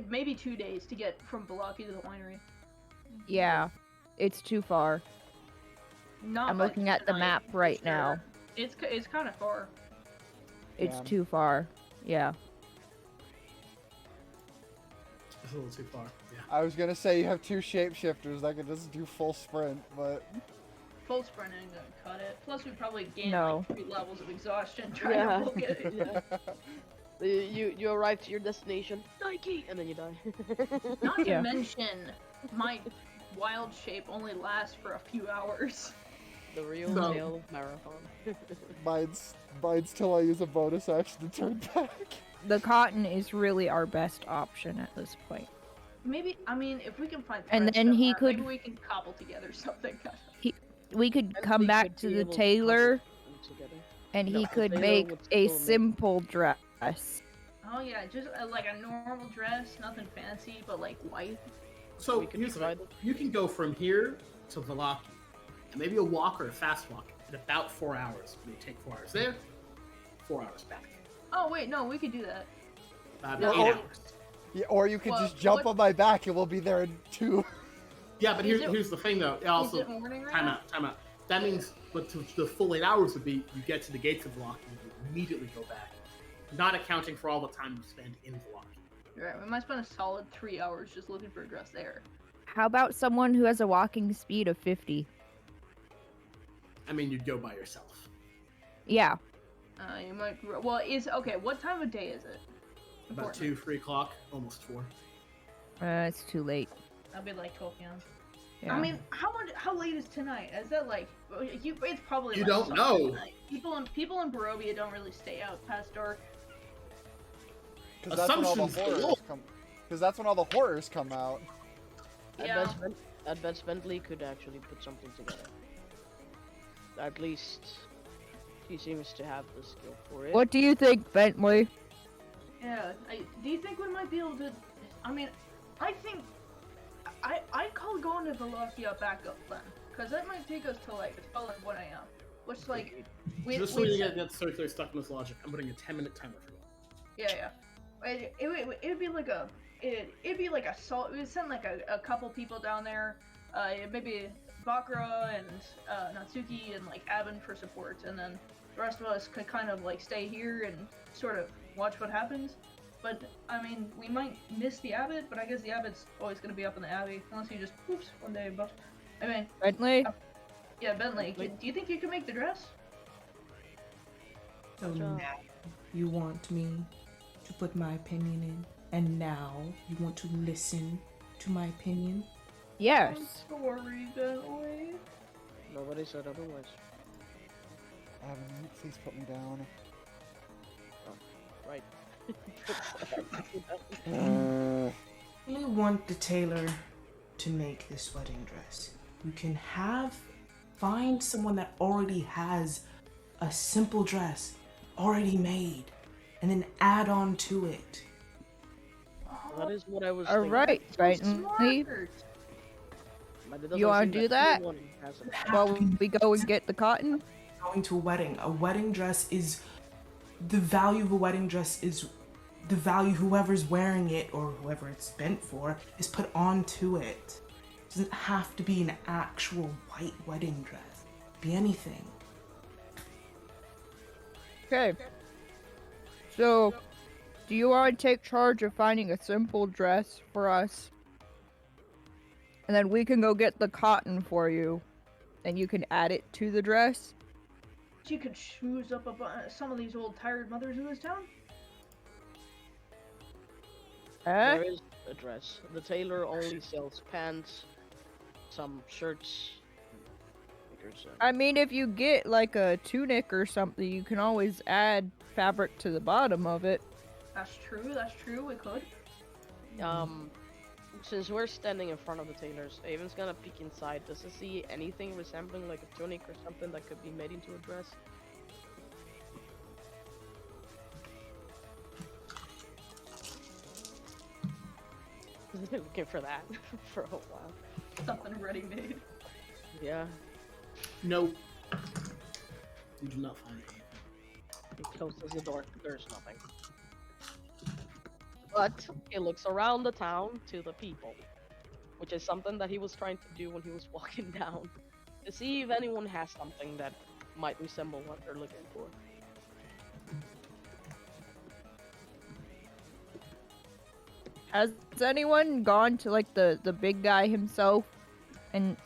Maybe 2 days to get from Balaki to the winery. Yeah, it's too far. Not I'm by looking at the tonight, map for right sure. now. It's kind of far. It's Yeah. too far. Yeah. It's a little too far. Yeah. I was gonna say you have two shapeshifters that can just do full sprint, but Full sprint ain't gonna cut it. Plus, we probably gain No. like 3 levels of exhaustion trying Yeah. to book it. Yeah. You arrive to your destination, Nike, and then you die. Not to Yeah. mention, my wild shape only lasts for a few hours. The real No. tale of marathon. mine's till I use a bonus action to turn back. The cotton is really our best option at this point. Maybe, I mean, if we can find And friends then that he are, could- maybe we can cobble together something. We could And come we back could to be the able to tailor couple them together. and No, he the could tailor make would a still make- simple dress. Oh yeah, just like a normal dress, nothing fancy, but like white. So We could here's the try thing. You can go from here to Valaki, and maybe a walk or a fast walk in about 4 hours. You take 4 hours there, 4 hours back. Oh wait, no, we could do that. About Yeah, 8 or- hours. Yeah, or you could Well, just jump what- on my back and we'll be there in 2. Yeah, but Is here's the thing though. It Is also, it morning right time now? out. That means what the full 8 hours would be, you get to the gates of Valaki and you immediately go back. Not accounting for all the time you spend in Valaki. You're right, we might spend a solid 3 hours just looking for a dress there. How about someone who has a walking speed of 50? I mean, you'd go by yourself. Yeah. You might. Well, okay. What time of day is it? About Important. 2, 3 o'clock, almost 4. It's too late. That'd be like 12 p.m. Yeah. I mean, how late is tonight? Is that like it's probably You like don't something know. Tonight. People in Barovia don't really stay out past dark. Because that's when all the Assumptions horrors galore. come. Because that's when all the horrors come out. Yeah. I bet Bentley could actually put something together. At least he seems to have the skill for it. What do you think, Bentley? Yeah. Do you think we might be able to? I mean, I think I call going to Velocia backup plan, because that might take us to like 1 a.m. Which like Just so you get circular stuck in this logic, I'm putting a 10-minute timer for you. Yeah. It'd be like a we'd send like a couple people down there, maybe Bakura and Natsuki and like Abin for support, and then the rest of us could kind of like stay here and sort of watch what happens. But I mean, we might miss the abbot, but I guess the abbot's always gonna be up in the abbey unless he just poops one day. But I mean, Bentley? Yeah, Bentley. Do you think you can make the dress? So now you want me to put my opinion in, and now you want to listen to my opinion? Yes. I'm sorry, Bentley. Nobody said otherwise. Adam, please put me down. Oh, right. You want the tailor to make this wedding dress. You can find someone that already has a simple dress already made, and then add on to it. That is what I was All thinking. right, Bentley. You want to do that? While we go and get the cotton? Going to a wedding. A wedding dress is the value of a wedding dress is the value whoever's wearing it or whoever it's meant for is put onto it. It doesn't have to be an actual white wedding dress. It can be anything. Okay. So, do you want to take charge of finding a simple dress for us? And then we can go get the cotton for you. And you can add it to the dress? You could choose up some of these old tired mothers in this town. There is a dress. The tailor only sells pants, some shirts. I mean, if you get like a tunic or something, you can always add fabric to the bottom of it. That's true, we could. Since we're standing in front of the tailors, Avon's gonna peek inside. Does he see anything resembling like a tunic or something that could be made into a dress? Looking for that for a while. Something ready-made. Yeah. No. You do not find anything. He closes the door. There's nothing. But he looks around the town to the people, which is something that he was trying to do when he was walking down, to see if anyone has something that might resemble what they're looking for. Has anyone gone to like the big guy himself,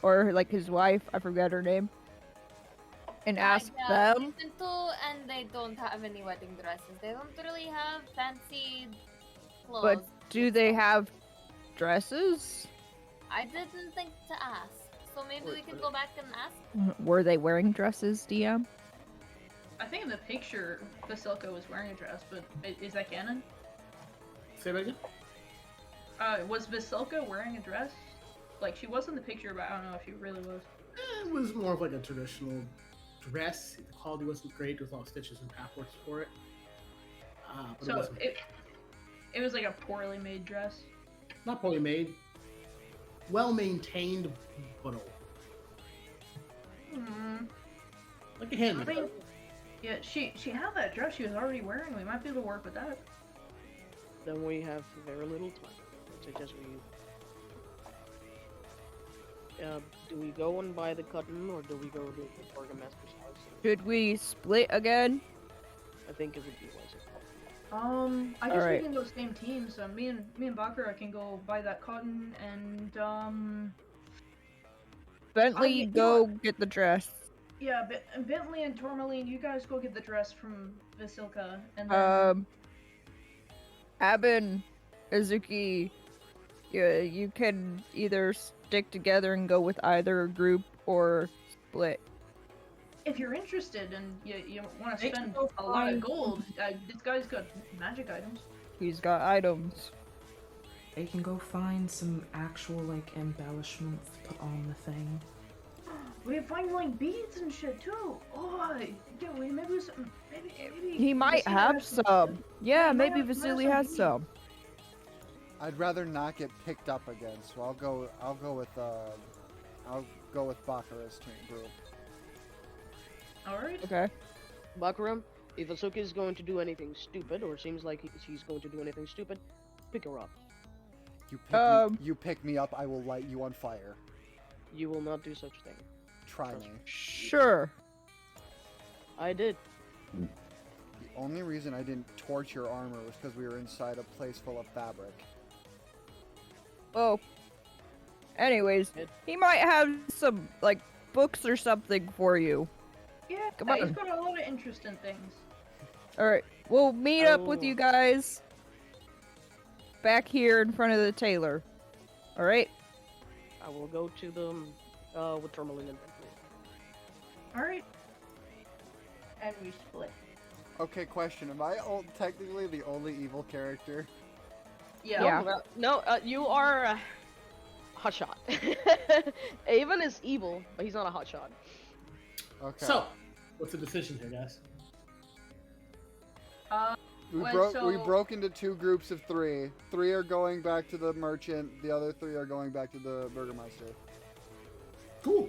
or like his wife? I forget her name. And asked them. And they don't have any wedding dresses. They don't really have fancy clothes. But do they have dresses? I didn't think to ask. So maybe we can go back and ask. Were they wearing dresses, DM? I think in the picture, Vasilka was wearing a dress, but is that canon? Say that again? Was Vasilka wearing a dress? Like, she was in the picture, but I don't know if she really was. It was more of like a traditional dress. The quality wasn't great. There was a lot of stitches and patchworks for it. But So wasn't it was like a poorly made dress. not poorly made. Well maintained, but old. Like a I handmade. mean, yeah, she had that dress she was already wearing. We might be able to work with that. Then we have very little time. I suggest we... do we go and buy the cotton, or do we go to the Burgomaster's house? Should we split again? I think it would be wiser. I guess Alright. we can go same teams. Me and Bakura can go buy that cotton, and Bentley, you go know get the dress. yeah, Bentley and Tourmaline, you guys go get the dress from Vasilka, and then Abin, Izuki, you can either stick together and go with either a group or split. If you're interested and you want to They can spend go a lot of find- gold, this guy's got magic items. He's got items. They can go find some actual like embellishments to put on the thing. We can find like beads and shit too. Oh, yeah, maybe He might Vasily have has some. Yeah, he might maybe have Vasily some has beads. some. I'd rather not get picked up again, so I'll go with Bakura's team group. All right. Okay. Bakura, if Asuka is going to do anything stupid, or seems like she's going to do anything stupid, pick her up. You pick me up, I will light you on fire. You will not do such thing. Try me. Sure. I did. The only reason I didn't torch your armor was because we were inside a place full of fabric. Well, anyways, he might have some, like, books or something for you. Yeah, Come he's on. got a lot of interesting things. Alright, we'll meet up with Oh. you guys back here in front of the tailor. Alright? I will go to them with Tourmaline and Bentley. All right. And we split. Okay, question. Am I technically the only evil character? Yeah. No, you are a hotshot. Avon is evil, but he's not a hotshot. Okay. So, what's the decision here, guys? We Well, broke into 2 groups of 3. 3 are going back to the merchant. The other 3 are going back to the burgermeister. Cool.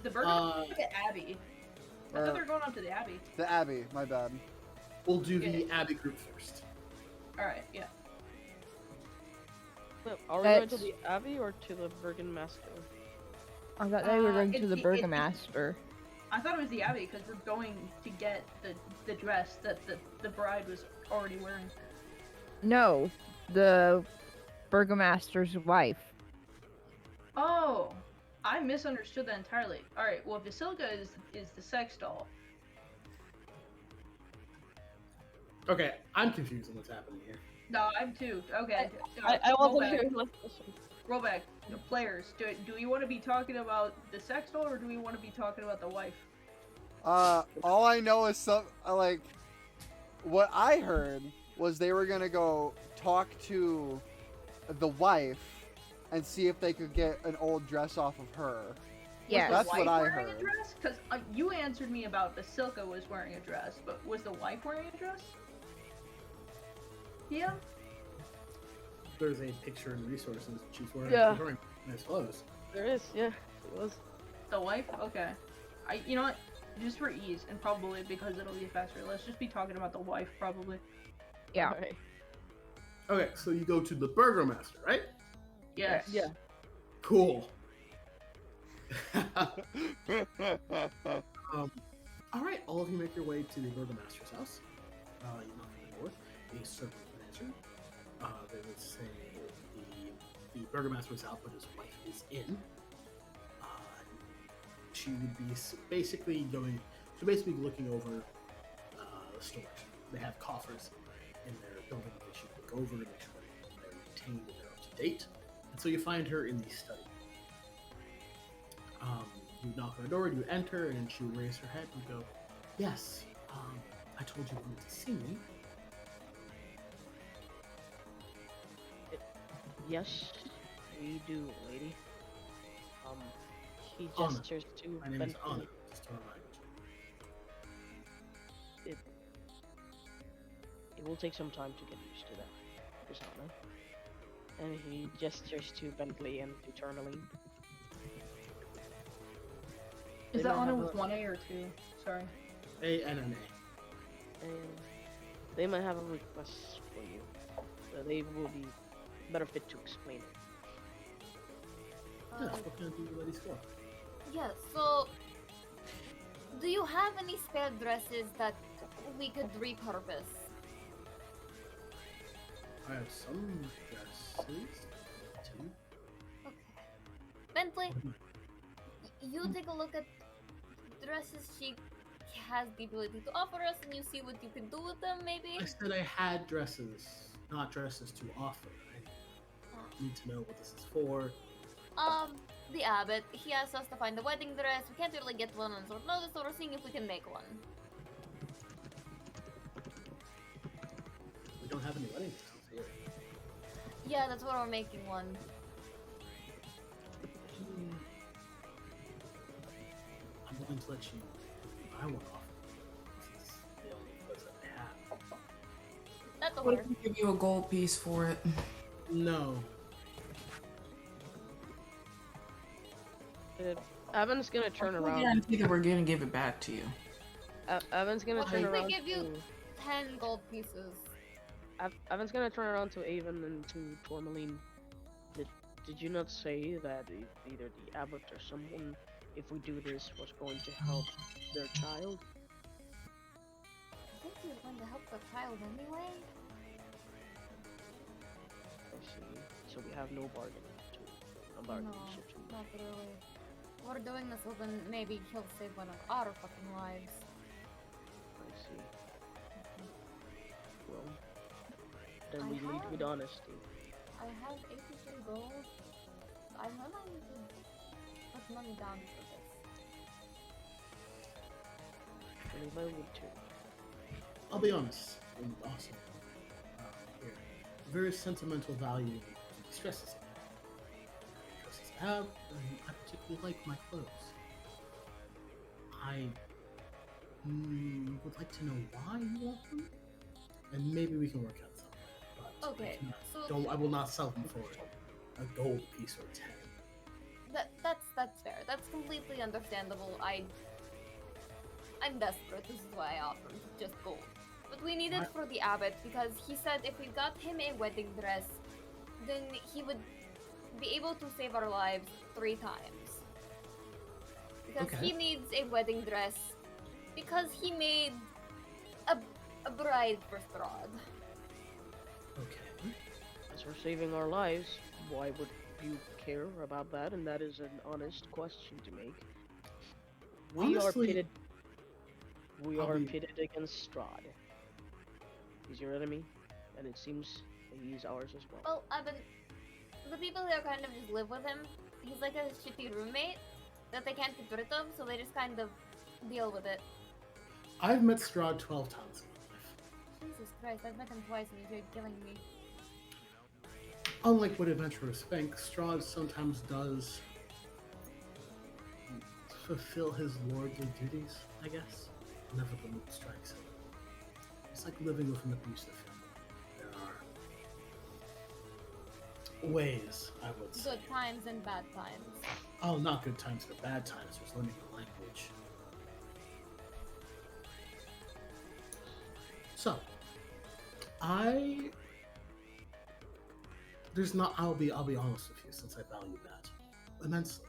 The burger at the Abbey. I thought they were going up to the Abbey. The Abbey. My bad. We'll do the Abbey group first. All right. Yeah. Are we going to That's- the Abbey or to the Burgomaster? I thought they were going to it's the the- Burgomaster. I thought it was the Abbey because we're going to get the dress that the bride was already wearing. No, the Burgomaster's wife. Oh, I misunderstood that entirely. All right. Well, Vasilka is the sex doll. Okay, I'm confused on what's happening here. No, I'm too. Okay. I roll wasn't back. here. Let's listen. Roll back. The players, do we want to be talking about the sex doll or do we want to be talking about the wife? All I know is what I heard was they were gonna go talk to the wife and see if they could get an old dress off of her. Yeah, Was that's the what wife I wearing heard. a dress? Because you answered me about Vasilka was wearing a dress, but was the wife wearing a dress? Yeah. There's a picture in resources. She's wearing, Yeah. she's wearing nice clothes. There is, yeah. It was. The wife? Okay. You know what? Just for ease, and probably because it'll be faster, let's just be talking about the wife, probably. Yeah. Alright. Okay, so you go to the Burgomaster, right? Yes. Yeah. Cool. All right, all of you make your way to the Burgomaster's house. You knock on the door. A servant will answer. They would say the Burgomaster is out, but his wife is in. She would be basically looking over the storage. They have coffers in their building that she would look over and make sure they're maintained and they're up to date. And so you find her in the study. You knock on the door, you enter, and she would raise her head and go, "Yes, I told you wanted to see me." Yes, we do, lady. He Anna. gestures to My name is Bentley. Anna, just to remind you. It will take some time to get used to that, Persona. And he gestures to Bentley and to Tourmaline. Is They that might on have with a- 1A or 2? Sorry. A and an A. And they might have a request for you. So they will be better fit to explain it. Yes, what can I do you ladies for? Yeah, so do you have any spare dresses that we could repurpose? I have some dresses. Two. Okay. Bentley, you take a look at dresses she has the ability to offer us and you see what you can do with them, maybe? I said I had dresses, not dresses to offer. I need to know what this is for. The abbot, he asked us to find a wedding dress. We can't really get one on short notice, so we're seeing if we can make one. We don't have any wedding dresses here. Yeah, that's why we're making one. I'm willing to let you buy one off. This is the only place that they have. That's a What word. if we give you a gold piece for it? No. Evan's gonna turn I around. guarantee that we're gonna give it back to you. Evan's gonna What turn if we around. give you to- 10 gold pieces? Evan's gonna turn around to Avon and to Tourmaline. Did you not say that either the abbot or someone, if we do this, was going to help their child? I think he was going to help the child anyway. I see. So we have no bargaining No, chip to not really. We're doing this hoping maybe he'll save one of our fucking lives. I see. Well, then I we lead have- with honesty. I have 83 gold. I know I need to put money down for this. And if I would too. I'll be honest. And awesome. Here. Very sentimental value to the dresses I have. I particularly like my clothes. I would like to know why you want them, and maybe we can work out something. But Okay, so I will not sell them for a gold piece or 10. that's fair. That's completely understandable. I'm desperate. This is why I offered just gold. But we need it for the abbot because he said if we got him a wedding dress, then he would be able to save our lives 3 times. Because he needs a wedding dress because he made a bride for Strahd. Okay. As we're saving our lives, why would you care about that? And that is an honest question to make. We Honestly, are pitted against Strahd. He's your enemy, and it seems that he's ours as well. Well, the people there kind of just live with him. He's like a shitty roommate that they can't get rid of, so they just kind of deal with it. I've met Strahd 12 times in my life. Jesus Christ, I've met him twice and he's killing me. Unlike what adventurers think, Strahd sometimes does fulfill his lordly duties, I guess. Never the mood strikes him. It's like living with an abusive family. There are ways, I would say. Good times and bad times. Oh, not good times, but bad times. There's learning the language. So, I'll be honest with you, since I value that immensely.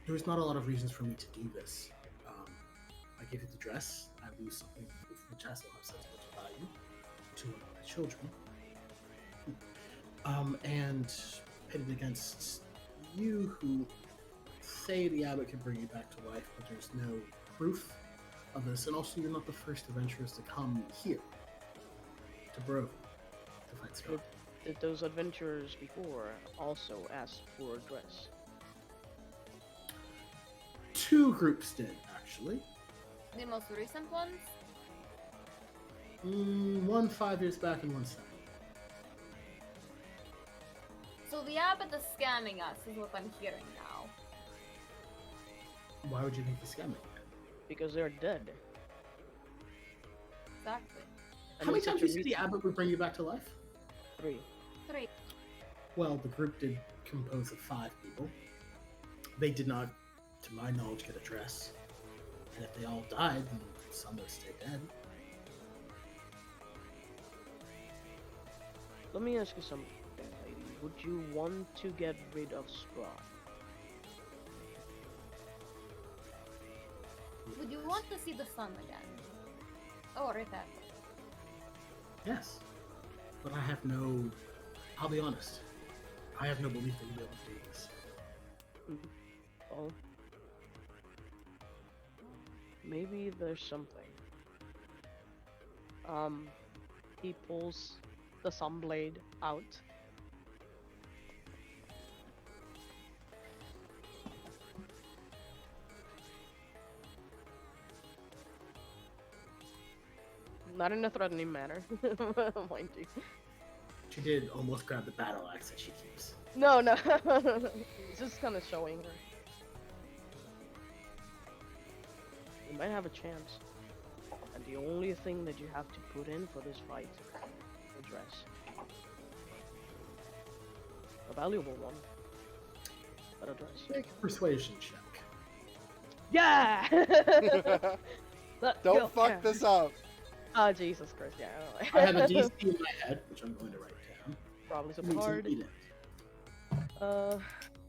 There's not a lot of reasons for me to do this. I give you the dress, I lose something which has a lot of sentimental value to one of my children. And pitted against you who say the abbot can bring you back to life, but there's no proof of this, and also you're not the first adventurers to come here to Barovia to fight Scott. Did those adventurers before also ask for a dress? 2 groups did, actually. The most recent ones? One 5 years back and one 7. So the abbot is scamming us, is what I'm hearing now. Why would you think he's scamming? Because they're dead. Exactly. How many times did you say the abbot would bring you back to life? 3. 3. Well, the group did compose of 5 people. They did not, to my knowledge, get a dress. And if they all died, then some would stay dead. Let me ask you something, lady. Would you want to get rid of Strahd? Would you want to see the sun again? Or if ever? Yes. But I have no... I'll be honest. I have no belief that you'll be able to do this. Oh. Maybe there's something. He pulls the sun blade out. Not in a threatening manner, mind you. She did almost grab the battle axe that she keeps. No, no. It's just kind of showing her. You might have a chance. And the only thing that you have to put in for this fight is a dress. A valuable one. But a dress. Make a persuasion check. Yeah! Don't fuck this up. Oh, Jesus Christ, yeah. I have a DC in my head, which I'm going to write down. Probably some Need to hard. read it.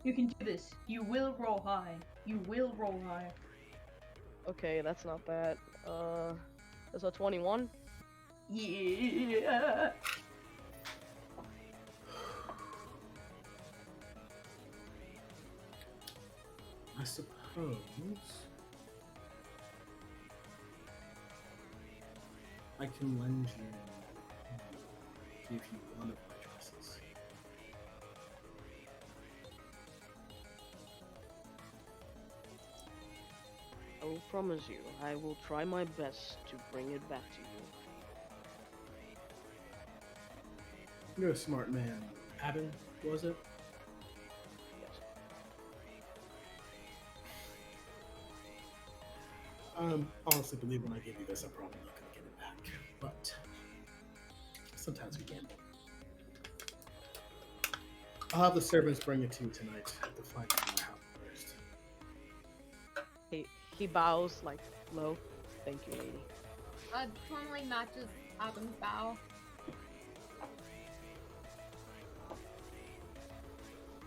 You can do this. You will roll high. You will roll high. Okay, that's not bad. That's a 21. Yeah. I suppose I can lend you, give you one of my dresses. I will promise you, I will try my best to bring it back to you. You're a smart man. Abin, was it? Yes. Honestly believe when I give you this, I'm probably not going to get it back. But sometimes we gamble. I'll have the servants bring it to you tonight at the find in my house first. He bows like low. Thank you, lady. Totally matches Adam's bow.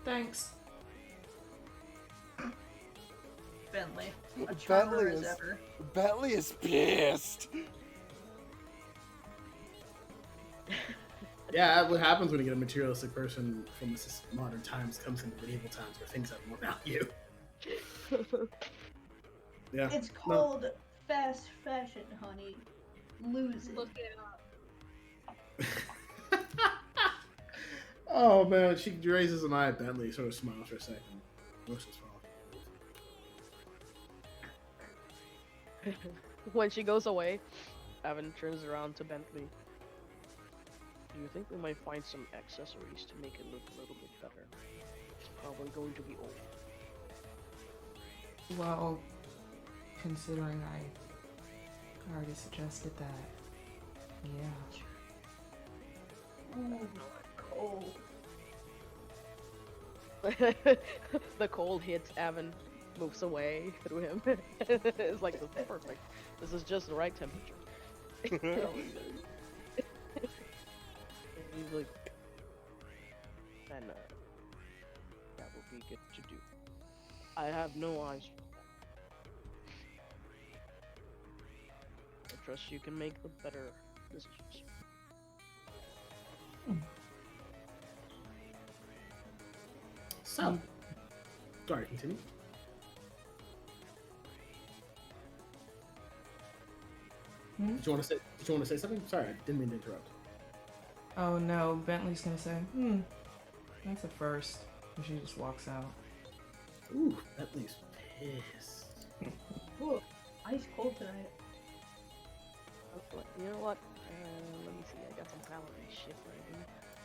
Thanks. Bentley. A Bentley charmer as is, ever. Bentley is pissed. Yeah, what happens when you get a materialistic person from this modern times comes into medieval times where things have more value. Yeah. It's called fast fashion, honey. Lose it. Look it up. Oh man, she raises an eye at Bentley, sort of smiles for a second. Motions fall. When she goes away, Evan turns around to Bentley. Do you think we might find some accessories to make it look a little bit better? It's probably going to be old. Well, considering I already suggested that, yeah. Ooh, cold. The cold hits Evan, moves away through him. It's like, this is perfect. This is just the right temperature. He's like, and that would be good to do. I have no eyes for that. I trust you can make the better decisions. So, sorry, continue. Did you want to say something? Sorry, I didn't mean to interrupt. Oh no, Bentley's gonna say, that's a first. And she just walks out. Ooh, Bentley's pissed. Ooh, ice cold tonight. You know what? Let me see. I got some paladin shit right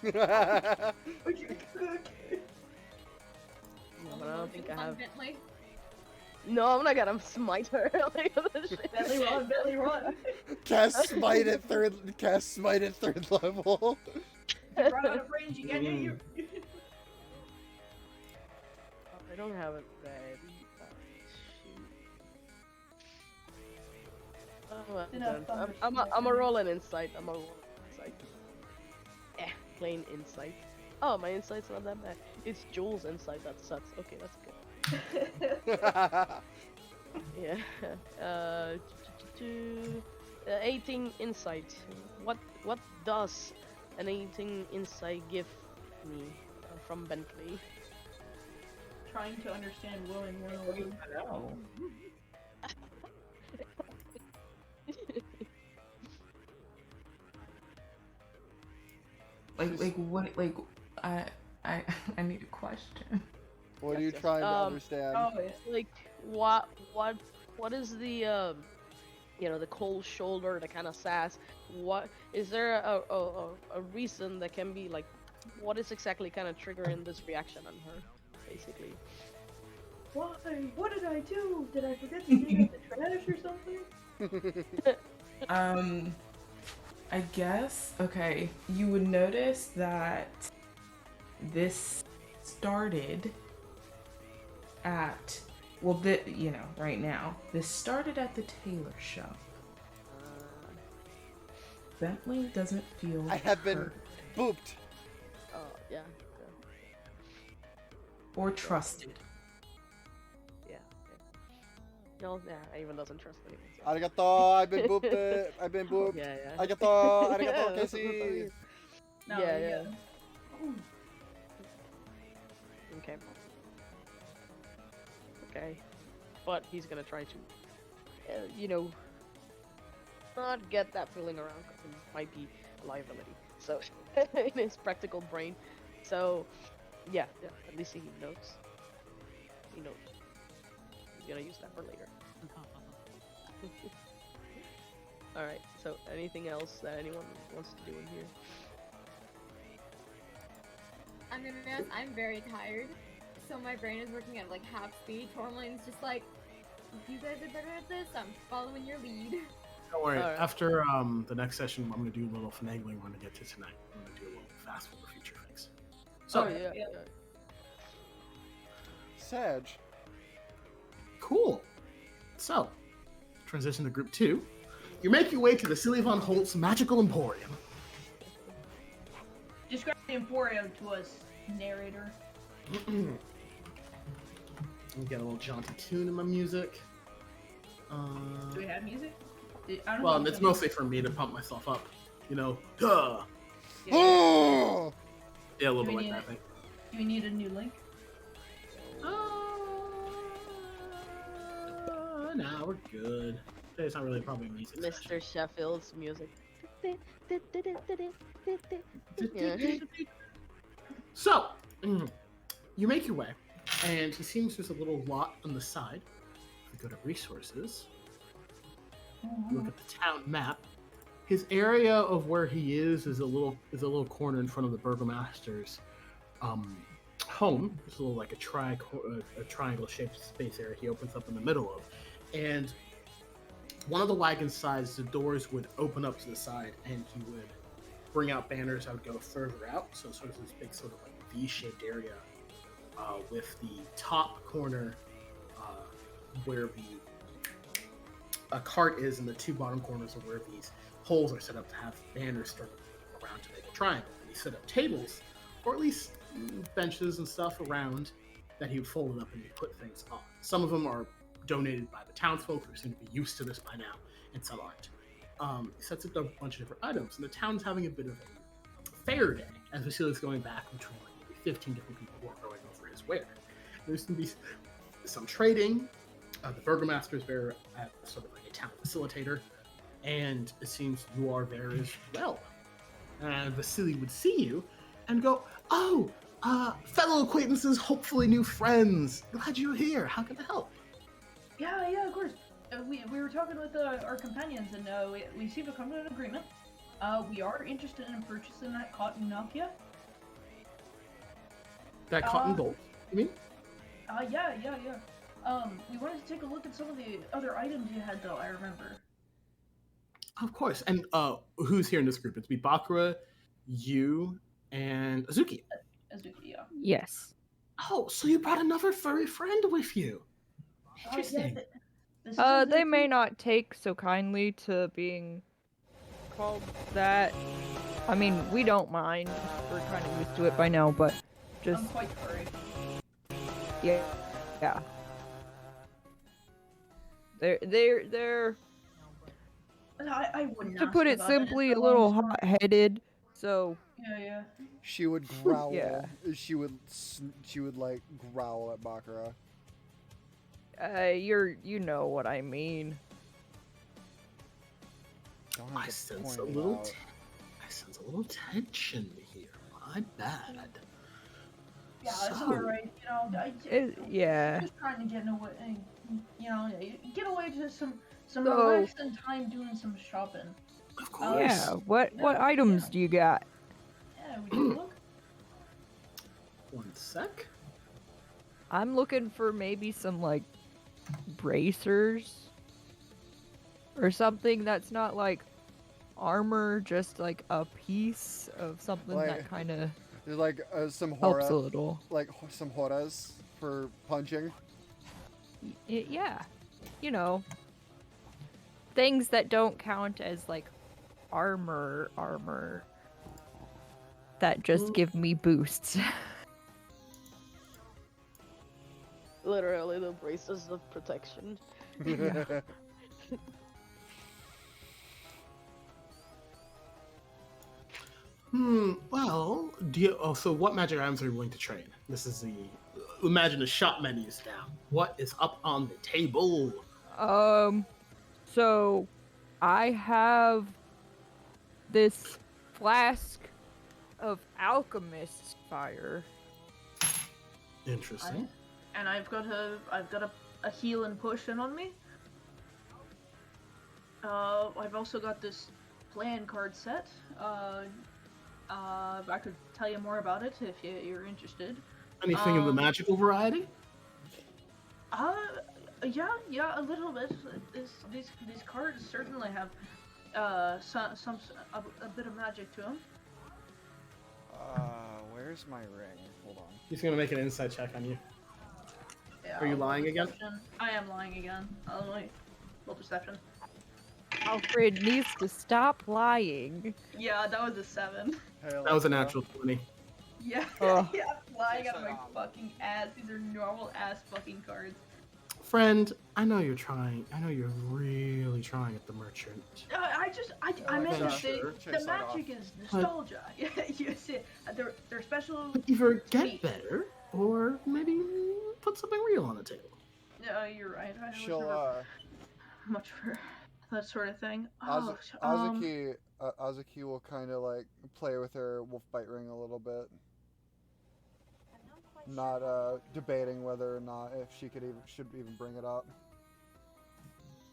here. No, but I don't think I have. Bentley. No, I'm not gonna smite her. Like, this shit. Bentley run, Bentley run. Cast smite at third level. You run out of range, you get you. I don't have it ready. Shoot. I'm a roll an insight. I'm a roll an insight. Plain insight. Oh, my insight's not that bad. It's Jules' insight that sucks. Okay, that's good. Yeah. 18 insight. What does an 18 insight give me from Bentley? Trying to understand Willing 101. Oh. like what? Like I need a question. What are you trying to understand? Oh, yeah. Like what is the you know, the cold shoulder, the kind of sass. What is there a reason that can be like, what is exactly kind of triggering this reaction on her, basically? Why? What did I do? Did I forget to take out the trash or something? I guess, okay, you would notice that this started at, well, you know, right now, this started at the tailor shop. Bentley doesn't feel I have been hurt booped. Oh, yeah. or trusted. Yeah. No, yeah, Avon doesn't trust anyone. So. Arigato, I've been booped. I've been booped. Yeah. Arigato, arigato, Yeah, that's what I Casey. mean. No, Yeah. Okay. But he's gonna try to, you know, not get that feeling around because it might be a liability. So, in his practical brain. So, yeah, at least he knows. He knows. He's gonna use that for later. Alright, so anything else that anyone wants to do in here? I'm gonna be honest, I'm very tired, so my brain is working at like half speed. Tourmaline's just like, you guys are better at this, I'm following your lead. Don't worry. Alright. After the next session, I'm going to do a little finagling we're going to get to tonight. I'm going to do a little fast forward future things. So, yeah. Sag. cool. So, transition to group 2. You make your way to the Silly Von Holtz Magical Emporium. Describe the Emporium to us, narrator. Let me get a little jaunty tune in my music. Do we have music? Well, it's mostly for me to pump myself up. You know, duh. Yeah, Yeah, a little Do bit we like need that, I it? think. Do we need a new link? Nah, we're good. It's not really probably music. Mr. Sheffield's music. So, you make your way, and he seems there's a little lot on the side. If you go to resources, look at the town map. His area of where he is a little corner in front of the burgomaster's home. It's a little like a triangle-shaped space area he opens up in the middle of, and one of the wagon sides, the doors would open up to the side, and he would bring out banners that would go further out. So sort of this big sort of like V-shaped area with the top corner where the cart is, and the two bottom corners of where these holes are set up to have banners starting around to make a triangle. And he set up tables, or at least benches and stuff around that he would fold it up and he'd put things on. Some of them are donated by the townsfolk who seem to be used to this by now, and some aren't. He sets up a bunch of different items, and the town's having a bit of a fair day as Vasily's going back between like maybe 15 different people who are going over his ware. There's going to be some trading. The burgomaster is there at sort of like a town facilitator, and it seems you are there as well. And Vasily would see you and go, "Oh, fellow acquaintances, hopefully new friends. Glad you're here. How can I help?" Yeah, of course. We were talking with our companions, and we seem to come to an agreement. We are interested in purchasing that cotton Nokia. That cotton bolt, you mean? Yeah. We wanted to take a look at some of the other items you had, though, I remember. Of course. And who's here in this group? It's me, Bakura, you, and Azuki. Azuki, yeah. Yes. Oh, so you brought another furry friend with you. Interesting. They may not take so kindly to being called that. I mean, we don't mind. We're kind of used to it by now, but just I'm quite furry. yeah. They're I wouldn't. to put it simply, a little hot-headed. So Yeah. She would growl. Yeah. She would like growl at Bakura. you know what I mean. I sense a little tension here. My bad. Yeah, it's alright. You know, Yeah. just trying to get you know, get away to some So- relaxing time doing some shopping. Of course. Yeah. What items do you got? Yeah, would you look? One sec. I'm looking for maybe some like bracers or something that's not like armor, just like a piece of something that Like- kind of There's like some helps a hora, little. like some horas for punching. Yeah, you know, things that don't count as like armor that just give me boosts. Literally the braces of protection. Well, do you? Oh, so what magic items are you willing to trade? This is the. Imagine the shop menus now. What is up on the table? So I have this flask of alchemist's fire. Interesting. And I've got a heal and potion on me. I've also got this playing card set. I could tell you more about it if you're interested. Anything of the magical variety? Yeah, a little bit. These cards certainly have a bit of magic to them. Where's my ring? Hold on. He's gonna make an insight check on you. Yeah, Are you lying again? perception. I am lying again. Roll perception. Alfred needs to stop lying. Yeah, that was a 7. That was a natural 20. Yeah, Ugh. yeah, lying out of my fucking ass. These are normal ass fucking cards. Friend, I know you're trying. I know you're really trying at the merchant. I meant to okay, say sure. the magic is nostalgia. You see, they're special. Either to get me. better, or maybe put something real on the table. No, you're right. I was She'll never much for that sort of thing. Oh, Azuki will kind of like play with her wolf bite ring a little bit. Not debating whether or not if she should even bring it up.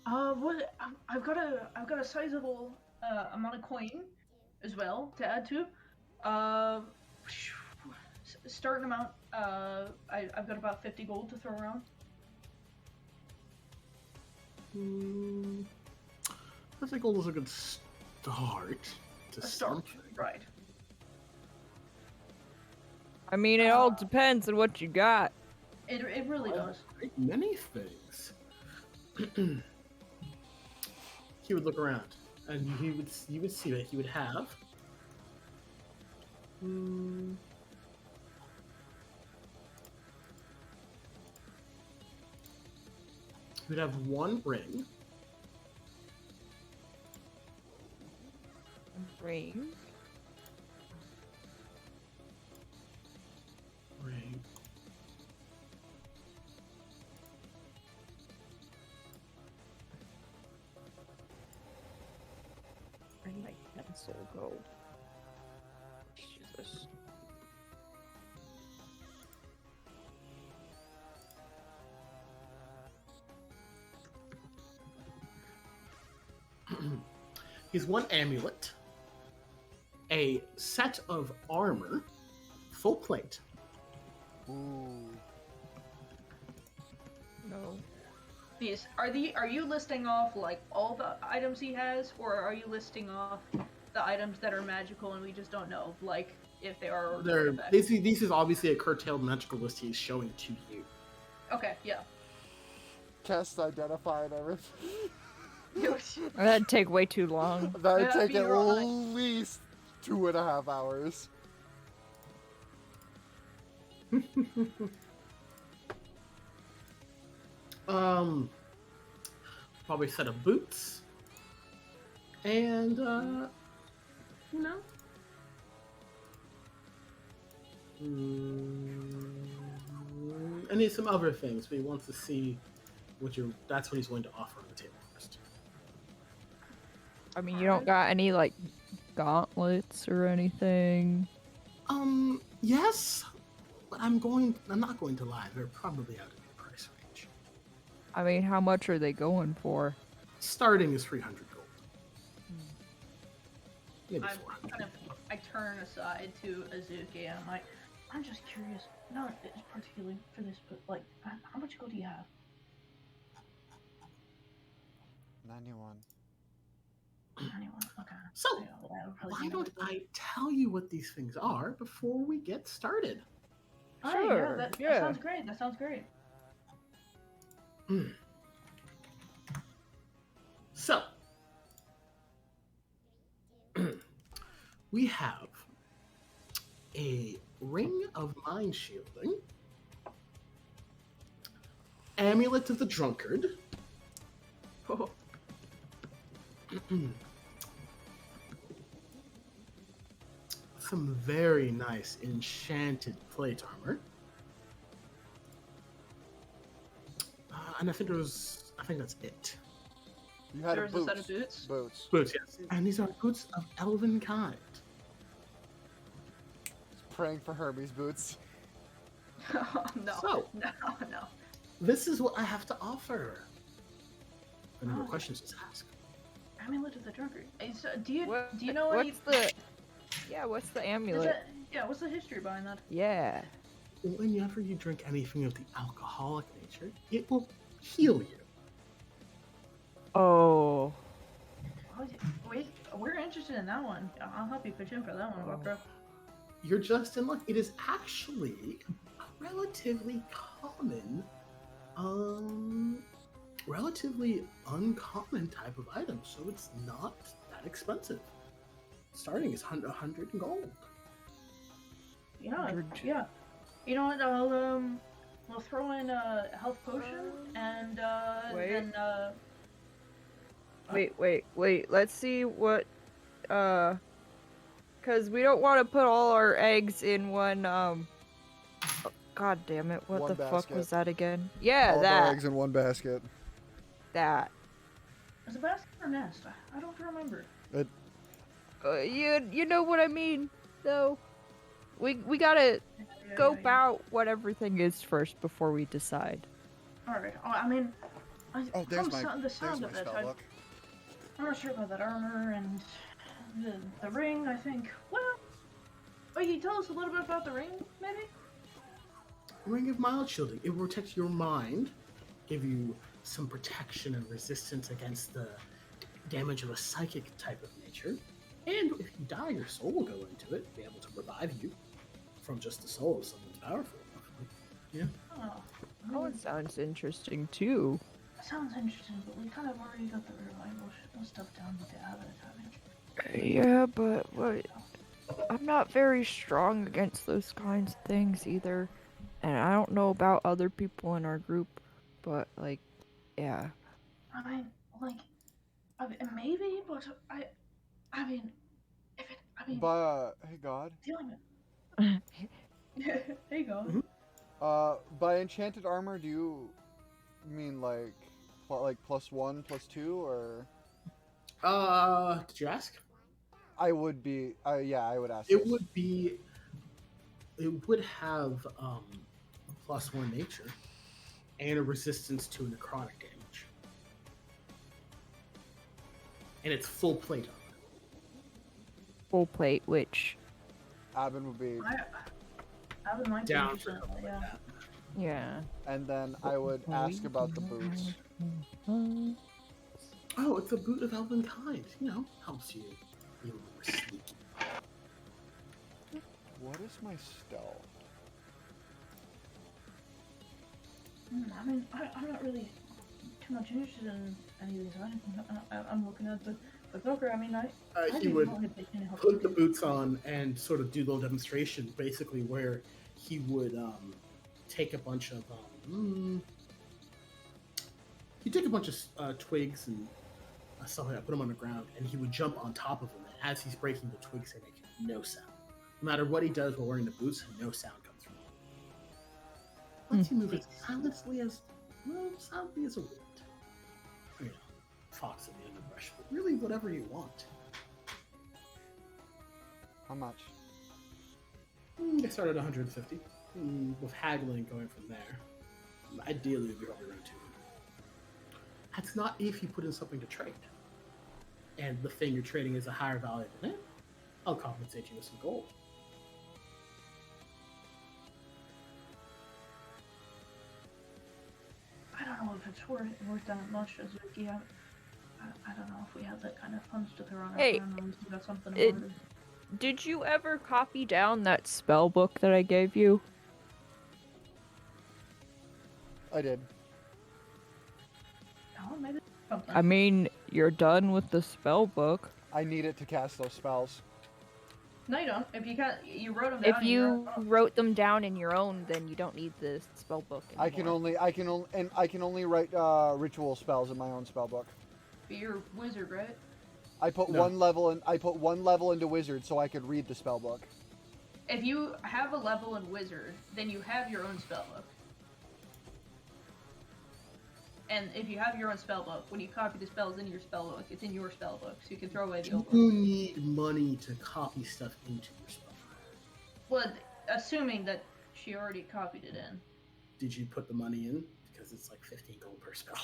what? I've got a sizable amount of coin as well to add to. Starting amount. I've got about 50 gold to throw around. I think gold is a good start. To A start, something. right? I mean, it all depends on what you got. It really does. Many things. He would look around, and you would see that he would have. He would have one ring. Ring. Ring. Where did my pencil go? Jesus. He's one amulet, a set of armor, full plate. Ooh. No. Are you listing off like all the items he has, or are you listing off the items that are magical and we just don't know, like if they are? This is obviously a curtailed magical list he's showing to you. Okay, yeah. Cast identify and everything. That'd take way too long. That'd take be at right. least 2.5 hours. Probably a set of boots, and you know, and there's some other things, but he wants to see what you're. That's what he's going to offer on the table first. I mean, you don't got any like gauntlets or anything. Yes, but I'm not going to lie. They're probably out of your price range. I mean, how much are they going for? Starting is 300 gold. Maybe I'm 400. kind of, I turn aside to Azuki and I'm like, I'm just curious, not particularly for this, but like, how much gold do you have? 91. 91, okay. So, Yeah, well, that would probably why be don't another- I tell you what these things are before we get started? Oh, yeah, Sure, that yeah. sounds great, that sounds great. So, we have a ring of mind shielding, amulet of the drunkard, some very nice enchanted plate armor, and I think that's it. You had There's a a boots. set of boots. Boots. Boots, yes. And these are boots of elven kind. Praying for Hermes boots. Oh, no, So- no. This is what I have to offer. Any more Oh. questions, just ask. Amulet of the drunkard. Do you What, know any? what's the... Yeah, what's the Is amulet? that, yeah, what's the history behind that? Yeah. Whenever you drink anything of the alcoholic nature, it will heal you. Oh. Wait, we're interested in that one. I'll help you pitch in for that one, Walker. You're just in luck. It is actually a relatively common, relatively uncommon type of item, so it's not that expensive. Starting is 100 gold. Yeah, yeah. You know what? We'll throw in a health potion and Wait. then Wait. Let's see what, cause we don't want to put all our eggs in one, oh, God damn it, what One the fuck basket. was that again? Yeah, All of our that. eggs in one basket. That. is it basket or nest? I don't remember. You know what I mean, though? We gotta scope out what everything is first before we decide. Alright, I mean, Oh, there's my, the there's sound my of it, spell book. I'm not sure about that armor and the ring, I think. Well, can you tell us a little bit about the ring, maybe? Ring of mild shielding. It will protect your mind, give you some protection and resistance against the damage of a psychic type of nature. And if you die, your soul will go into it, be able to revive you from just the soul if someone's powerful enough. Yeah. Oh, Oh, it sounds interesting too. sounds interesting, but we kind of already got the revival stuff down with the abbot. I mean, Yeah, but I'm not very strong against those kinds of things either. And I don't know about other people in our group, but like, yeah. I mean, maybe, but I mean, By hey God. dealing with. There you go. By enchanted armor, do you mean like +1, +2, or? Did you ask? I would be. Yeah, I would ask. It this. would be. It would have +1 nature and a resistance to necrotic damage, and it's full plate armor. Full plate, which, Abin would be. I would like Down to for do something like yeah. that. yeah. And then I would ask about the boots. Oh, it's a boot of elven kind. You know, helps you be a little more sneaky. What is my stealth? I mean, I'm not really too much interested in any of these items. I'm looking at the broker. I mean, He would put the boots on and sort of do a little demonstration, basically where he would take a bunch of he'd take a bunch of twigs and stuff like that, put them on the ground, and he would jump on top of them. And as he's breaking the twigs, they make no sound. No matter what he does while wearing the boots, no sound comes from him. Lets you move as silently as a wind. You know, fox in the underbrush, but really whatever you want. How much? They start at 150, with haggling going from there. Ideally, it'd be probably around 200. That's not if you put in something to trade. And the thing you're trading is a higher value than it. I'll compensate you with some gold. I don't know if it's worth that much, Azuki. I don't know if we have that kind of funds to throw on our Hey, phone unless we got something it- ordered. Did you ever copy down that spell book that I gave you? I did. Oh, maybe something. I mean, you're done with the spell book. I need it to cast those spells. No, you don't. If you got, you wrote them down. If in your you own- wrote them down in your own, then you don't need the spell book anymore. I can only write ritual spells in my own spell book. But you're a wizard, right? I put No. one level in. I put one level into wizard so I could read the spell book. If you have a level in wizard, then you have your own spellbook. And if you have your own spellbook, when you copy the spells into your spellbook, it's in your spellbook, so you can throw away the old You one. need money to copy stuff into your spell. Well, assuming that she already copied it in. Did you put the money in? Because it's like 15 gold per spell.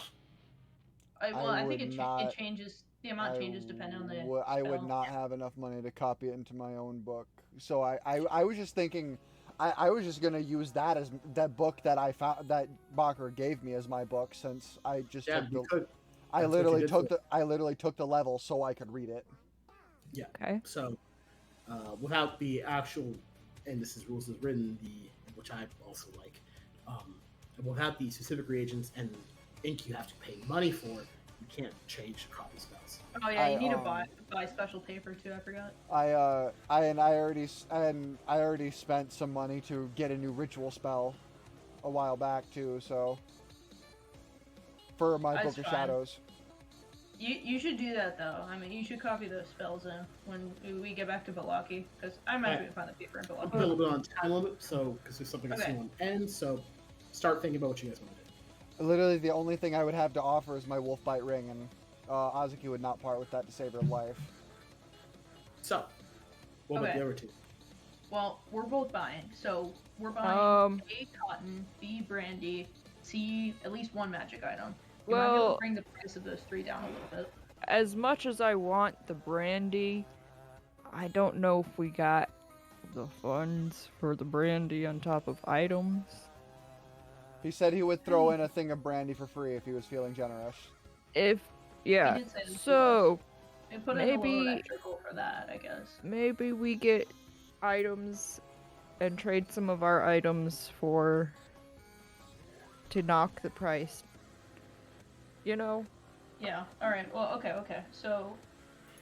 I think would it not- changes. The amount changes depending on the. I would spell. not have enough money to copy it into my own book. So I was just thinking, I was just gonna use that as that book that I found that Bacher gave me as my book, since I just Yeah, took you the could. I That's what you literally did took for the I literally took the level so I could read it. Yeah. Okay. So, without the actual, and this is rules as written, which I also like, without the specific reagents and ink you have to pay money for, you can't change copy spells. Oh yeah, you I, need to buy special paper too. I forgot. I already spent some money to get a new ritual spell a while back too, so for my That's Book of fine. Shadows. You should do that though. I mean, you should copy those spells in when we get back to Balaki, because I might Alright. even find the paper in I'll put a Balaki. little bit on time limit, so because there's something I see Okay. on end. So, start thinking about what you guys want to do. Literally, the only thing I would have to offer is my wolf bite ring, and Azuki would not part with that to save her life. So, what about Okay. the other two? Well, we're both buying, so we're buying Um. A, cotton, B, brandy, C, at least one magic item. You might be able Well, to bring the price of those three down a little bit. as much as I want the brandy, I don't know if we got the funds for the brandy on top of items. He said he would throw in a thing of brandy for free if he was feeling generous. Yeah. did say that he So And put in a little maybe extra gold for that, I guess. maybe we get items and trade some of our items to knock the price. You know? Yeah. All right. Well, okay. So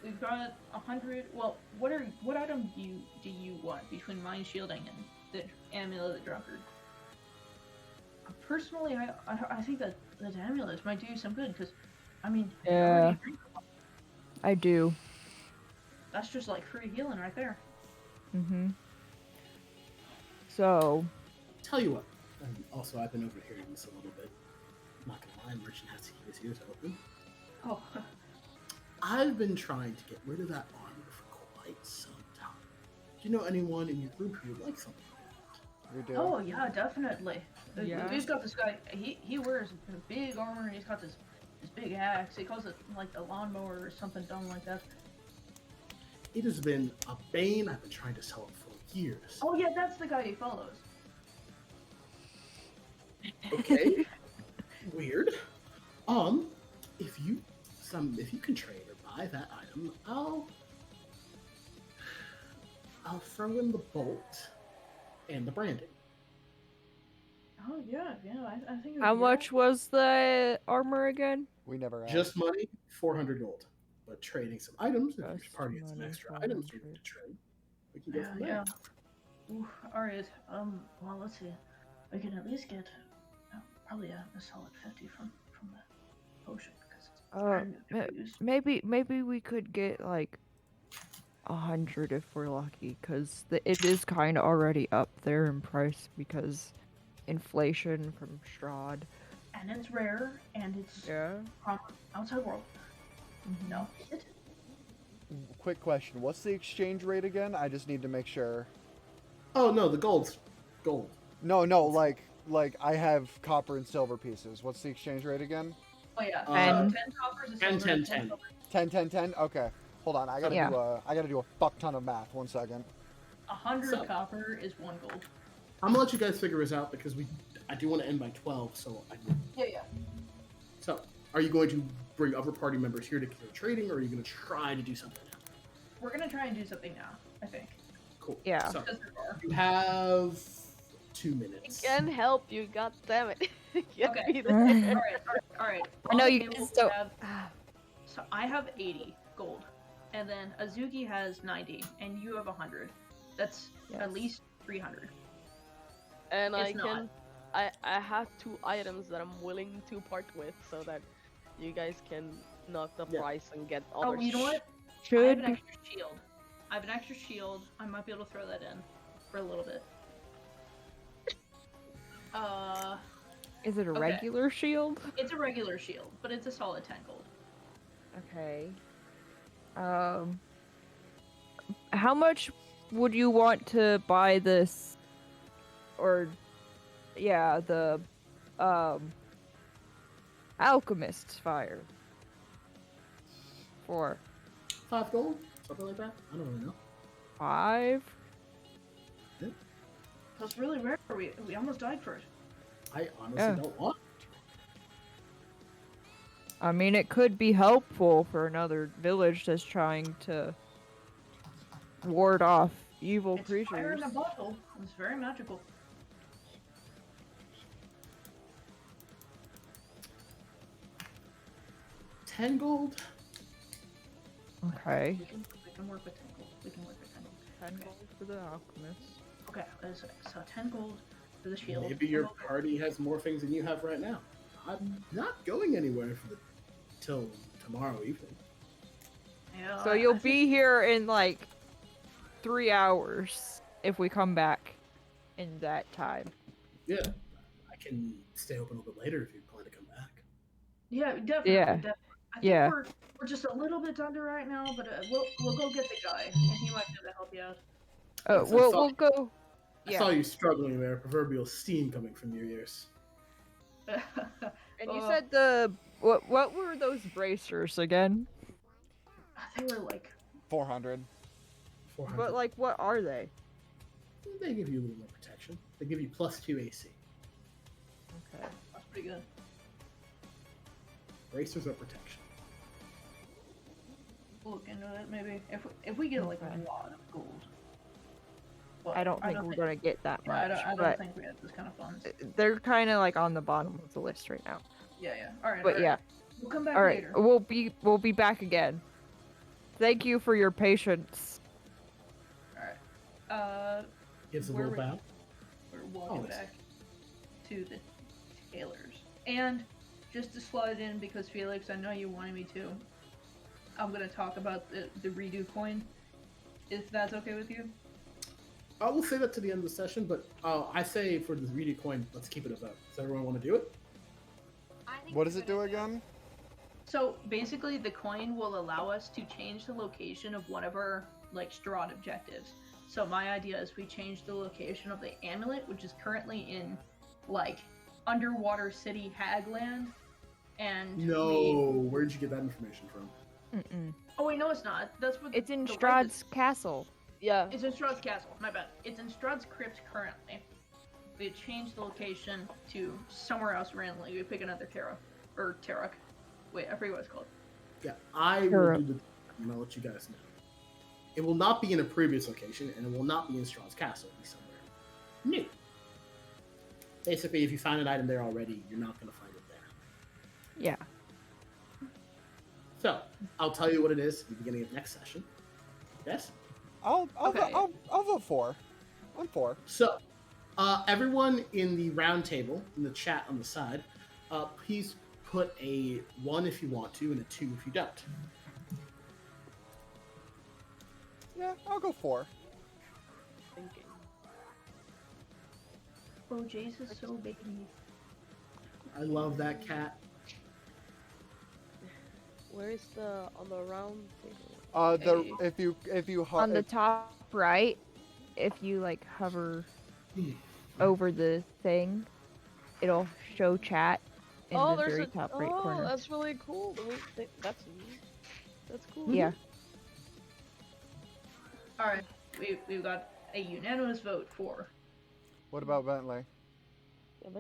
we've got 100. Well, what item do you want between mind shielding and the amulet of the drunkard? Personally, I think that the amulets might do you some good, because, I mean, you Yeah. already drink them. I do. That's just like free healing right there. Mm-hmm. So, Tell you what. Also, I've been overhearing this a little bit. I'm not gonna lie, merchant has to keep his ears open. Oh. I've been trying to get rid of that armor for quite some time. Do you know anyone in your group who would like something like We do. Oh yeah, definitely. Yeah. We've got this guy. He wears a big armor, and he's got this big axe. He calls it like the lawnmower or something dumb like that. that? It has been a bane. I've been trying to sell it for years. Oh yeah, that's the guy he follows. Okay. Weird. If you can trade or buy that item, I'll throw in the bolt and the branding. Oh yeah. I think. how much was the armor again? We never asked. Just money, 400 gold. But trading some items, if your Just party gets some money, extra items we 400. need to trade, we can go Yeah, from there. yeah. Ooh, all right. Well, let's see. We can at least get probably a solid 50 from the potion, because it's very good to use. Maybe we could get like 100 if we're lucky, because it is kind of already up there in price because inflation from Strahd. And it's rare, and it's Yeah. from outside world. No, it. Quick question: what's the exchange rate again? I just need to make sure. Oh no, the gold's gold. No, like I have copper and silver pieces. What's the exchange rate again? Oh yeah. Uh, 10 coppers is 10, silver, 10, 10. 10, 10, 10? Okay. Hold on, I gotta Yeah. do a fuck ton of math. 1 second. 100 So- copper is 1 gold. I'm gonna let you guys figure this out because I do want to end by 12. So Yeah. So, are you going to bring other party members here to continue trading, or are you going to try to do something now? We're gonna try and do something now, I think. Cool. Yeah. So, Because there are. you have 2 minutes. Can help you, god damn it. Get Okay. me there. Alright. I know On the you table, guys we don't. have- So I have 80 gold, and then Azuki has 90, and you have 100. That's Yes. at least 300. And It's not. I have 2 items that I'm willing to part with so that you guys can knock the Yeah. price and get Oh, other you know what? I have Should an extra shield. I might be able to throw that in for a little bit. is it a okay. regular shield? It's a regular shield, but it's a solid 10 gold. Okay. How much would you want to buy this? Or, yeah, the alchemist's fire for 5 gold, something like that. I don't really know. 5? That's really rare. We almost died for it. I honestly Yeah. don't want. I mean, it could be helpful for another village that's trying to ward off evil It's fire creatures. in a bottle. It's very magical. It. 10 gold. Okay. We can work with 10 gold. We can work with 10 gold. 10 gold for the alchemist. Okay, so 10 gold for the shield. Maybe your party has more things than you have right now. I'm not going anywhere till tomorrow evening. Yeah, So you'll be here in like 3 hours if we come back in that time. Yeah, I can stay open a little bit later if you plan to come back. Yeah, definitely. Yeah. Definitely. I think Yeah. we're just a little bit under right now, but we'll go get the guy, and he might be able to help you out. Yes, I We'll saw- go. I saw you struggling there, proverbial steam coming from your ears. And you said the what were those bracers again? they were like 400. 400. But like, what are they? They give you a little more protection. They give you +2 AC. Okay. that's pretty good. Bracers are protection. We'll look into it maybe if we get like a lot of gold. Well, I don't think we're gonna get that Yeah, much. I don't but think we have this kind of funds. they're kind of like on the bottom of the list right now. Yeah. All right. But yeah. We'll come back All right, later. we'll be back again. Thank you for your patience. All right. Gives a where little we- bow. We're walking Always. back to the tailors. And just to slide in, because Felix, I know you wanted me to, I'm going to talk about the redo coin, if that's okay with you. I will say that to the end of the session, but I say for the redo coin, let's keep it a vote. Does everyone want to do it? What does it do again? So basically, the coin will allow us to change the location of one of our like Strahd objectives. So my idea is we change the location of the amulet, which is currently in like underwater city Hagland, and No. Where did you get that information from? Oh wait, no, it's not. That's what It's in the Strahd's castle. Yeah. It's in Strahd's castle. My bad. It's in Strahd's crypt currently. We changed the location to somewhere else randomly. We pick another Tarok. Wait, I forget what it's called. Yeah, I will Sure. do the. And I'll let you guys know. It will not be in a previous location, and it will not be in Strahd's castle. It'll be somewhere new. Basically, if you find an item there already, you're not going to find it there. Yeah. So I'll tell you what it is at the beginning of next session. Yes. I'll Okay. I'll vote 4. I'm 4. So, everyone in the round table, in the chat on the side, please put a 1 if you want to and a 2 if you don't. Yeah, I'll go 4. Thinking. Oh, Jace is so baby. I love that cat. Where is the on the round table? If you On the top right, if you like hover over the thing, it'll show chat. in Oh, the there's very a. top right Oh, corner. that's really cool. That's cool. Yeah. All right, we've got a unanimous vote for. What about Bentley?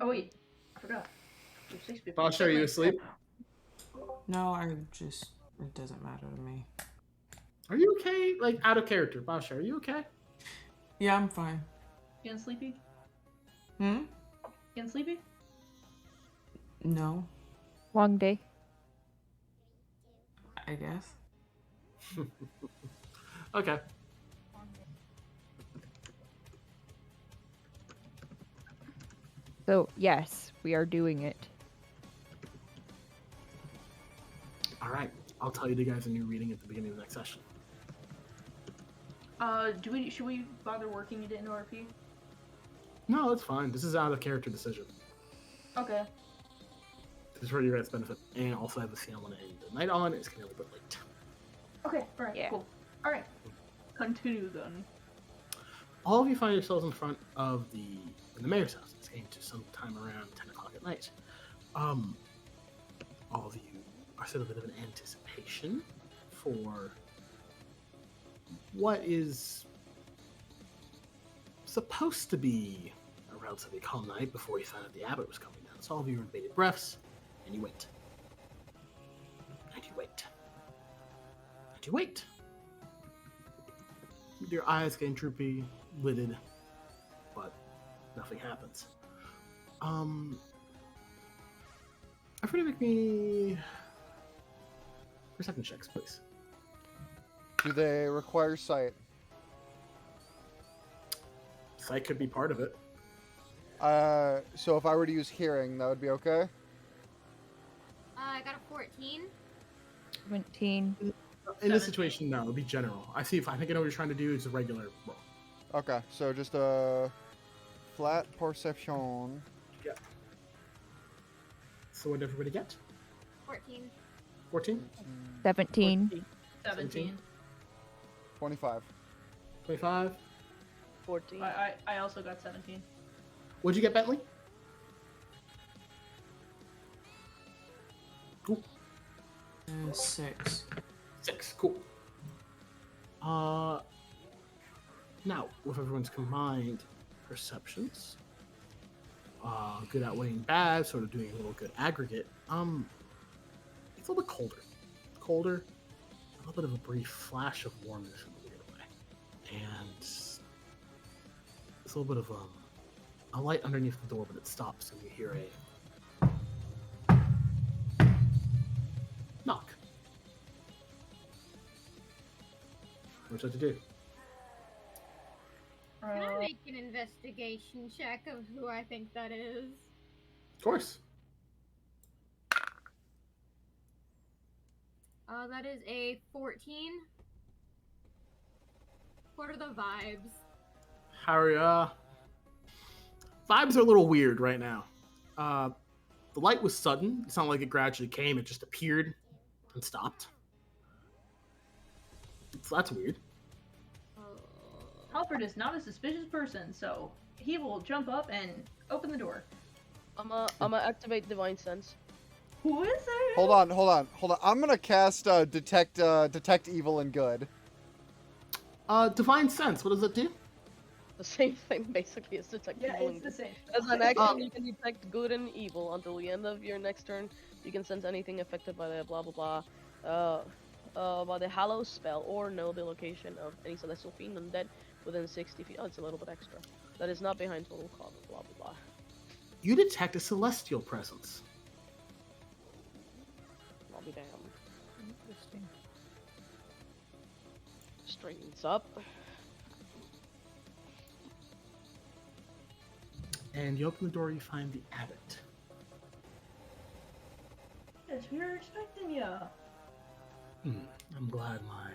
Oh wait, I forgot. There's 6 people. Bosh, are you asleep? No, it doesn't matter to me. Are you okay? Like, out of character. Bosh, are you okay? Yeah, I'm fine. Getting sleepy? Hmm? Getting sleepy? No, Long day. I guess. Okay. So yes, we are doing it. All right. I'll tell you guys a new reading at the beginning of the next session. Should we bother working it into RP? No, that's fine. This is out of character decision. Okay. This is for your guys' benefit. And also I have a scene I want to end the night on. It's going to be a little bit late. Okay. All right. Yeah. Cool. All right. Continue then. All of you find yourselves in front of the mayor's house. It's getting to sometime around 10 o'clock at night. All of you are sort of a bit of an anticipation for what is supposed to be a relatively calm night before you find out the abbot was coming down. So all of you are in bated breaths, and you wait. And you wait. And you wait. With your eyes getting droopy, lidded, but nothing happens. Everybody make me perception checks, please. Do they require sight? Sight could be part of it. So if I were to use hearing, that would be okay? I got a 14. 17. In this situation, no, it would be general. I think I know what you're trying to do is a regular roll. Okay, so just a flat perception. Yeah. So what did everybody get? 14. 14? 17. 17. 25. 25? 14. I also got 17. What'd you get, Bentley? Cool. 6. 6. Cool. Now, with everyone's combined perceptions, good outweighing bad, sort of doing a little good aggregate, it's a little bit colder. Colder, a little bit of a brief flash of warmness in a weird way. And it's a little bit of a light underneath the door, but it stops and you hear a knock. What's that to do? Can I make an investigation check of who I think that is? Of course. That is a 14. What are the vibes? Harry, vibes are a little weird right now. The light was sudden. It's not like it gradually came. It just appeared and stopped. So that's weird. Alfred is not a suspicious person, so he will jump up and open the door. I'ma activate Divine Sense. Who is it? Hold on. I'm gonna cast detect evil and good. Divine Sense, what does it do? The same thing basically as detect Yeah, evil it's and the good. same. As an action, you can detect good and evil until the end of your next turn. You can sense anything affected by the blah blah blah, by the Hallow spell, or know the location of any celestial fiend undead within 60 feet. Oh, it's a little bit extra. That is not behind total cover. Blah blah blah. You detect a celestial presence. I'll be damned. Interesting. Straightens up. And you open the door, you find the abbot. Yes, we were expecting ya. I'm glad my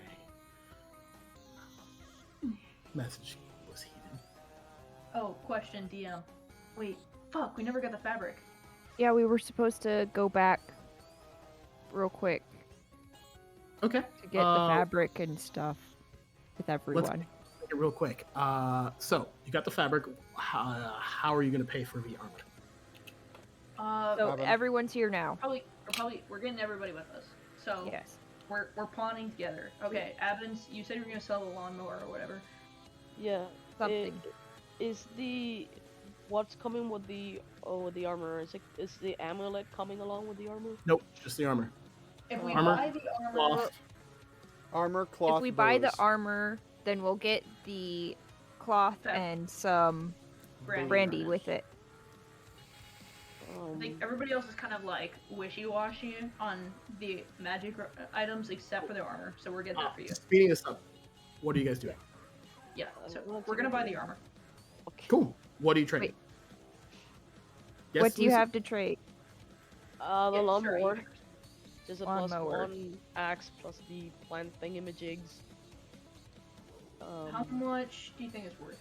message was heeded. Oh, question, DM. Wait, fuck, we never got the fabric. Yeah, we were supposed to go back real quick Okay. to get the fabric and stuff with everyone. Let's make it real quick. So, you got the fabric. How are you going to pay for the armor? So everyone's here now. We're getting everybody with us. So Yes. we're plotting together. Okay, Abins, you said you were gonna sell the lawnmower or whatever. Yeah. Something. Is the what's coming with the armor? Is the amulet coming along with the armor? Nope, just the armor. If we Armor, buy the armor, cloth. Armor, cloth, If we buy the booze. armor, then we'll get the cloth and some brandy with it. I think everybody else is kind of like wishy-washy on the magic items except for the armor, so we're getting that for you. Speeding this up. What are you guys doing? Yeah, so we're gonna buy the armor. Cool. What are you trading? Yes, What do you Lisa? have to trade? The lawnmower. Sorry. There's a Lawnmower. +1 axe plus the plant thingamajigs. How much do you think it's worth?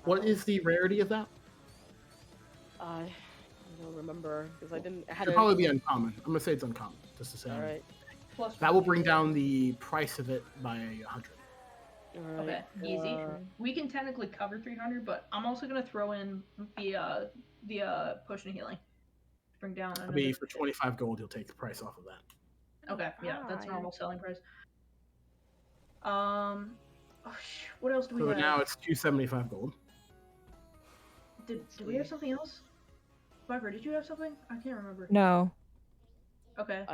What is the rarity of that? I don't remember because I didn't. I had It'll probably be uncommon. I'm gonna say it's uncommon, just to say. All right. Plus That will bring down the price of it by 100. Okay, easy. We can technically cover 300, but I'm also gonna throw in the potion of healing. Bring down. I mean, for 25 gold, you'll take the price off of that. Okay, yeah, that's normal selling price. What else do we So have? now it's 275 gold. Did we have something else? Viper, did you have something? I can't remember. No, Okay.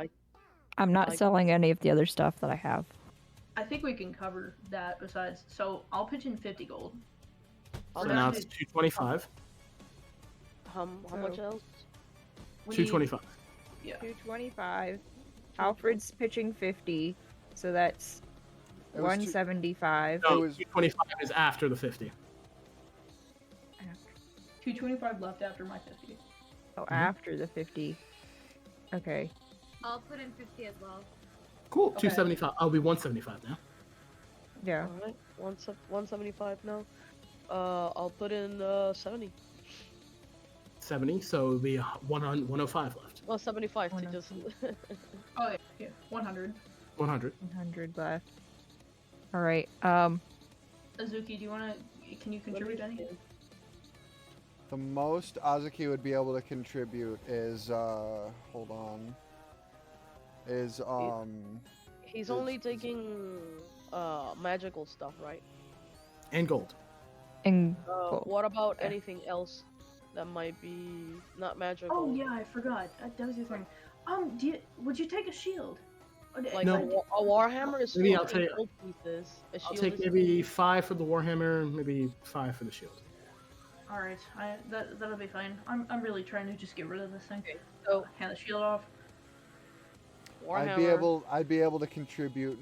I'm not selling any of the other stuff that I have. I think we can cover that besides. So I'll pitch in 50 gold. So now it's 225. How much else? 225. Yeah. 225. Alfred's pitching 50, so that's It was 175. No, 225 is after the 50. 225 left after my 50. Oh, after the 50. Okay. I'll put in 50 as well. Cool. Okay. 275. I'll be 175 now. Yeah. Alright, 175 now. I'll put in 70. 70. So it'll be 105 left. Well, 75 to just. Oh yeah, 100. 100. 100 left. All right. Azuki, can you contribute anything? The most Azuki would be able to contribute is hold on. He's only taking magical stuff, right? And gold. And what about anything else that might be not magical? Oh yeah, I forgot. That was the thing. Would you take a shield? Like No. a warhammer is Maybe 14 I'll take- gold pieces. A I'll shield take is maybe 5 for the Warhammer, maybe 5 for the shield. All right, that'll be fine. I'm really trying to just get rid of this thing. Okay, so hand the shield off. Warhammer. I'd be able to contribute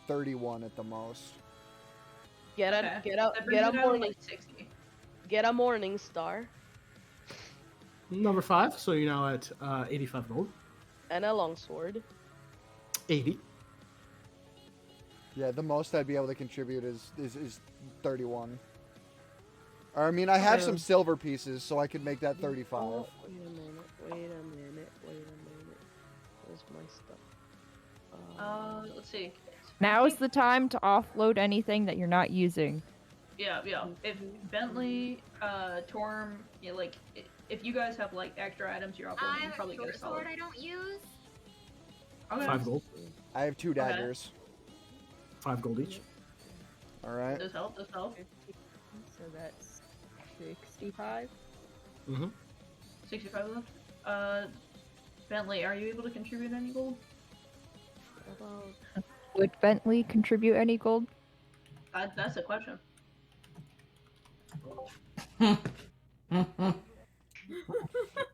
31 at the most. Get Okay. a That brings it down to, morning like 60. get a morning star Number 5, so you're now at 85 gold. and a longsword. 80. Yeah, the most I'd be able to contribute is 31. Or I mean, I have Okay. some silver pieces, so I could make that 35. Oh, wait a minute. Where's my stuff? Let's see. now is the time to offload anything that you're not using. Yeah. If Bentley, Torm, if you guys have like extra items you're I uploading, you have a probably get a short solid. sword I don't use. Okay. 5 gold. I have 2 daggers. 5 gold each. All right. Does help. So that's 65. Mm-hmm. 65 left. Bentley, are you able to contribute any gold? Would Bentley contribute any gold? That's a question.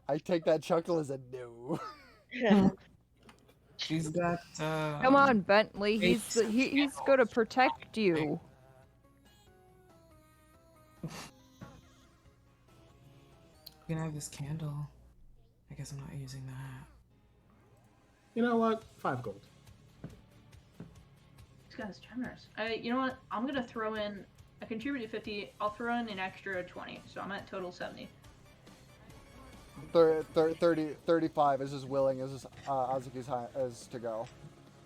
I take that chuckle as a no. She's got. Come on, Bentley. He's going to protect you. You can have this candle. I guess I'm not using that. You know what? 5 gold. This guy's generous. You know what? I'm gonna throw in. I contributed 50. I'll throw in an extra 20, so I'm at total 70. 35 is as willing as Azuki's as to go.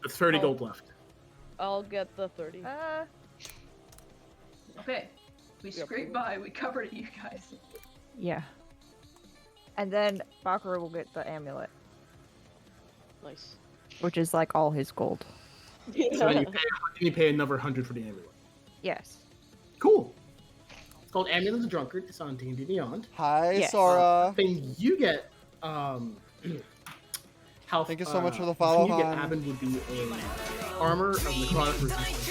There's 30 gold left. I'll get the 30. Okay. We scraped by. We covered it, you guys. Yeah. And then Bakura will get the amulet, Nice. which is like all his gold. So you pay another 100 for the amulet. Yes. Cool. It's called Amulet of the Drunkard. It's on D&D Beyond. Hi, Yes. Sora. Thing you get, how Thank you so much for the the follow, thing you get, hon. Abin, would be a armor of necrotic resistance.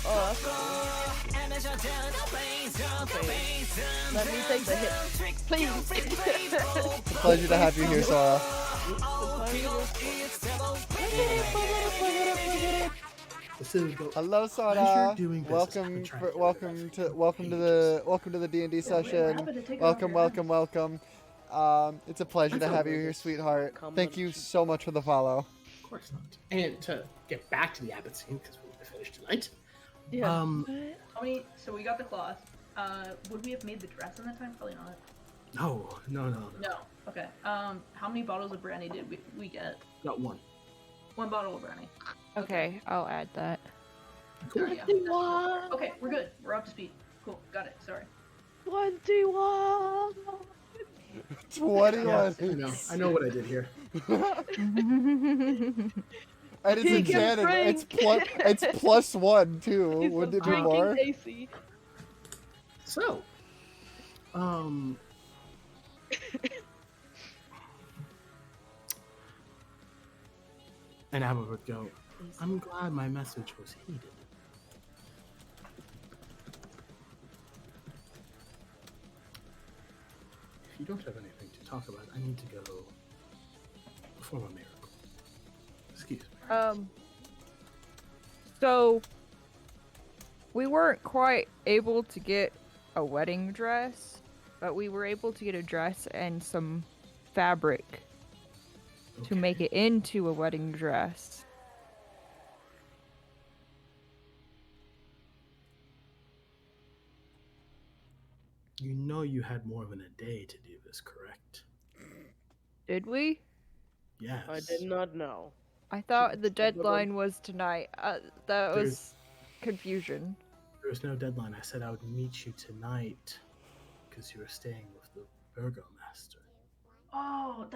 Oh, that's cool. Okay. Let me take the hit. Please. It's a pleasure to have you here, Sora. Hello, Sora. Welcome to the D&D session. Welcome. It's a pleasure to have you here, sweetheart. Thank you so much for the follow. Of course not. And to get back to the Abbot scene, because we finished tonight. Yeah. How many? So we got the cloth. Would we have made the dress in that time? Probably not. No. No. Okay. How many bottles of brandy did we get? Got one. One bottle of brandy. Okay, I'll add that. Cool. Yeah, okay, we're good. We're up to speed. Cool. Got it. Sorry. 21. 21. Yeah, I know what I did here. And it's in canon. It's +1 too. Wouldn't it be more? AC. So, and Abba would go, I'm glad my message was heeded. If you don't have anything to talk about, I need to go perform a miracle. Excuse me. So we weren't quite able to get a wedding dress, but we were able to get a dress and some fabric to make it into a wedding dress. You know you had more than a day to do this, correct? Did we? Yes. I did not know. I thought the deadline was tonight. That was confusion. There was no deadline. I said I would meet you tonight because you were staying with the Burgomaster. Oh,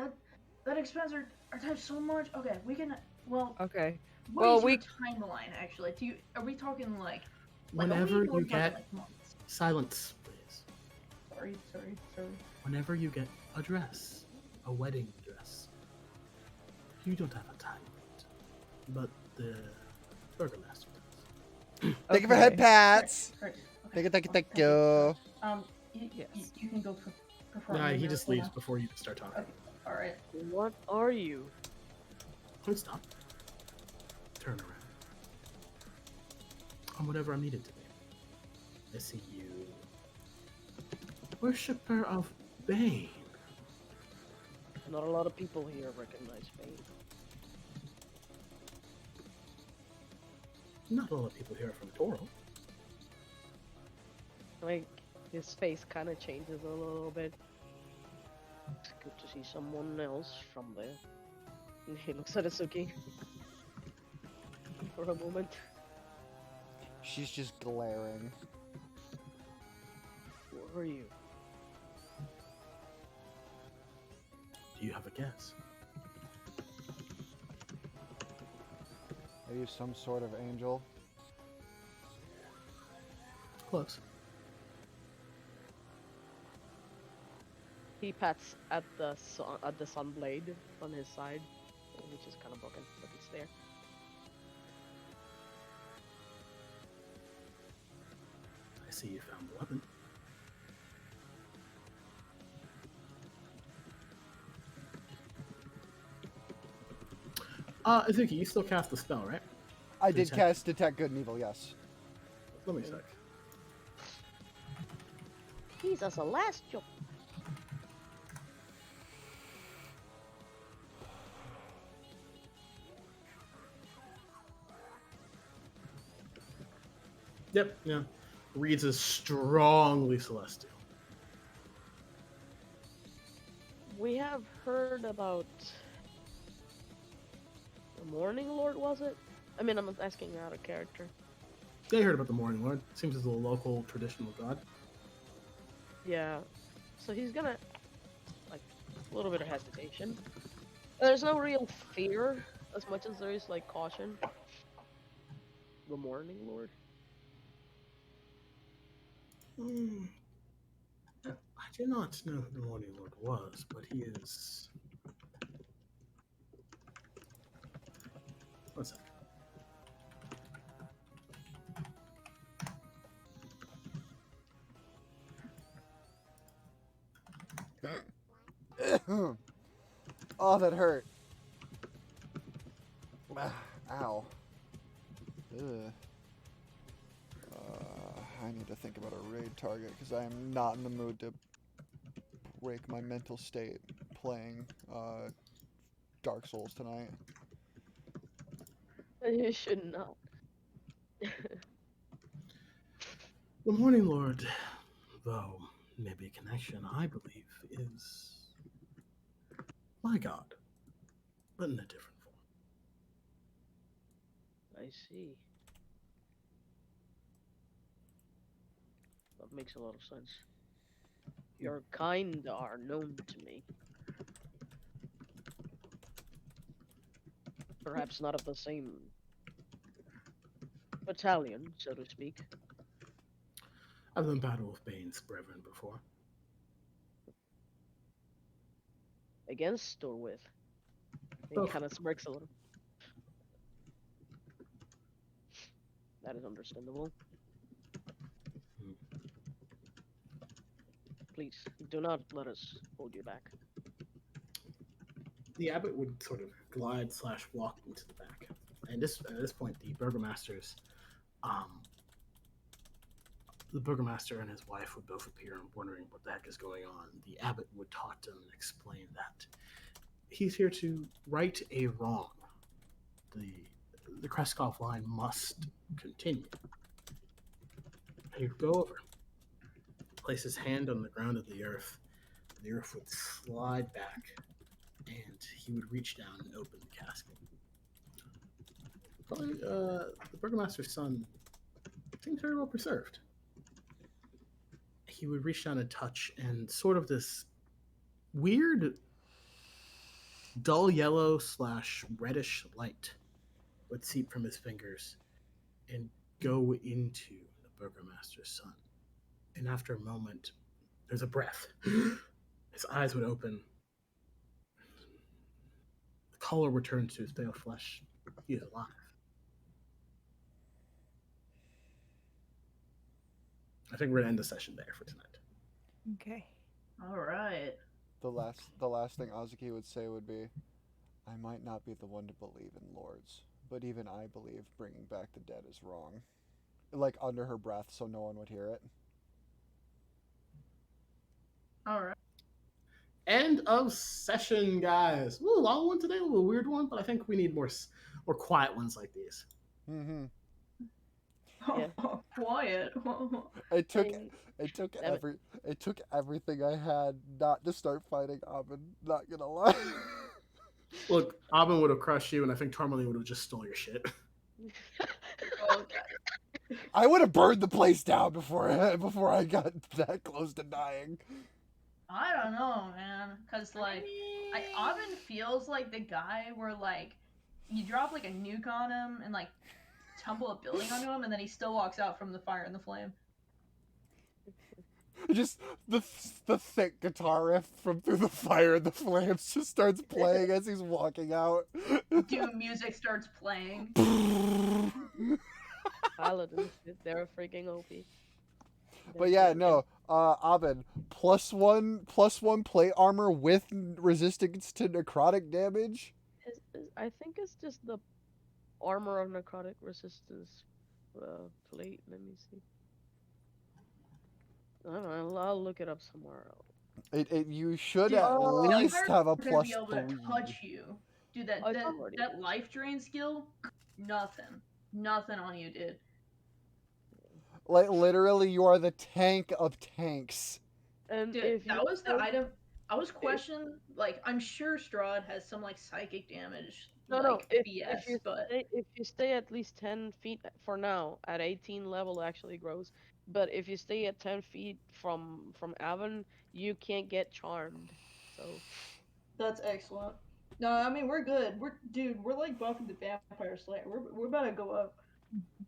that expands our time so much. Okay, we can. Well. Okay. What is your timeline actually? Are we talking like Whenever a week, or you talking, get like, months? silence, please. Sorry. Whenever you get a dress, a wedding dress, you don't have a time limit, but the Burgomaster does. Thank you for head pats. Right. Thank you. You can go perform. Nah, the he just miracle leaves now. before you start talking. Okay. All right. What are you? Don't stop. Turn around. I'm whatever I'm needed to be. I see you. Worshipper of Bane. Not a lot of people here recognize me. Not a lot of people here are from Toro. Like, his face kind of changes a little bit. It's good to see someone else from there. And he looks at Asuki for a moment. She's just glaring. Who are you? Do you have a guess? Are you some sort of angel? Close. He pats at the sun blade on his side, which is kind of broken, but it's there. I see you found the weapon. Azuki, you still cast the spell, right? I did cast Detect Good and Evil, yes. Let me check. He's a celestial. Yep, yeah. Reads as strongly celestial. We have heard about the Morning Lord, was it? I mean, I'm asking out of character. They heard about the Morning Lord. Seems as a local traditional god. Yeah. So he's gonna little bit of hesitation. There's no real fear as much as there is like caution. The Morning Lord. I do not know who the Morning Lord was, but he is. One second. Oh, that hurt. Ow. Ugh. I need to think about a raid target because I am not in the mood to break my mental state playing Dark Souls tonight. You should not. The Morning Lord, though maybe a connection, I believe, is my god, but in a different form. I see. That makes a lot of sense. Your kind are known to me. Perhaps not of the same battalion, so to speak. I've done battle with Bane's brethren before. Against or with? He Both. kind of smirks a little. That is understandable. Please, do not let us hold you back. The abbot would sort of glide / walk into the back. And at this point, the burgomaster and his wife would both appear, wondering what the heck is going on. The abbot would talk to him and explain that he's here to right a wrong. The Kreskov line must continue. He would go over, place his hand on the ground of the earth. The earth would slide back, and he would reach down and open the casket. Probably, the burgomaster's son seems very well preserved. He would reach down and touch, and sort of this weird, dull yellow / reddish light would seep from his fingers and go into the burgomaster's son. And after a moment, there's a breath. His eyes would open. The color returns to his pale flesh. He is alive. I think we're gonna end the session there for tonight. Okay. All right. The last thing Azuki would say would be, I might not be the one to believe in lords, but even I believe bringing back the dead is wrong. Like under her breath so no one would hear it. All right. End of session, guys. A little long one today, a little weird one, but I think we need more quiet ones like these. Mm-hmm. Yeah. Quiet. It took everything I had not to start fighting Abin, not gonna lie. Look, Abin would have crushed you, and I think Tourmaline would have just stole your shit. Oh, God. I would have burned the place down before I got that close to dying. I don't know, man. Cause like, Avin feels like the guy where like, you drop like a nuke on him and like tumble a building onto him, and then he still walks out from the fire and the flame. Just the thick guitar riff from Through the Fire and the Flames just starts playing as he's walking out. Doom music starts playing. Paladins, they're freaking OP. But yeah, no, Abin, +1 plate armor with resistance to necrotic damage. I think it's just the armor of necrotic resistance plate. Let me see. I don't know. I'll look it up somewhere else. You should at least have a +3. Be able to touch you. Dude, that life drain skill, nothing on you, dude. Like literally, you are the tank of tanks. And dude, that was the item. I was questioning, like, I'm sure Strahd has some like psychic damage. No, if you stay at least 10 feet for now, at 18 level it actually grows. But if you stay at 10 feet from Avon, you can't get charmed. So That's excellent. No, I mean we're good. We're like buffing the Vampire Slayer. We're about to go up.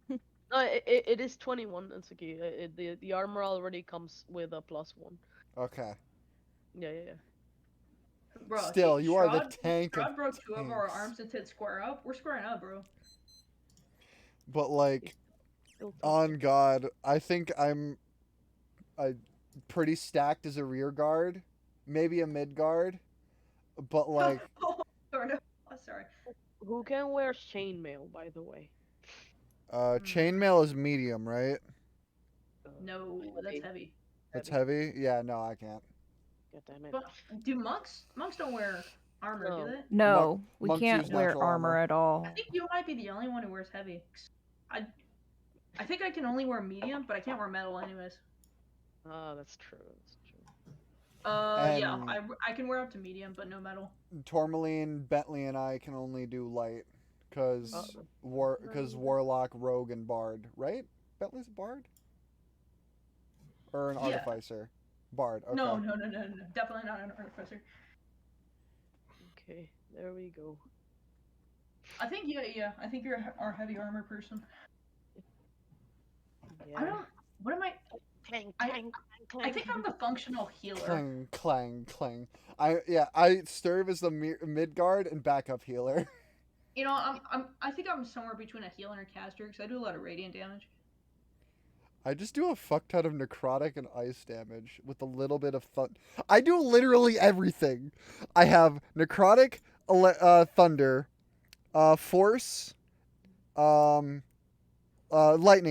No, it is 21, Natsuki. The armor already comes with a +1. Okay. Yeah, yeah, yeah. Bro, Still, you are the Strahd, tank of Strahd broke 2 of our tanks. arms and hit square up. We're squaring up, bro. But like, Still on God, I think I'm pretty stacked as a rear guard, maybe a mid guard, but like, Oh, sorry. Oh, sorry. Who can wear chainmail, by the way? chainmail is medium, right? No, that's heavy. It's heavy. Yeah, no, I can't. God damn it. But do monks don't wear armor, do they? No, we monks can't use wear natural armor at all. I think you might be the only one who wears heavy. I think I can only wear medium, but I can't wear metal anyways. Ah, that's true. That's true. Yeah, And- I can wear up to medium, but no metal. Tourmaline, Bentley, and I can only do light, cause warlock, rogue, and bard, right? Bentley's a bard, or an Yeah. artificer. Bard. Okay. No, definitely not an artificer. Okay, there we go. I think yeah. I think you're our heavy armor person. Yeah. I don't. What am I? Clang, I- clang, clang, I think I'm the functional healer. Clang, clang, clang. I serve as the mid guard and backup healer. You know, I think I'm somewhere between a healer and a caster because I do a lot of radiant damage. I just do a fuck ton of necrotic and ice damage with a little bit of I do literally everything. I have necrotic, thunder, force, lightning.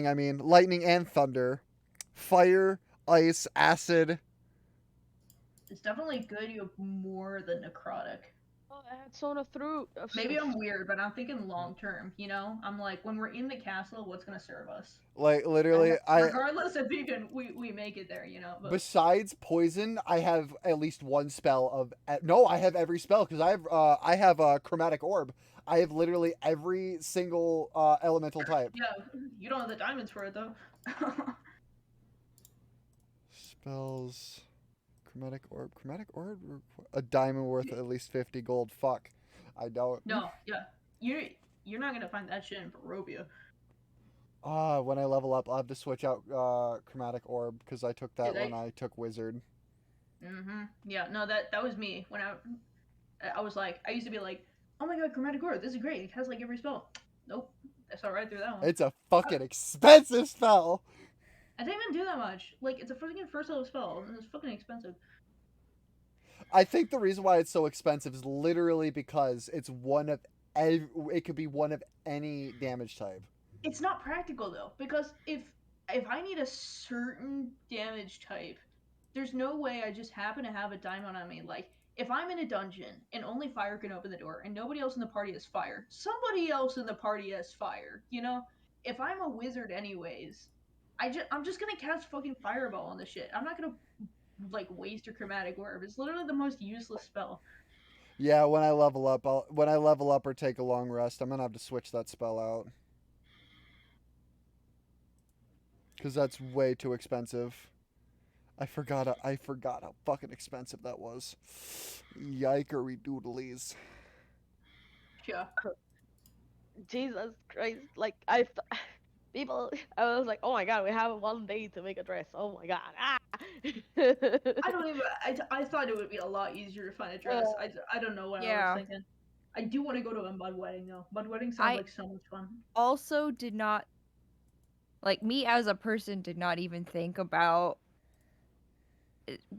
I mean, lightning and thunder, fire, ice, acid. It's definitely good you have more than necrotic. Oh, I had Sona through. Maybe I'm weird, but I'm thinking long term. You know, I'm like when we're in the castle, what's gonna serve us? Like literally, Regardless if we make it there, you know. But besides poison, I have at least one spell of. No, I have every spell because I have a chromatic orb. I have literally every single elemental type. yeah, you don't have the diamonds for it though. Spells. Chromatic orb. A diamond worth at least 50 gold. Fuck, I don't. No, yeah, you're not gonna find that shit in Barovia. When I level up, I'll have to switch out chromatic orb because I took that when I took wizard. Yeah, no, that was me when I was like, I used to be like, oh my god, chromatic orb, this is great. It has like every spell. Nope, I saw right through that one. It's a fucking expensive spell. I didn't even do that much. Like, it's a fucking first level spell, and it's fucking expensive. I think the reason why it's so expensive is literally because it's one of it could be one of any damage type. It's not practical though, because if I need a certain damage type, there's no way I just happen to have a diamond on me. Like, if I'm in a dungeon and only fire can open the door and nobody else in the party has fire, somebody else in the party has fire, you know? If I'm a wizard anyways, I'm just gonna cast fucking fireball on this shit. I'm not gonna like waste your chromatic orb. It's literally the most useless spell. Yeah, when I level up, or take a long rest, I'm gonna have to switch that spell out. Because that's way too expensive. I forgot how fucking expensive that was. Yikery doodlies. Yeah. Jesus Christ! Like people, I was like, oh my god, we have 1 day to make a dress. Oh my god! Ah! I don't even. I thought it would be a lot easier to find a dress. I don't know what I was thinking. I do want to go to a mud wedding though. Mud wedding sounds like so much fun. Also, did not like me as a person did not even think about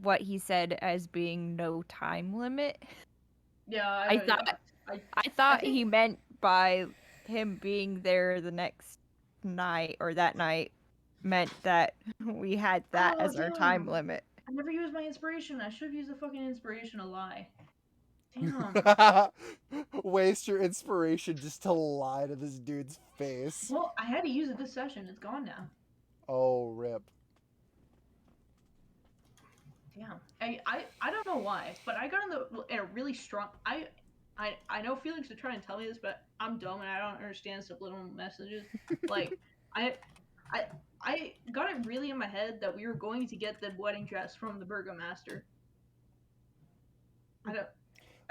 what he said as being no time limit. Yeah, I thought he meant by him being there the next night or that night meant that we had that as our time limit. I never used my inspiration. I should have used the fucking inspiration to lie. Damn. Waste your inspiration just to lie to this dude's face. Well, I had to use it this session. It's gone now. Oh, rip. Damn. I don't know why, but I got in a really strong. I know Felix is trying to tell me this, but I'm dumb and I don't understand subliminal messages. Like, I got it really in my head that we were going to get the wedding dress from the burgomaster.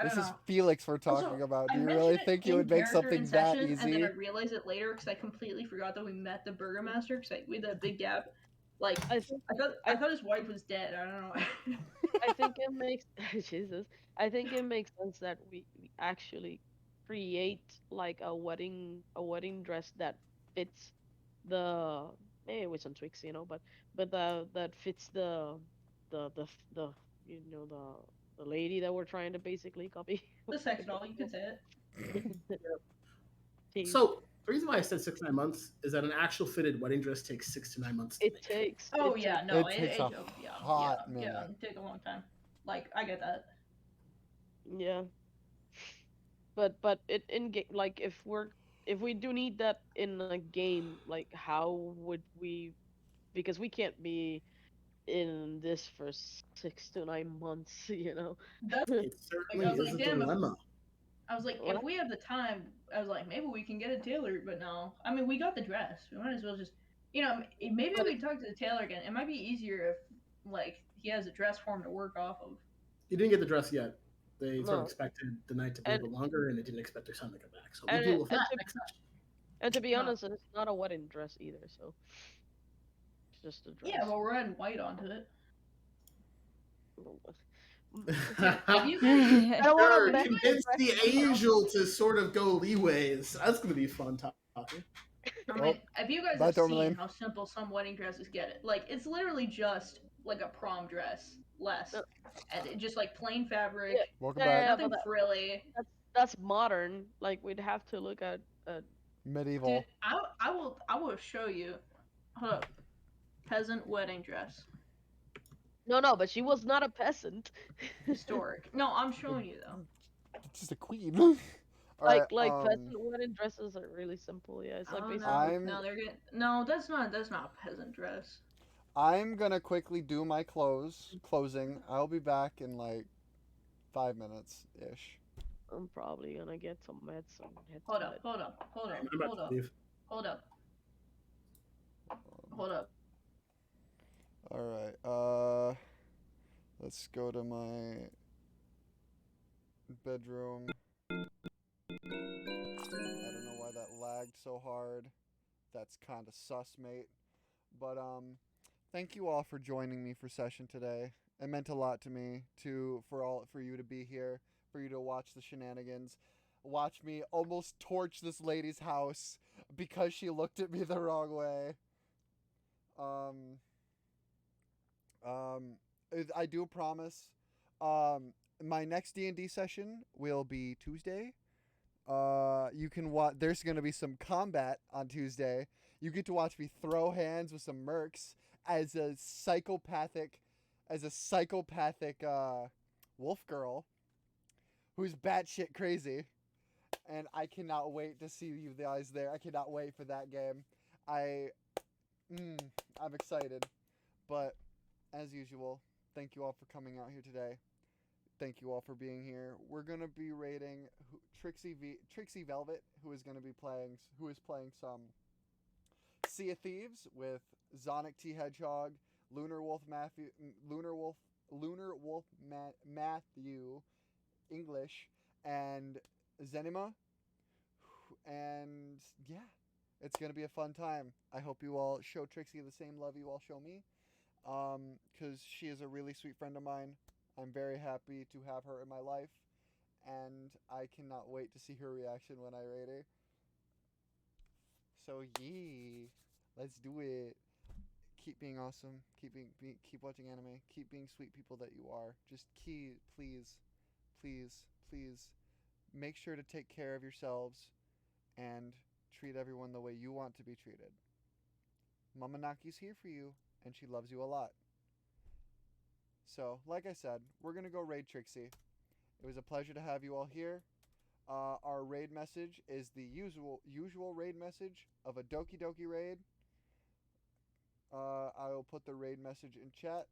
I This don't is know. Felix we're talking Also, about. I Do you mentioned really it think you in would make character something in that session, and then easy? I realized it later because I completely forgot that we met the Burgermaster because we had a big gap. Like I think I thought his wife was dead. I don't know. I think it makes Jesus. I think it makes sense that we actually create like a wedding dress that fits the maybe with some tweaks, but that fits the the lady that we're trying to basically copy. The sex doll, you can say it. Tease. So the reason why I said 6 to 9 months is that an actual fitted wedding dress takes 6 to 9 months to It make. takes. Oh It yeah, takes. no, It takes a yeah, hot minute. take a long time. Like I get that. Yeah. But it in game, like if we do need that in a game, like how would we? Because we can't be in this for 6 to 9 months, you know. That's It like certainly I was is like, a damn. dilemma. I was like, if What? we have the time, I was like, maybe we can get it tailored. But no, I mean, we got the dress. We might as well just, maybe But we talk to the tailor again. It might be easier if like he has a dress for him to work off of. You didn't get the dress yet. They sort of no, expected the night to be a and little longer, and they didn't expect their son to come back. So we'll and deal it, with that next session. and to be No. honest, it's not a wedding dress either, so it's just a dress. Yeah, well, we're adding white onto it. I don't want Sure, to mess convince the angel to sort of go leeways. That's going to be fun talking. I mean, if you guys bye, have seen Tourmaline. how simple some wedding dresses get it, like it's literally just like a prom dress, less, and it just like plain fabric, Yeah, Welcome yeah, back. yeah, nothing but frilly. that's modern. Like we'd have to look at. Medieval. Dude, I will show you. Hold up, peasant wedding dress, No, but she was not a peasant. historic. No, I'm showing you though. Just a queen. All right, Like peasant wedding dresses are really simple. Yeah, it's like Oh basically. no, they're getting no. That's not a peasant dress. I'm gonna quickly do my closing. I'll be back in like 5 minutes ish. I'm probably gonna get some meds and hit Hold some up, med. hold up, hold up, I'm about hold to up, leave. hold up, hold up. All right. Let's go to my bedroom. I don't know why that lagged so hard. That's kind of sus, mate. But thank you all for joining me for session today. It meant a lot to me for you to be here, for you to watch the shenanigans, watch me almost torch this lady's house because she looked at me the wrong way. I do promise. My next D&D session will be Tuesday. You can watch. There's gonna be some combat on Tuesday. You get to watch me throw hands with some mercs as a psychopathic wolf girl who's batshit crazy, and I cannot wait to see you guys there. I cannot wait for that game. I'm excited, but as usual, thank you all for coming out here today. Thank you all for being here. We're gonna be rating Trixie Velvet, who is playing some Sea of Thieves with Zonic T Hedgehog, Lunar Wolf Matthew English, and Zenima. And yeah, it's gonna be a fun time. I hope you all show Trixie the same love you all show me, because she is a really sweet friend of mine. I'm very happy to have her in my life, and I cannot wait to see her reaction when I rate her. So yeah, let's do it. Keep being awesome. Keep watching anime. Keep being sweet people that you are. Just please, make sure to take care of yourselves and treat everyone the way you want to be treated. Mama Naki's here for you, and she loves you a lot. So, like I said, we're going to go raid Trixie. It was a pleasure to have you all here. Our raid message is the usual raid message of a Doki Doki raid. I will put the raid message in chat.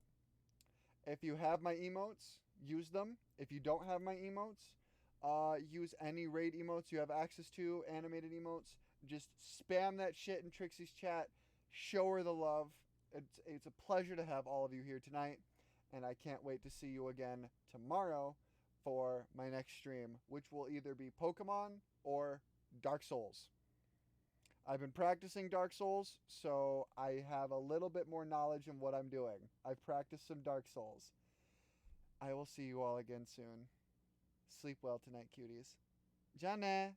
If you have my emotes, use them. If you don't have my emotes, use any raid emotes you have access to, animated emotes. Just spam that shit in Trixie's chat. Show her the love. It's a pleasure to have all of you here tonight. And I can't wait to see you again tomorrow for my next stream, which will either be Pokemon or Dark Souls. I've been practicing Dark Souls, so I have a little bit more knowledge in what I'm doing. I've practiced some Dark Souls. I will see you all again soon. Sleep well tonight, cuties. Jana!